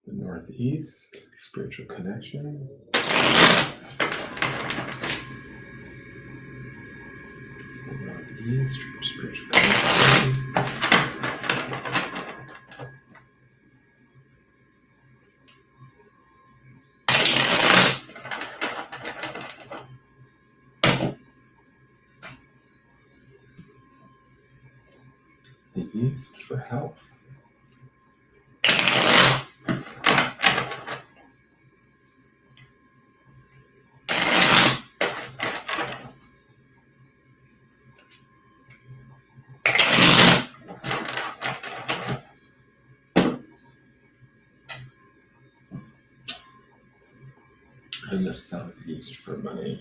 The Northeast, spiritual connection. The Northeast, spiritual connection. The East for health. And the Southeast for money.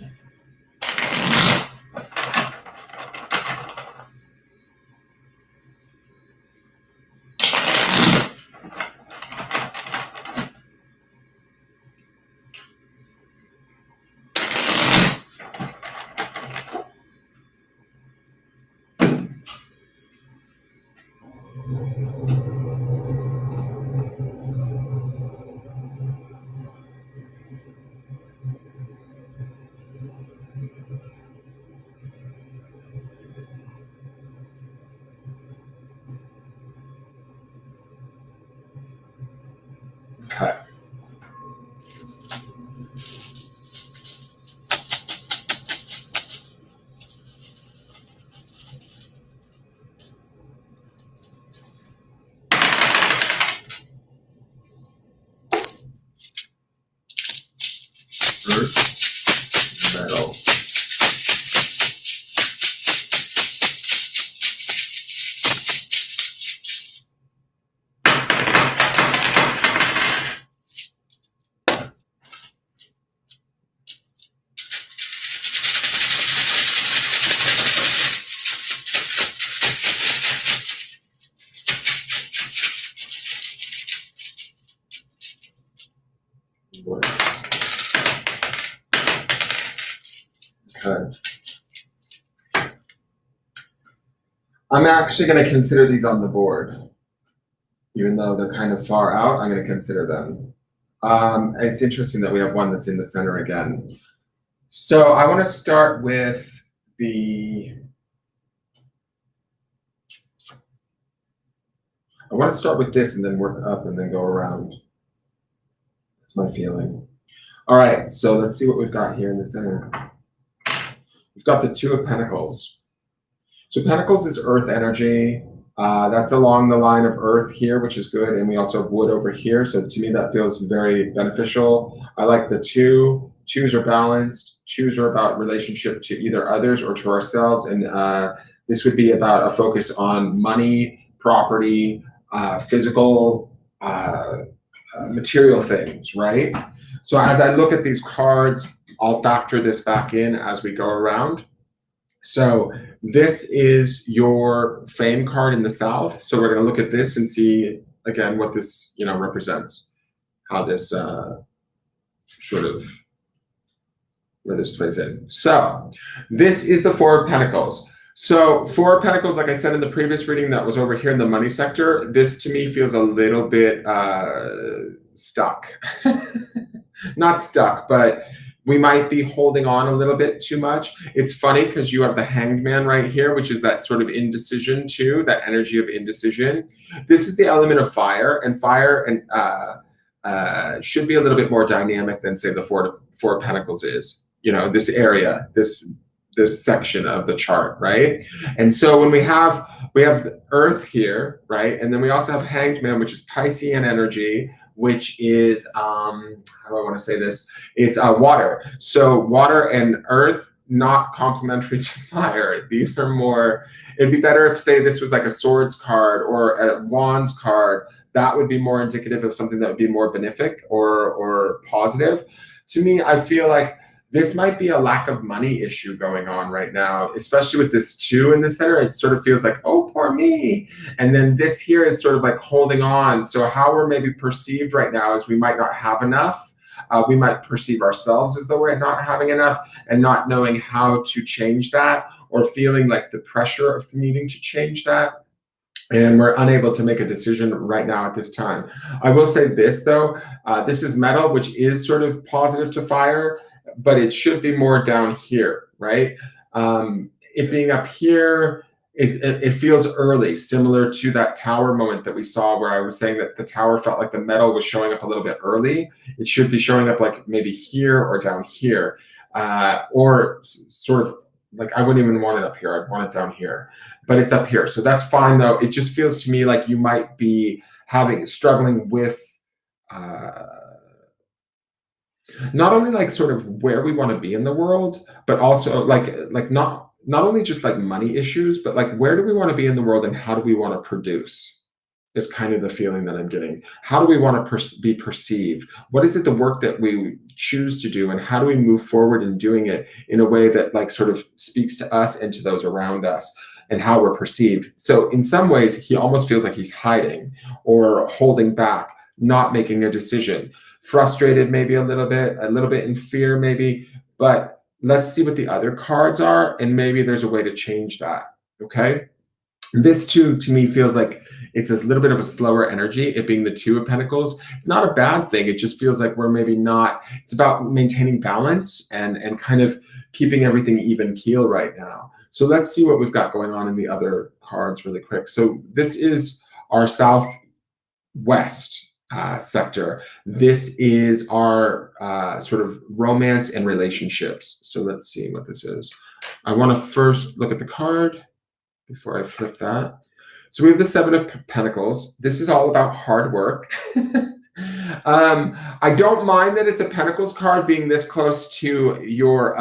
Okay. Earth, metal. Wood. Okay. I'm actually going to consider these on the board. Even though they're kind of far out, I'm going to consider them. It's interesting that we have one that's in the center again. So I want to start with I want to start with this and then work up and then go around. That's my feeling. All right, so let's see what we've got here in the center. We've got the Two of Pentacles. So Pentacles is earth energy. That's along the line of earth here, which is good. And we also have wood over here. So to me, that feels very beneficial. I like the two. Twos are balanced. Twos are about relationship to either others or to ourselves. And this would be about a focus on money, property, physical, material things, right? So as I look at these cards, I'll factor this back in as we go around. So this is your fame card in the South. So we're going to look at this and see again what this, represents, how this sort of where this plays in. So this is the Four of Pentacles. So Four of Pentacles, like I said in the previous reading that was over here in the money sector, this to me feels a little bit stuck. Not stuck, but we might be holding on a little bit too much. It's funny because you have the Hanged Man right here, which is that sort of indecision too, that energy of indecision. This is the element of fire, and fire and should be a little bit more dynamic than say the Four of Pentacles is. This area, this section of the chart, right? And so when we have Earth here, right, and then we also have Hanged Man, which is Piscean energy, which is how do I want to say this? It's water. So water and earth, not complementary to fire. These are more. It'd be better if, say, this was like a swords card or a wands card. That would be more indicative of something that would be more benefic or positive. To me, I feel like this might be a lack of money issue going on right now, especially with this two in the center. It sort of feels like, oh, poor me. And then this here is sort of like holding on. So how we're maybe perceived right now is we might not have enough. We might perceive ourselves as though we're not having enough and not knowing how to change that, or feeling like the pressure of needing to change that. And we're unable to make a decision right now at this time. I will say this, though. This is metal, which is sort of positive to fire, but it should be more down here, right? It being up here, it feels early, similar to that tower moment that we saw where I was saying that the tower felt like the metal was showing up a little bit early. It should be showing up like maybe here or down here, or sort of like I wouldn't even want it up here. I'd want it down here, but it's up here. So that's fine, though. It just feels to me like you might be struggling with not only like sort of where we want to be in the world, but also like not only just like money issues, but like where do we want to be in the world and how do we want to produce is kind of the feeling that I'm getting. How do we want to be perceived? What is it, the work that we choose to do, and how do we move forward in doing it in a way that like sort of speaks to us and to those around us and how we're perceived? So in some ways, he almost feels like he's hiding or holding back, not making a decision. Frustrated maybe a little bit in fear maybe, but let's see what the other cards are, and maybe there's a way to change that, okay? This too, to me, feels like it's a little bit of a slower energy, it being the Two of Pentacles. It's not a bad thing, it just feels like we're maybe not, it's about maintaining balance and kind of keeping everything even keel right now. So let's see what we've got going on in the other cards really quick. So this is our southwest sector. This is our sort of romance and relationships. So let's see what this is. I want to first look at the card before I flip that. So we have the Seven of Pentacles. This is all about hard work. I don't mind that it's a Pentacles card being this close to your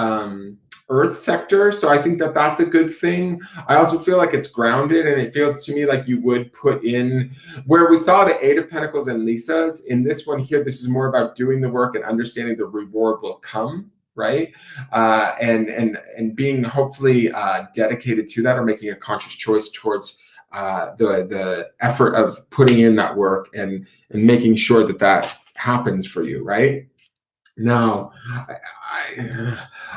Earth sector. So I think that that's a good thing. I also feel like it's grounded, and it feels to me like you would put in where we saw the Eight of Pentacles and Lisa's. In this one here, this is more about doing the work and understanding the reward will come, right? And being hopefully dedicated to that, or making a conscious choice towards the effort of putting in that work and making sure that that happens for you, right? Now,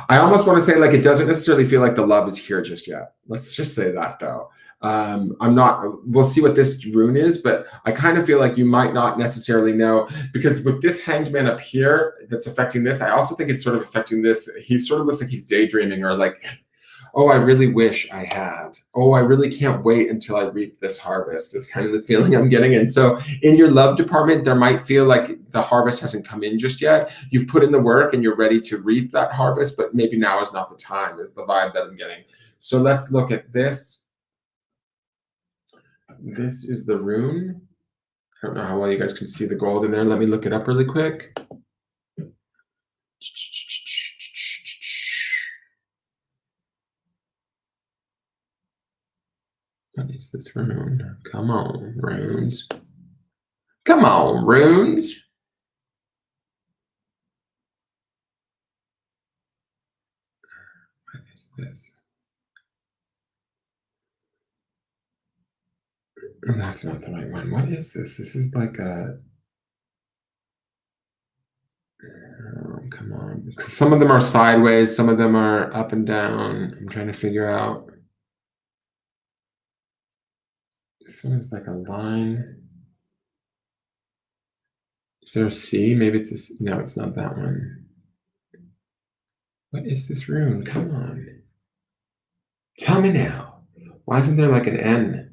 I almost want to say like it doesn't necessarily feel like the love is here just yet. Let's just say that, though. We'll see what this rune is, but I kind of feel like you might not necessarily know, because with this Hanged Man up here that's affecting this, I also think it's sort of affecting this. He sort of looks like he's daydreaming, or like, oh, I really wish I had. Oh, I really can't wait until I reap this harvest, is kind of the feeling I'm getting. And so in your love department, there might feel like the harvest hasn't come in just yet. You've put in the work and you're ready to reap that harvest, but maybe now is not the time, is the vibe that I'm getting. So let's look at this. This is the rune. I don't know how well you guys can see the gold in there. Let me look it up really quick. What is this rune? Come on, runes. Come on, runes. What is this? That's not the right one. What is this? This is like a... Oh, come on. Some of them are sideways. Some of them are up and down. I'm trying to figure out. This one is like a line. Is there a C? Maybe it's a... No, it's not that one. What is this rune? Come on. Tell me now. Why isn't there like an N?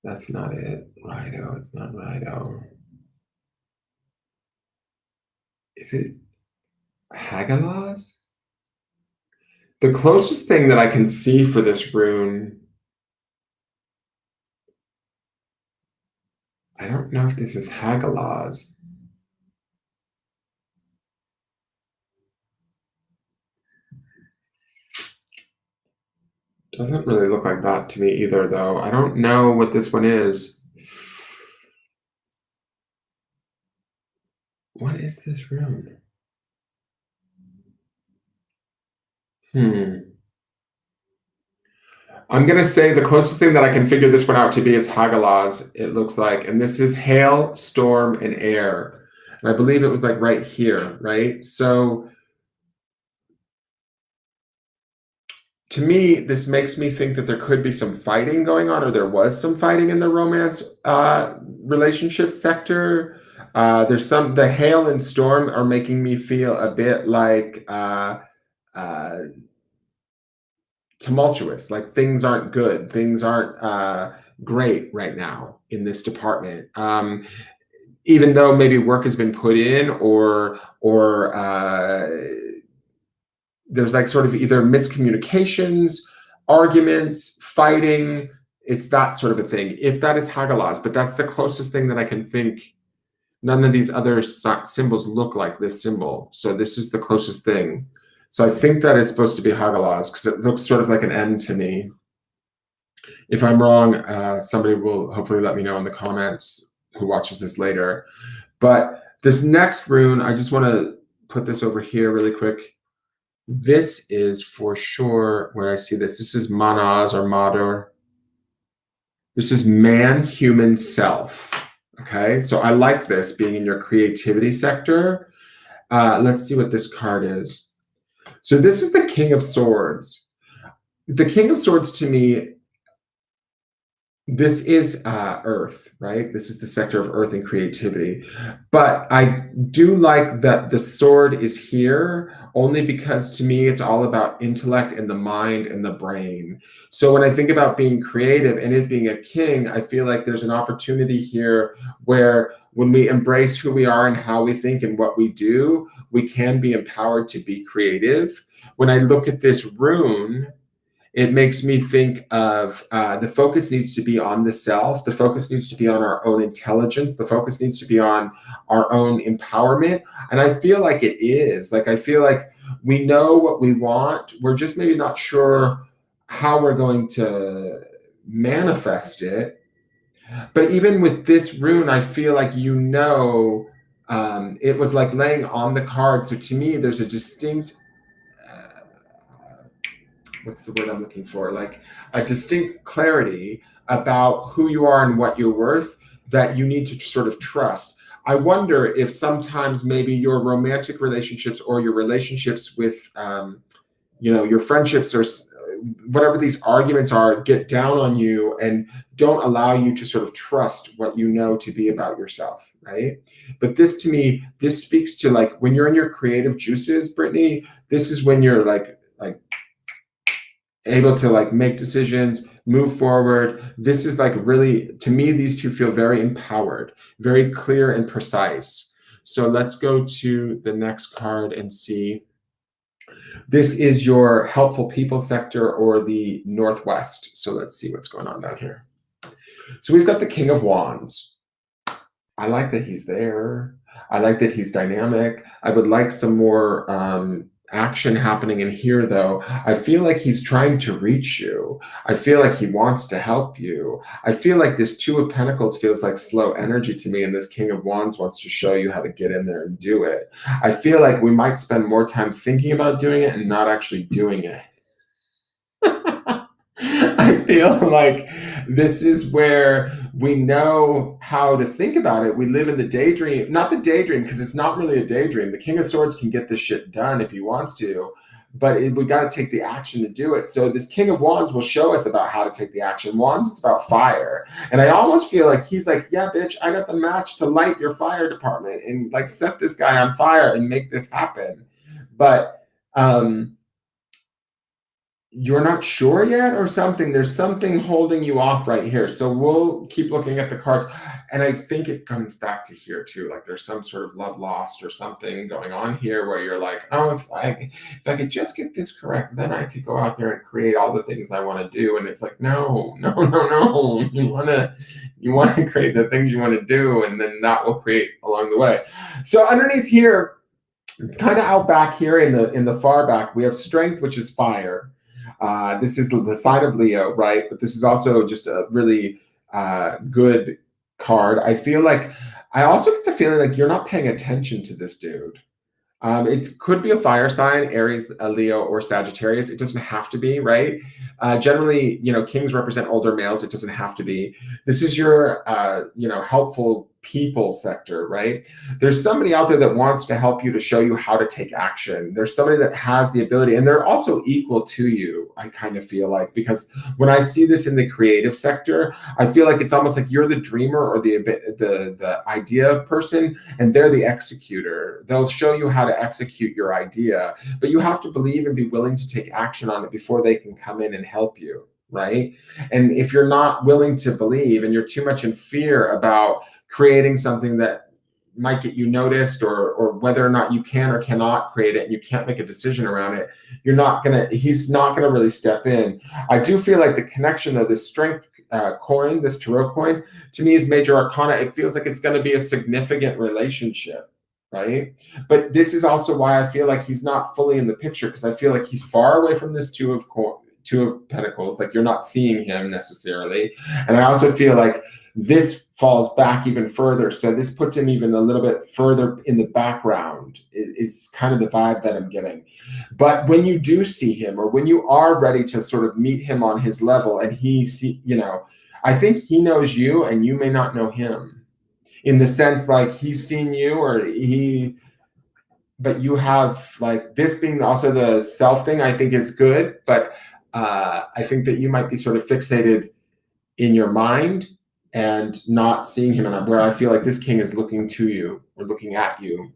That's not it. Rido. It's not Rido. Is it Hagalaz? The closest thing that I can see for this rune, I don't know if this is Hagalaz. Doesn't really look like that to me either, though. I don't know what this one is. What is this rune? I'm going to say the closest thing that I can figure this one out to be is Hagalaz, it looks like. And this is hail, storm, and air. And I believe it was like right here, right? So to me, this makes me think that there could be some fighting going on, or there was some fighting in the romance relationship sector. There's the hail and storm are making me feel a bit like tumultuous, like things aren't good, things aren't great right now in this department. Even though maybe work has been put in, or there's like sort of either miscommunications, arguments, fighting. It's that sort of a thing. If that is Hagalaz, but that's the closest thing that I can think. None of these other symbols look like this symbol. So this is the closest thing. So I think that is supposed to be Hagalaz, because it looks sort of like an N to me. If I'm wrong, somebody will hopefully let me know in the comments who watches this later. But this next rune, I just want to put this over here really quick. This is for sure where I see this. This is Manaz or Madar. This is man, human, self. Okay, so I like this being in your creativity sector. Let's see what this card is. So this is the King of Swords. The King of Swords, to me, this is Earth, right? This is the sector of Earth and creativity. But I do like that the sword is here, only because to me it's all about intellect and the mind and the brain. So when I think about being creative and it being a king, I feel like there's an opportunity here where when we embrace who we are and how we think and what we do, we can be empowered to be creative. When I look at this rune, it makes me think of the focus needs to be on the self. The focus needs to be on our own intelligence. The focus needs to be on our own empowerment. And I feel like it is. Like, I feel like we know what we want. We're just maybe not sure how we're going to manifest it. But even with this rune, I feel like, it was like laying on the card. So to me, there's a distinct what's the word I'm looking for? Like a distinct clarity about who you are and what you're worth that you need to sort of trust. I wonder if sometimes maybe your romantic relationships or your relationships with, your friendships or whatever these arguments are, get down on you and don't allow you to sort of trust what you know to be about yourself, right? But this, to me, this speaks to like when you're in your creative juices, Brittany, this is when you're like able to like make decisions, move forward. This is like really, to me, these two feel very empowered, very clear and precise. So let's go to the next card and see. This is your helpful people sector or the Northwest. So let's see what's going on down here. So we've got the King of Wands. I like that he's there. I like that he's dynamic. I would like some more action happening in here, though. I feel like he's trying to reach you. I feel like he wants to help you. I feel like this Two of Pentacles feels like slow energy to me, and this King of Wands wants to show you how to get in there and do it. I feel like we might spend more time thinking about doing it and not actually doing it. I feel like this is where we know how to think about it. We live in the daydream, not the daydream, because it's not really a daydream. The King of Swords can get this shit done if he wants to, but we got to take the action to do it. So this King of Wands will show us about how to take the action. Wands is about fire. And I almost feel like he's like, yeah, bitch, I got the match to light your fire department and like set this guy on fire and make this happen. But, you're not sure yet or something. There's something holding you off right here. So we'll keep looking at the cards. And I think it comes back to here too. Like there's some sort of love lost or something going on here where you're like, oh, if I could just get this correct, then I could go out there and create all the things I want to do. And it's like, no. You want to create the things you want to do, and then that will create along the way. So underneath here, kind of out back here in the far back, we have strength, which is fire. This is the sign of Leo, right? But this is also just a really good card. I also get the feeling like you're not paying attention to this dude. It could be a fire sign, Aries, Leo, or Sagittarius. It doesn't have to be, right? Generally, kings represent older males. It doesn't have to be. This is your, helpful people sector, right? There's somebody out there that wants to help you, to show you how to take action. There's somebody that has the ability, and they're also equal to you, I kind of feel like, because when I see this in the creative sector, I feel like it's almost like you're the dreamer or the idea person, and they're the executor. They'll show you how to execute your idea, but you have to believe and be willing to take action on it before they can come in and help you, right? And if you're not willing to believe and you're too much in fear about creating something that might get you noticed, or whether or not you can or cannot create it, and you can't make a decision around it, he's not gonna really step in. I do feel like the connection of this strength coin, this tarot coin, to me is major arcana. It feels like it's gonna be a significant relationship, right? But this is also why I feel like he's not fully in the picture, because I feel like he's far away from this Two of Pentacles. Like you're not seeing him necessarily. And I also feel like this falls back even further. So this puts him even a little bit further in the background, is kind of the vibe that I'm getting. But when you do see him, or when you are ready to sort of meet him on his level, and I think he knows you and you may not know him, in the sense like he's seen you, but you have, like, this being also the self thing, I think is good. But I think that you might be sort of fixated in your mind and not seeing him, and where I feel like this king is looking to you or looking at you.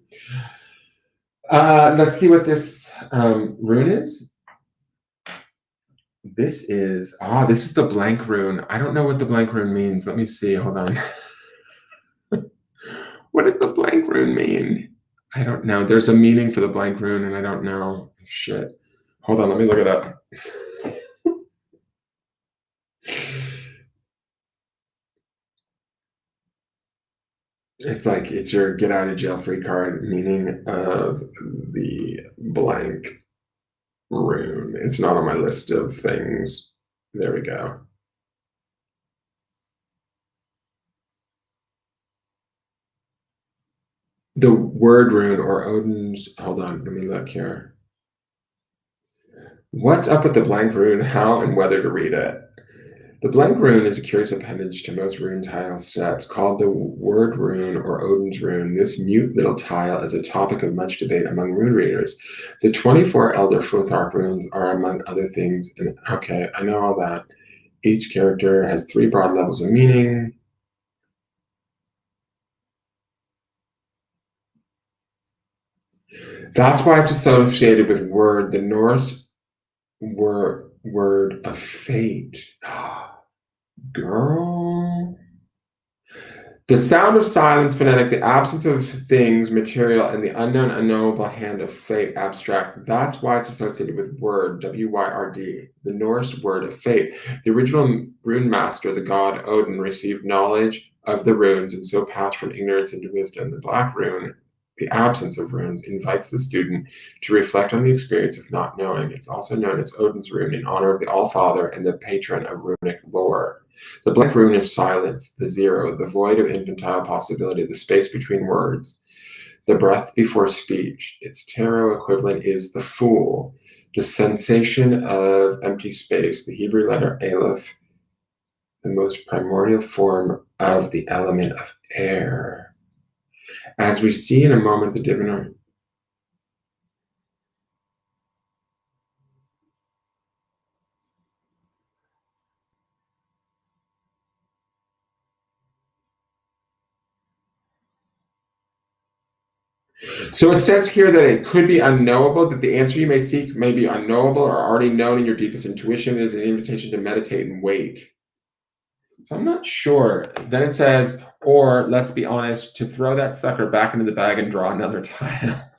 Let's see what this rune is. This is the blank rune. I don't know what the blank rune means. Let me see. Hold on. What does the blank rune mean? I don't know. There's a meaning for the blank rune, and I don't know. Shit. Hold on. Let me look it up. It's your get out of jail free card, meaning of the blank rune. It's not on my list of things. There we go. The word rune, or Odin's, hold on, let me look here. What's up with the blank rune? How and whether to read it? The blank rune is a curious appendage to most rune tile sets, called the word rune or Odin's rune. This mute little tile is a topic of much debate among rune readers. The 24 Elder Futhark runes are, among other things, and okay, I know all that. Each character has 3 broad levels of meaning. That's why it's associated with word, the Norse word of fate. Girl. The sound of silence, phonetic, the absence of things, material, and the unknown, unknowable hand of fate, abstract. That's why it's associated with word, W-Y-R-D, the Norse word of fate. The original rune master, the god Odin, received knowledge of the runes and so passed from ignorance into wisdom. The black rune, the absence of runes, invites the student to reflect on the experience of not knowing. It's also known as Odin's rune in honor of the All-Father and the patron of runic lore. The blank rune is silence, the zero, the void of infantile possibility, the space between words, the breath before speech. Its tarot equivalent is the Fool, the sensation of empty space, the Hebrew letter Aleph, the most primordial form of the element of air. As we see in a moment, the diviner. So it says here that it could be unknowable, that the answer you may seek may be unknowable or already known in your deepest intuition. It is an invitation to meditate and wait. So I'm not sure. Then it says, or let's be honest, to throw that sucker back into the bag and draw another tile.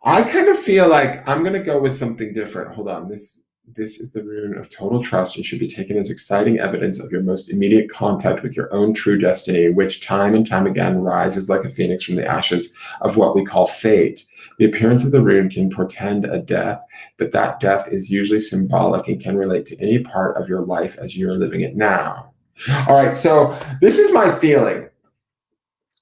I kind of feel like I'm going to go with something different. Hold on. This is the rune of total trust and should be taken as exciting evidence of your most immediate contact with your own true destiny, which time and time again rises like a phoenix from the ashes of what we call fate. The appearance of the rune can portend a death, but that death is usually symbolic and can relate to any part of your life as you're living it now. All right, so this is my feeling.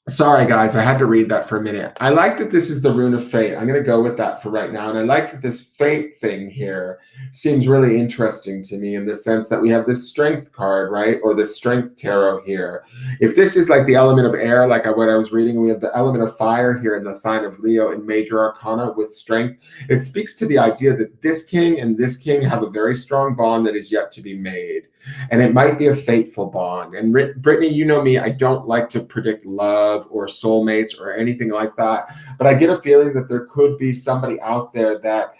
Sorry, guys, I had to read that for a minute. I like that this is the rune of fate. I'm going to go with that for right now. And I like that this fate thing here seems really interesting to me in the sense that we have this strength card, right? Or the strength tarot here. If this is like the element of air, like what I was reading, we have the element of fire here in the sign of Leo in Major Arcana with strength. It speaks to the idea that this king and this king have a very strong bond that is yet to be made. And it might be a fateful bond. And Brittany, you know me, I don't like to predict love or soulmates or anything like that. But I get a feeling that there could be somebody out there that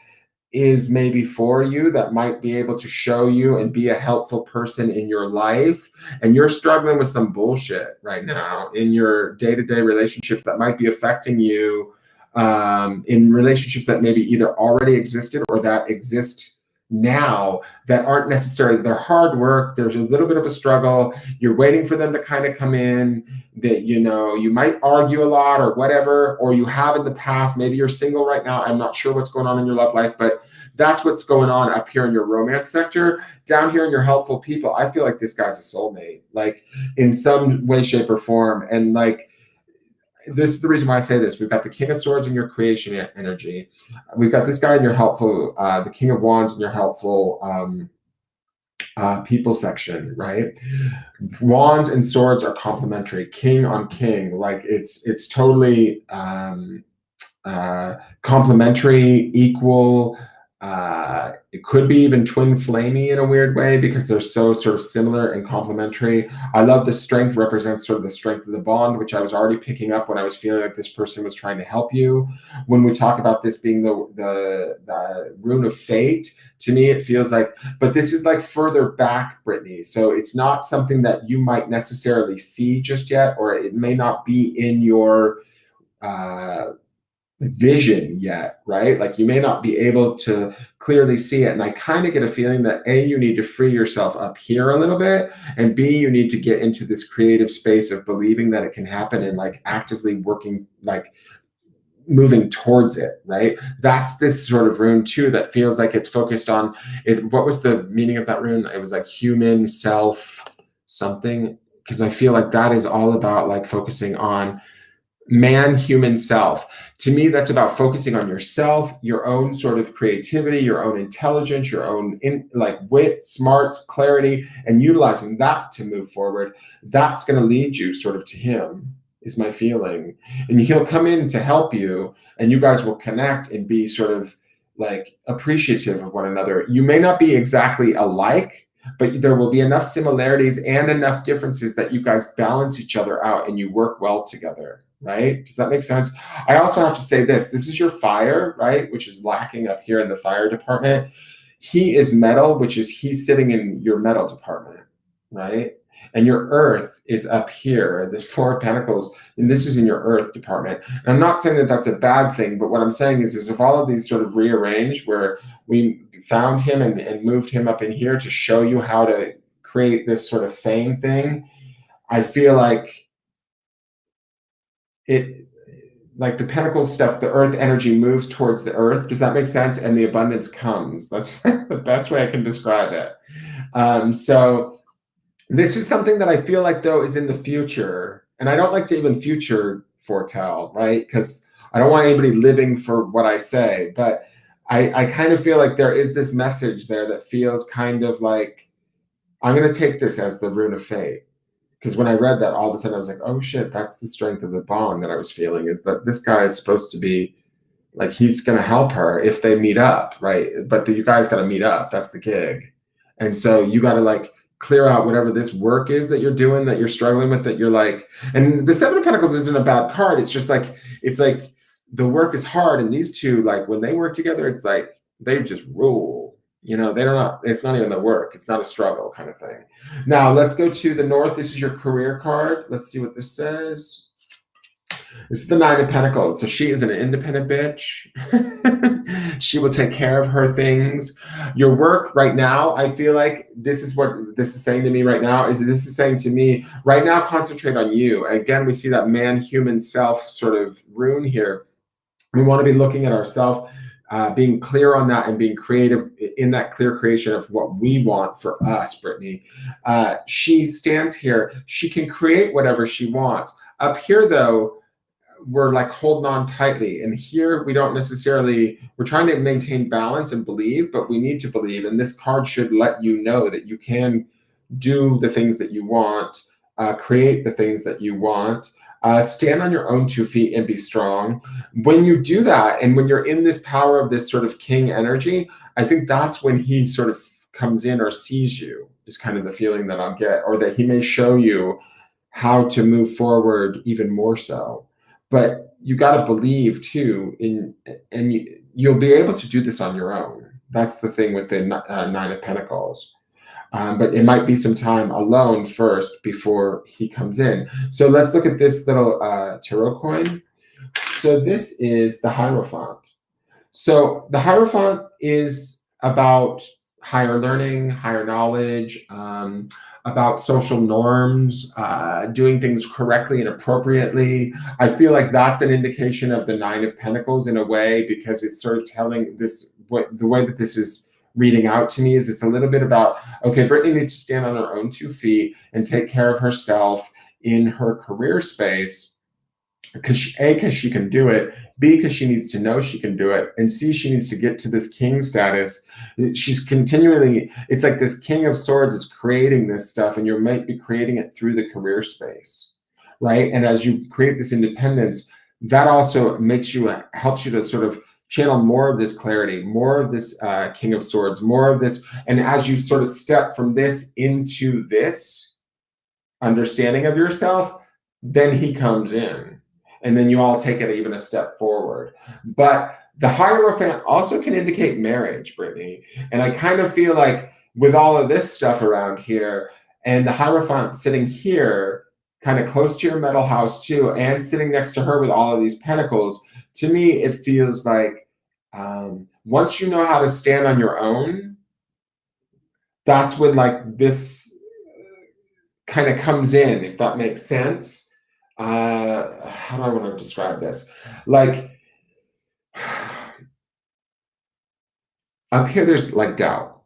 is maybe for you, that might be able to show you and be a helpful person in your life. And you're struggling with some bullshit right now in your day-to-day relationships that might be affecting you, in relationships that maybe either already existed or that exist now that aren't necessarily, they're hard work, there's a little bit of a struggle, you're waiting for them to kind of come in, that you know you might argue a lot or whatever, or you have in the past, maybe you're single right now, I'm not sure what's going on in your love life, but that's what's going on up here in your romance sector. Down here in your helpful people, I feel like this guy's a soulmate, like in some way, shape, or form. And like, this is the reason why I say this. We've got the King of Swords in your creation energy. We've got this guy in your helpful, the King of Wands in your helpful people section, right? Wands and swords are complementary. King on king, like it's totally complementary, equal. It could be even twin flamey in a weird way because they're so sort of similar and complementary. I love the strength represents sort of the strength of the bond, which I was already picking up when I was feeling like this person was trying to help you. When we talk about this being the rune of fate, to me it feels like, but this is like further back, Brittany. So it's not something that you might necessarily see just yet, or it may not be in your vision yet, right? Like you may not be able to clearly see it. And I kind of get a feeling that A, you need to free yourself up here a little bit, and B, you need to get into this creative space of believing that it can happen and like actively working, like moving towards it, right? That's this sort of rune too that feels like it's focused on it. What was the meaning of that rune? It was like human self something, because I feel like that is all about like focusing on man human self. To me, that's about focusing on yourself, your own sort of creativity, your own intelligence, your own like wit, smarts, clarity, and utilizing that to move forward. That's going to lead you sort of to him, is my feeling. And he'll come in to help you, and you guys will connect and be sort of like appreciative of one another. You may not be exactly alike, but there will be enough similarities and enough differences that you guys balance each other out and you work well together. Right? Does that make sense? I also have to say this is your fire, right? Which is lacking up here in the fire department. He is metal, which is he's sitting in your metal department, right? And your earth is up here, this Four of Pentacles, and this is in your earth department. And I'm not saying that that's a bad thing, but what I'm saying is if all of these sort of rearrange where we found him and moved him up in here to show you how to create this sort of fame thing, I feel like it, like the Pentacles stuff, the earth energy moves towards the earth. Does that make sense? And the abundance comes. That's the best way I can describe it. So this is something that I feel like, though, is in the future. And I don't like to even future foretell, right? Because I don't want anybody living for what I say. But I kind of feel like there is this message there that feels kind of like, I'm going to take this as the rune of fate. Because when I read that, all of a sudden I was like, oh shit, that's the strength of the bond that I was feeling, is that this guy is supposed to be like, he's going to help her if they meet up, right? But you guys got to meet up. That's the gig. And so you got to like clear out whatever this work is that you're doing, that you're struggling with, that you're like, and the Seven of Pentacles isn't a bad card. It's just like, it's like the work is hard. And these two, like when they work together, it's like, they just rule. You know, they don't, it's not even the work. It's not a struggle kind of thing. Now let's go to the north. This is your career card. Let's see what this says. This is the Nine of Pentacles. So she is an independent bitch. She will take care of her things. Your work right now, I feel like this is what this is saying to me right now, is this is saying to me right now, concentrate on you. Again, we see that man, human self sort of rune here. We want to be looking at ourselves, being clear on that and being creative in that clear creation of what we want for us, Brittany. She stands here. She can create whatever she wants. Up here, though, we're like holding on tightly. And here we don't necessarily, we're trying to maintain balance and believe, but we need to believe. And this card should let you know that you can do the things that you want, create the things that you want. Stand on your own 2 feet and be strong. When you do that, and when you're in this power of this sort of king energy, I think that's when he sort of comes in or sees you, is kind of the feeling that I'll get, or that he may show you how to move forward even more so. But you got to believe too, and you'll be able to do this on your own. That's the thing with the Nine of Pentacles. But it might be some time alone first before he comes in. So let's look at this little tarot coin. So this is the Hierophant. So the Hierophant is about higher learning, higher knowledge, about social norms, doing things correctly and appropriately. I feel like that's an indication of the Nine of Pentacles in a way, because it's sort of telling this, the way that this is reading out to me is it's a little bit about, okay, Brittany needs to stand on her own 2 feet and take care of herself in her career space, because she can do it, B, because she needs to know she can do it, and C, she needs to get to this king status. She's continually, it's like this King of Swords is creating this stuff, and you might be creating it through the career space, right? And as you create this independence, that also makes you, helps you to sort of channel more of this clarity, more of this King of Swords, more of this. And as you sort of step from this into this understanding of yourself, then he comes in. And then you all take it even a step forward. But the Hierophant also can indicate marriage, Brittany. And I kind of feel like with all of this stuff around here, and the Hierophant sitting here, kind of close to your metal house too, and sitting next to her with all of these pentacles, to me, it feels like once you know how to stand on your own, that's when like this kind of comes in, if that makes sense. How do I want to describe this? Like up here, there's like doubt.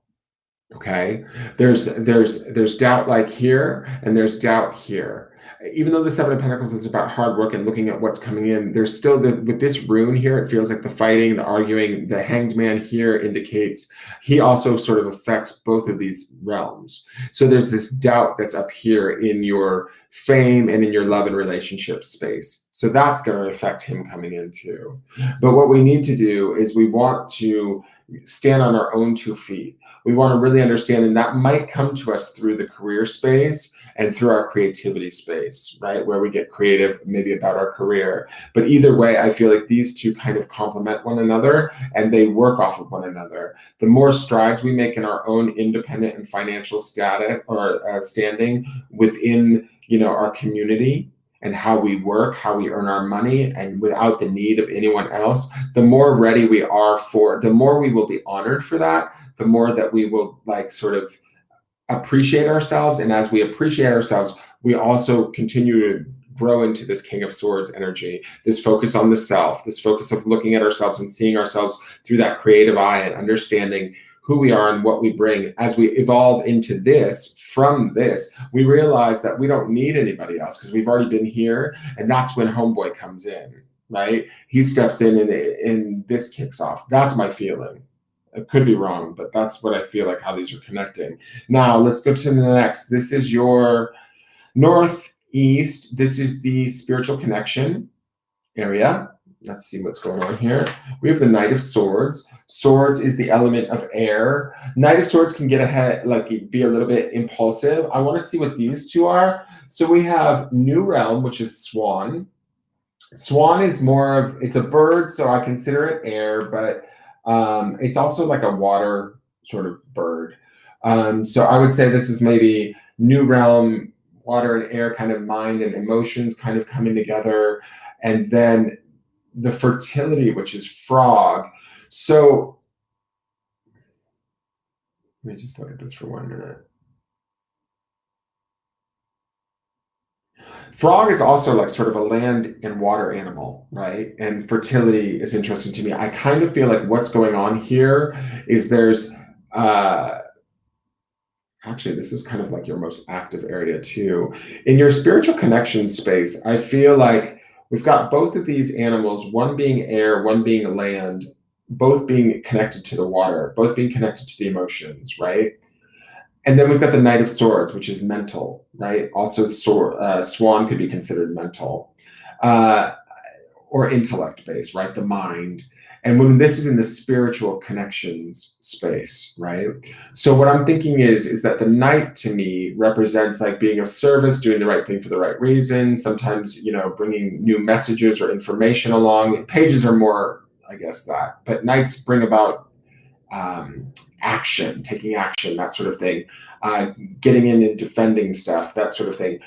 Okay, there's doubt like here, and there's doubt here. even though the Seven of Pentacles is about hard work and looking at what's coming in, there's still with this rune here, it feels like the fighting, the arguing. The Hanged Man here indicates he also sort of affects both of these realms. So there's this doubt that's up here in your fame and in your love and relationship space. So that's going to affect him coming in too. But what we need to do is we want to stand on our own 2 feet. We want to really understand, and that might come to us through the career space and through our creativity space, right? Where we get creative, maybe about our career. But either way, I feel like these two kind of complement one another and they work off of one another. The more strides we make in our own independent and financial status or standing within, our community, and how we work, how we earn our money, and without the need of anyone else, the more ready we are the more we will be honored for that, the more that we will sort of appreciate ourselves. And as we appreciate ourselves, we also continue to grow into this King of Swords energy, this focus on the self, this focus of looking at ourselves and seeing ourselves through that creative eye and understanding who we are and what we bring. As we evolve into this, from this, we realize that we don't need anybody else because we've already been here. And that's when Homeboy comes in, right? He steps in and this kicks off. That's my feeling. I could be wrong, but that's what I feel like, how these are connecting. Now let's go to the next. This is your northeast. This is the spiritual connection area. Let's see what's going on here. We have the Knight of Swords. Swords is the element of air. Knight of Swords can get ahead, be a little bit impulsive. I want to see what these two are. So we have New Realm, which is Swan. Swan is it's a bird, so I consider it air, but it's also like a water sort of bird. So I would say this is maybe New Realm, water and air, kind of mind and emotions kind of coming together. And then the fertility, which is frog. So let me just look at this for 1 minute. Frog is also sort of a land and water animal, right? And fertility is interesting to me. I kind of feel like what's going on here is there's actually, this is kind of like your most active area too. In your spiritual connection space, I feel like we've got both of these animals, one being air, one being land, both being connected to the water, both being connected to the emotions, right? And then we've got the Knight of Swords, which is mental, right? Also, Swan could be considered mental or intellect-based, right? The mind. And when this is in the spiritual connections space, right? So what I'm thinking is that the Knight to me represents being of service, doing the right thing for the right reason, sometimes, bringing new messages or information along. Pages are more, I guess, that. But Knights bring about action, taking action, that sort of thing, getting in and defending stuff, that sort of thing.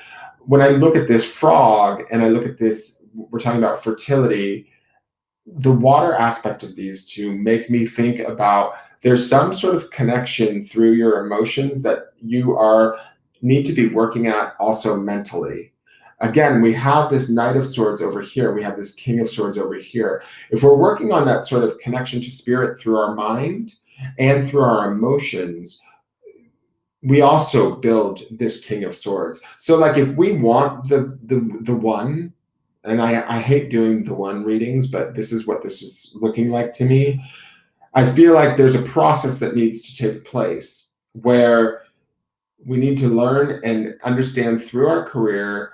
When I look at this frog and I look at this, we're talking about fertility, the water aspect of these two make me think about there's some sort of connection through your emotions that you need to be working at also mentally. Again, we have this Knight of Swords over here. We have this King of Swords over here. If we're working on that sort of connection to spirit through our mind and through our emotions, we also build this King of Swords. So if we want the one, and I hate doing the one readings, but this is what this is looking like to me. I feel like there's a process that needs to take place where we need to learn and understand through our career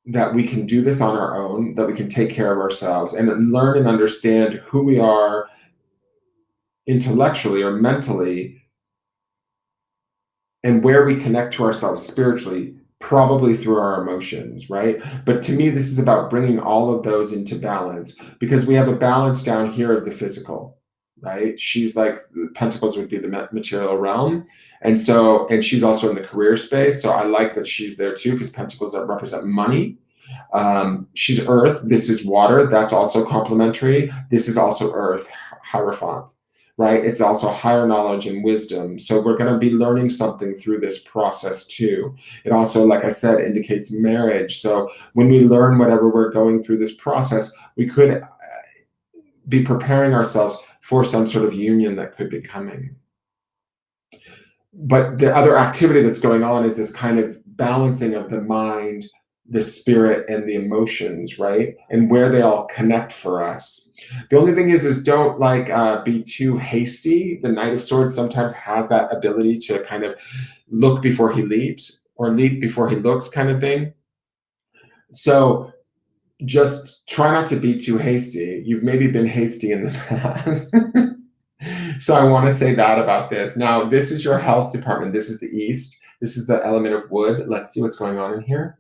that we can do this on our own, that we can take care of ourselves and learn and understand who we are intellectually or mentally and where we connect to ourselves spiritually, probably through our emotions, right? But to me, this is about bringing all of those into balance because we have a balance down here of the physical, right? She's Pentacles would be the material realm. And she's also in the career space. So I like that she's there too because Pentacles that represent money. She's earth. This is water. That's also complementary. This is also earth, Hierophant. Right? It's also higher knowledge and wisdom. So we're going to be learning something through this process too. It also, like I said, indicates marriage. So when we learn whatever we're going through this process, we could be preparing ourselves for some sort of union that could be coming. But the other activity that's going on is this kind of balancing of the mind the spirit and the emotions, right? And where they all connect for us. The only thing is don't be too hasty. The Knight of Swords sometimes has that ability to kind of look before he leaps or leap before he looks kind of thing. So just try not to be too hasty. You've maybe been hasty in the past. So I want to say that about this. Now, this is your health department. This is the East. This is the element of wood. Let's see what's going on in here.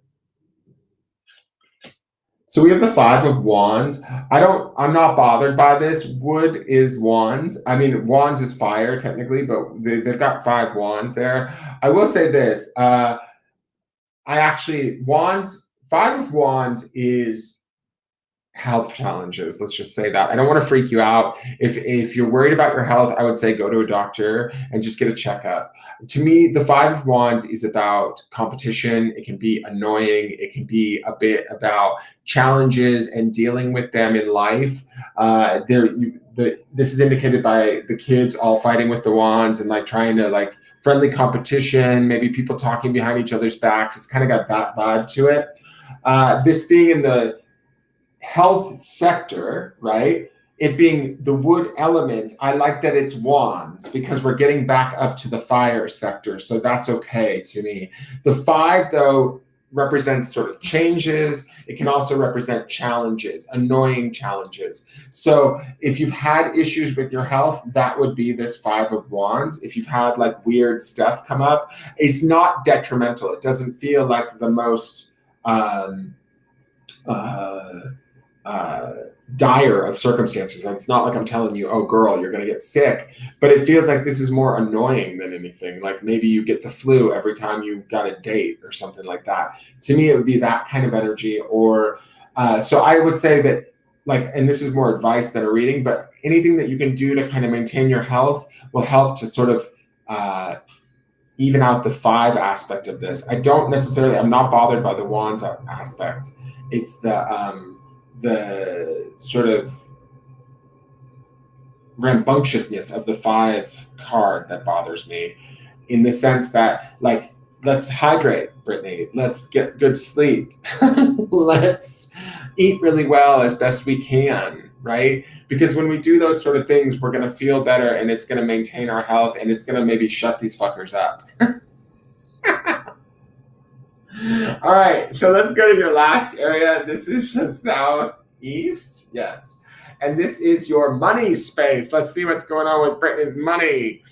So we have the Five of Wands. I'm not bothered by this. Wood is wands. I mean, wands is fire technically, but they've got 5 wands there. I will say this. Five of Wands is health challenges. Let's just say that. I don't want to freak you out. If you're worried about your health, I would say go to a doctor and just get a checkup. To me, the Five of Wands is about competition. It can be annoying. It can be a bit about challenges and dealing with them in life. This is indicated by the kids all fighting with the wands and trying to friendly competition, maybe people talking behind each other's backs. It's kind of got that vibe to it. This being in the health sector, right? It being the wood element, I like that it's wands because we're getting back up to the fire sector. So that's okay to me. The 5, though, represents sort of changes. It can also represent challenges, annoying challenges. So if you've had issues with your health, that would be this 5 of Wands. If you've had weird stuff come up, it's not detrimental. It doesn't feel like the most dire of circumstances. And it's not like I'm telling you, oh girl, you're going to get sick, but it feels like this is more annoying than anything. Like maybe you get the flu every time you got a date or something like that. To me, it would be that kind of energy. Or so I would say that and this is more advice than a reading, but anything that you can do to kind of maintain your health will help to sort of even out the 5 aspect of this. I'm not bothered by the wands aspect. It's the sort of rambunctiousness of the 5 card that bothers me, in the sense that let's hydrate, Brittany. Let's get good sleep. Let's eat really well as best we can, right? Because when we do those sort of things, we're going to feel better and it's going to maintain our health and it's going to maybe shut these fuckers up. All right, so let's go to your last area. This is the Southeast. Yes. And this is your money space. Let's see what's going on with Brittany's money.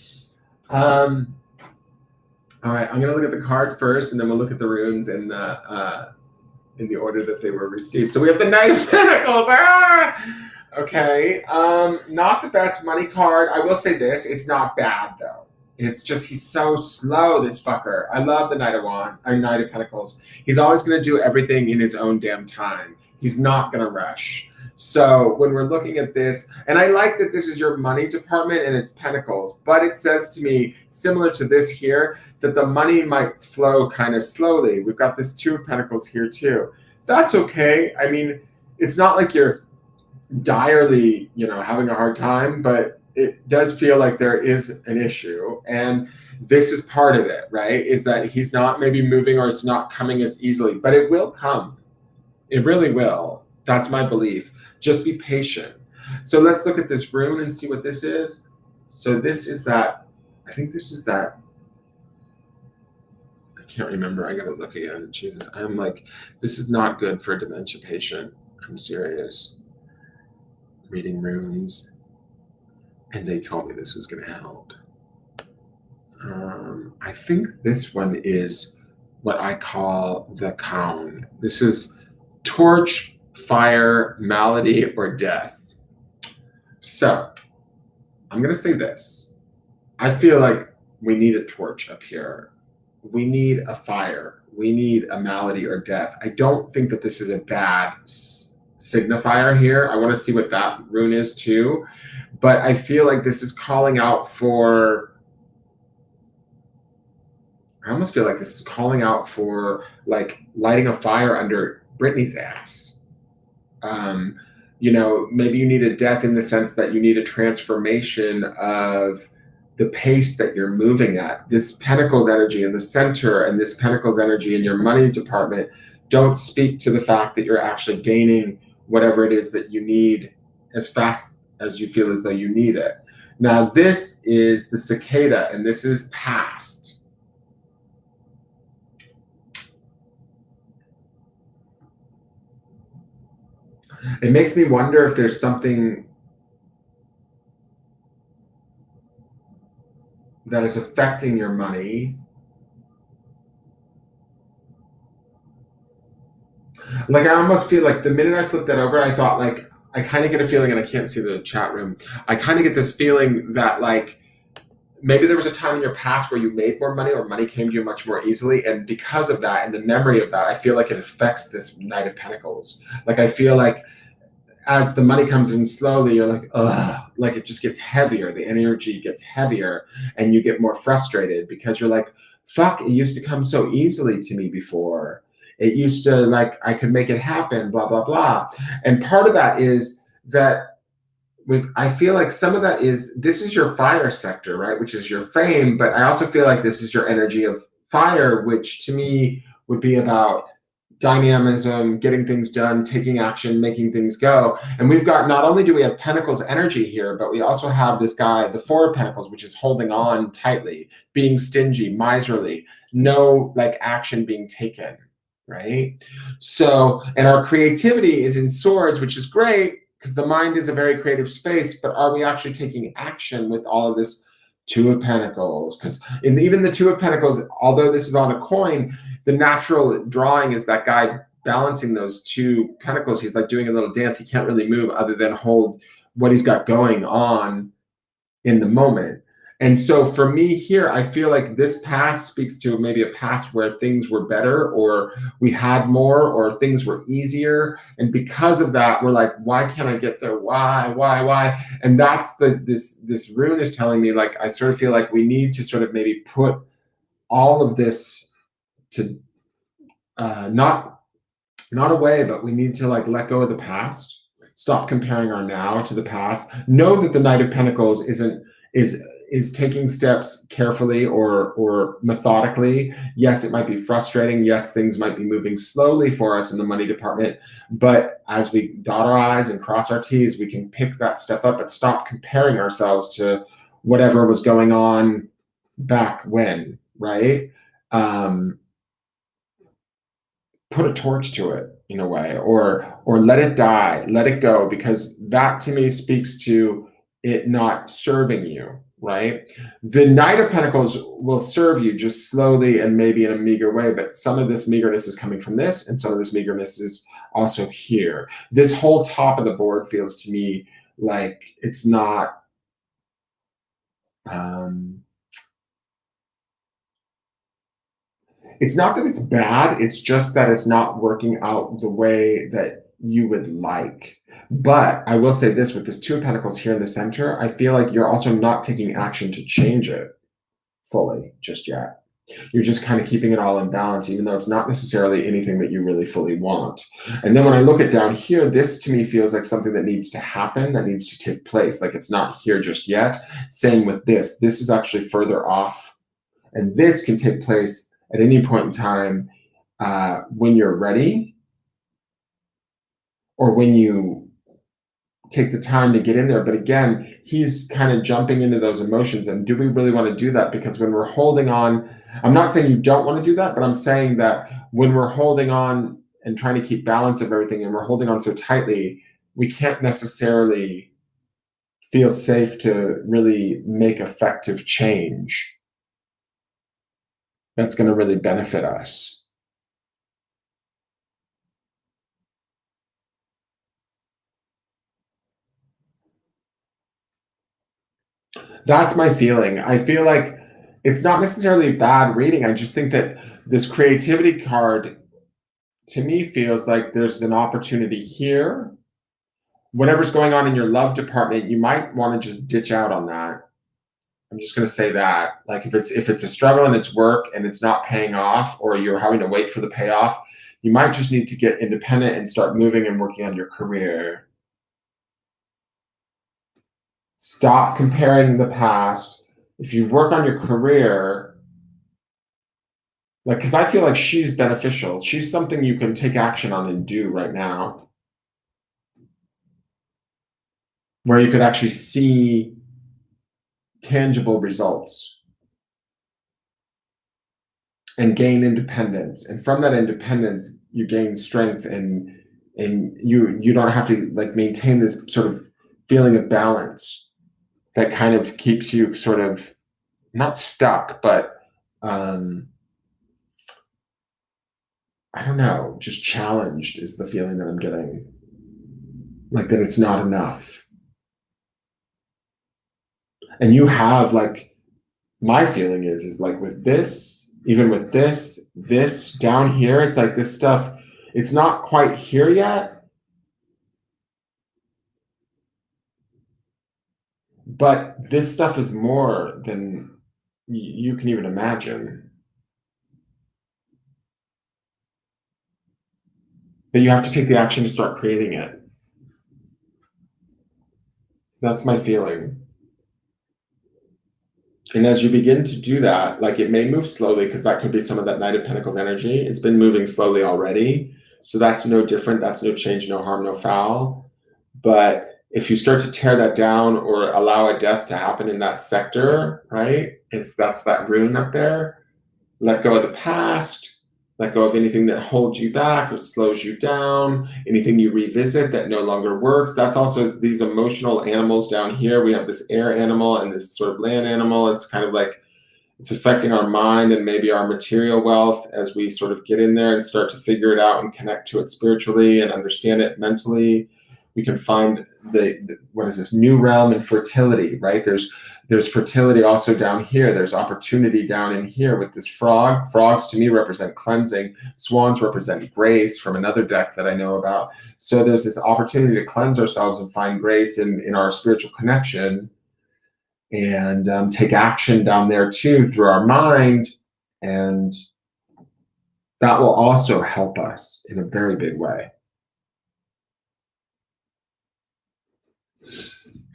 All right, I'm going to look at the card first, and then we'll look at the runes in the order that they were received. So we have the Knight of Pentacles. Okay, not the best money card. I will say this, it's not bad, though. It's just he's so slow, this fucker. I love the Knight of Pentacles. He's always going to do everything in his own damn time. He's not going to rush. So when we're looking at this, and I like that this is your money department and it's Pentacles, but it says to me, similar to this here, that the money might flow kind of slowly. We've got this 2 of Pentacles here too. That's okay. I mean, it's not like you're direly, having a hard time, but it does feel like there is an issue. And this is part of it, right? Is that he's not maybe moving or it's not coming as easily, but it will come. It really will. That's my belief. Just be patient. So let's look at this rune and see what this is. So this is that, I think this is that, I can't remember. I got to look again. Jesus, I'm this is not good for a dementia patient. I'm serious. Reading runes. And they told me this was going to help. I think this one is what I call the Kaun. This is torch, fire, malady, or death. So I'm going to say this. I feel like we need a torch up here. We need a fire. We need a malady or death. I don't think that this is a bad signifier here. I want to see what that rune is too. But I feel like this is calling out for, I almost feel like this is calling out for lighting a fire under Brittany's ass. Maybe you need a death in the sense that you need a transformation of the pace that you're moving at. This Pentacles energy in the center and this Pentacles energy in your money department don't speak to the fact that you're actually gaining whatever it is that you need as fast as you feel as though you need it. Now, this is the cicada, and this is past. It makes me wonder if there's something that is affecting your money. Like, I almost feel like the minute I flipped that over, I thought, like, I kind of get a feeling, and I can't see the chat room. I kind of get this feeling that, like, maybe there was a time in your past where you made more money or money came to you much more easily. And because of that and the memory of that, I feel like it affects this Knight of Pentacles. Like, I feel like as the money comes in slowly, you're like, ugh, like it just gets heavier. The energy gets heavier and you get more frustrated because you're like, fuck, it used to come so easily to me before. It used to, like, I could make it happen, blah, blah, blah. And part of that is that I feel like some of that is, this is your fire sector, right? Which is your fame. But I also feel like this is your energy of fire, which to me would be about dynamism, getting things done, taking action, making things go. And we've got, not only do we have Pentacles energy here, but we also have this guy, the Four of Pentacles, which is holding on tightly, being stingy, miserly, no like action being taken, right? So, and our creativity is in Swords, which is great because the mind is a very creative space, but are we actually taking action with all of this Two of Pentacles? Because even the Two of Pentacles, although this is on a coin, the natural drawing is that guy balancing those two pentacles. He's like doing a little dance. He can't really move other than hold what he's got going on in the moment. And so for me here, I feel like this past speaks to maybe a past where things were better, or we had more, or things were easier. And because of that, we're like, why can't I get there? Why? And that's this rune is telling me, like, I sort of feel like we need to sort of maybe put all of this to not away, but we need to like let go of the past, stop comparing our now to the past, know that the Knight of Pentacles is taking steps carefully or methodically. Yes, it might be frustrating. Yes, things might be moving slowly for us in the money department, but as we dot our I's and cross our T's, we can pick that stuff up and stop comparing ourselves to whatever was going on back when, right? Put a torch to it in a way, or let it die, let it go, because that to me speaks to it not serving you, right? The Knight of Pentacles will serve you just slowly and maybe in a meager way, but some of this meagerness is coming from this, and some of this meagerness is also here. This whole top of the board feels to me like it's not it's not that it's bad, it's just that it's not working out the way that you would like. But I will say this, with this Two of Pentacles here in the center, I feel like you're also not taking action to change it fully just yet. You're just kind of keeping it all in balance, even though it's not necessarily anything that you really fully want. And then when I look at down here, this to me feels like something that needs to happen, that needs to take place. Like it's not here just yet. Same with this. This is actually further off. And this can take place at any point in time when you're ready, or when you take the time to get in there. But again, he's kind of jumping into those emotions. And do we really want to do that? Because when we're holding on, I'm not saying you don't want to do that, but I'm saying that when we're holding on and trying to keep balance of everything, and we're holding on so tightly, we can't necessarily feel safe to really make effective change that's going to really benefit us. That's my feeling. I feel like it's not necessarily bad reading. I just think that this creativity card to me feels like there's an opportunity here. Whatever's going on in your love department, you might want to just ditch out on that. I'm just going to say that. Like if it's a struggle and it's work and it's not paying off, or you're having to wait for the payoff, you might just need to get independent and start moving and working on your career. Stop comparing the past. If you work on your career, Like, because I feel like she's beneficial. She's something you can take action on and do right now, where you could actually see tangible results and gain independence. And from that independence, you gain strength, and you don't have to like maintain this sort of feeling of balance that kind of keeps you sort of not stuck, but I don't know, just challenged is the feeling that I'm getting. Like that it's not enough. And you have like, my feeling is like with this, even with this down here, it's like this stuff, it's not quite here yet, but this stuff is more than you can even imagine. But you have to take the action to start creating it. That's my feeling. And as you begin to do that, like it may move slowly because that could be some of that Knight of Pentacles energy. It's been moving slowly already. So that's no different. That's no change, no harm, no foul. But if you start to tear that down or allow a death to happen in that sector, right? If that's that rune up there, let go of the past, let go of anything that holds you back or slows you down, anything you revisit that no longer works. That's also these emotional animals down here. We have this air animal and this sort of land animal. It's kind of like it's affecting our mind and maybe our material wealth as we sort of get in there and start to figure it out and connect to it spiritually and understand it mentally. We can find the what is this new realm in fertility, right? There's fertility also down here. There's opportunity down in here with this frog. Frogs to me represent cleansing. Swans represent grace from another deck that I know about. So there's this opportunity to cleanse ourselves and find grace in our spiritual connection and take action down there too through our mind. And that will also help us in a very big way.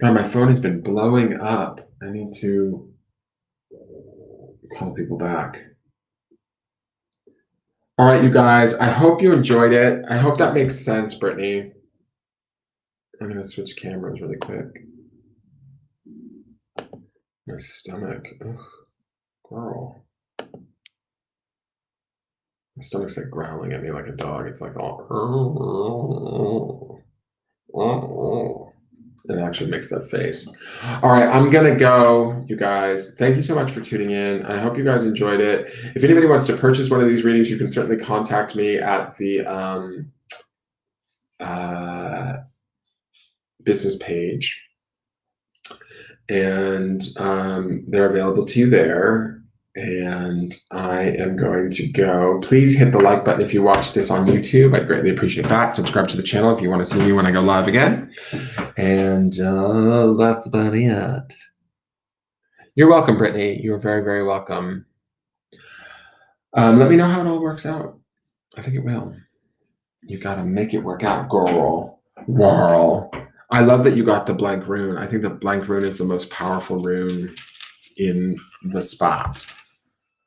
God, my phone has been blowing up. I need to call people back. All right, you guys, I hope you enjoyed it. I hope that makes sense, Brittany. I'm going to switch cameras really quick. My stomach. Ugh, girl. My stomach's like growling at me like a dog. It's like all. It actually makes that face. All right, I'm gonna go, you guys. Thank you so much for tuning in. I hope you guys enjoyed it. If anybody wants to purchase one of these readings, you can certainly contact me at the business page, and they're available to you there. And I am going to go. Please hit the like button if you watch this on YouTube. I'd greatly appreciate that. Subscribe to the channel if you want to see me when I go live again. And that's about it. You're welcome, Brittany. You're very, very welcome. Let me know how it all works out. I think it will. You got to make it work out, girl. Girl. I love that you got the blank rune. I think the blank rune is the most powerful rune in the spot.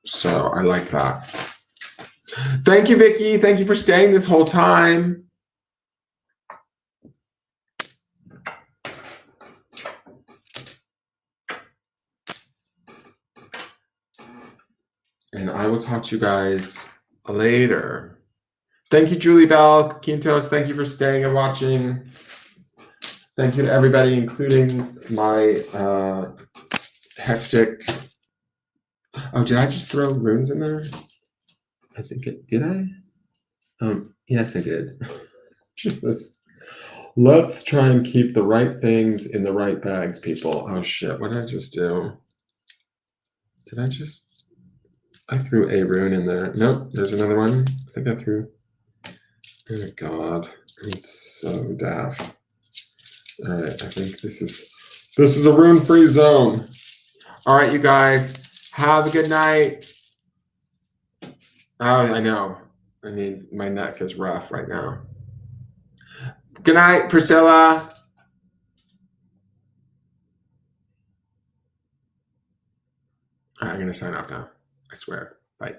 So I like that. Thank you, Vicky. Thank you for staying this whole time. And I will talk to you guys later. Thank you, Julie Bell, Quintos. Thank you for staying and watching. Thank you to everybody, including my hectic. Oh, did I just throw runes in there? I think it did. Yes, I did. Just let's try and keep the right things in the right bags, people. Oh shit! What did I just do? Did I just? I threw a rune in there. Nope, there's another one. I think I threw. Oh God, it's so daft. All right, I think this is a rune-free zone. All right, you guys, have a good night. Oh, I know. I mean, my neck is rough right now. Good night, Priscilla. All right, I'm gonna sign off now. I swear. Bye.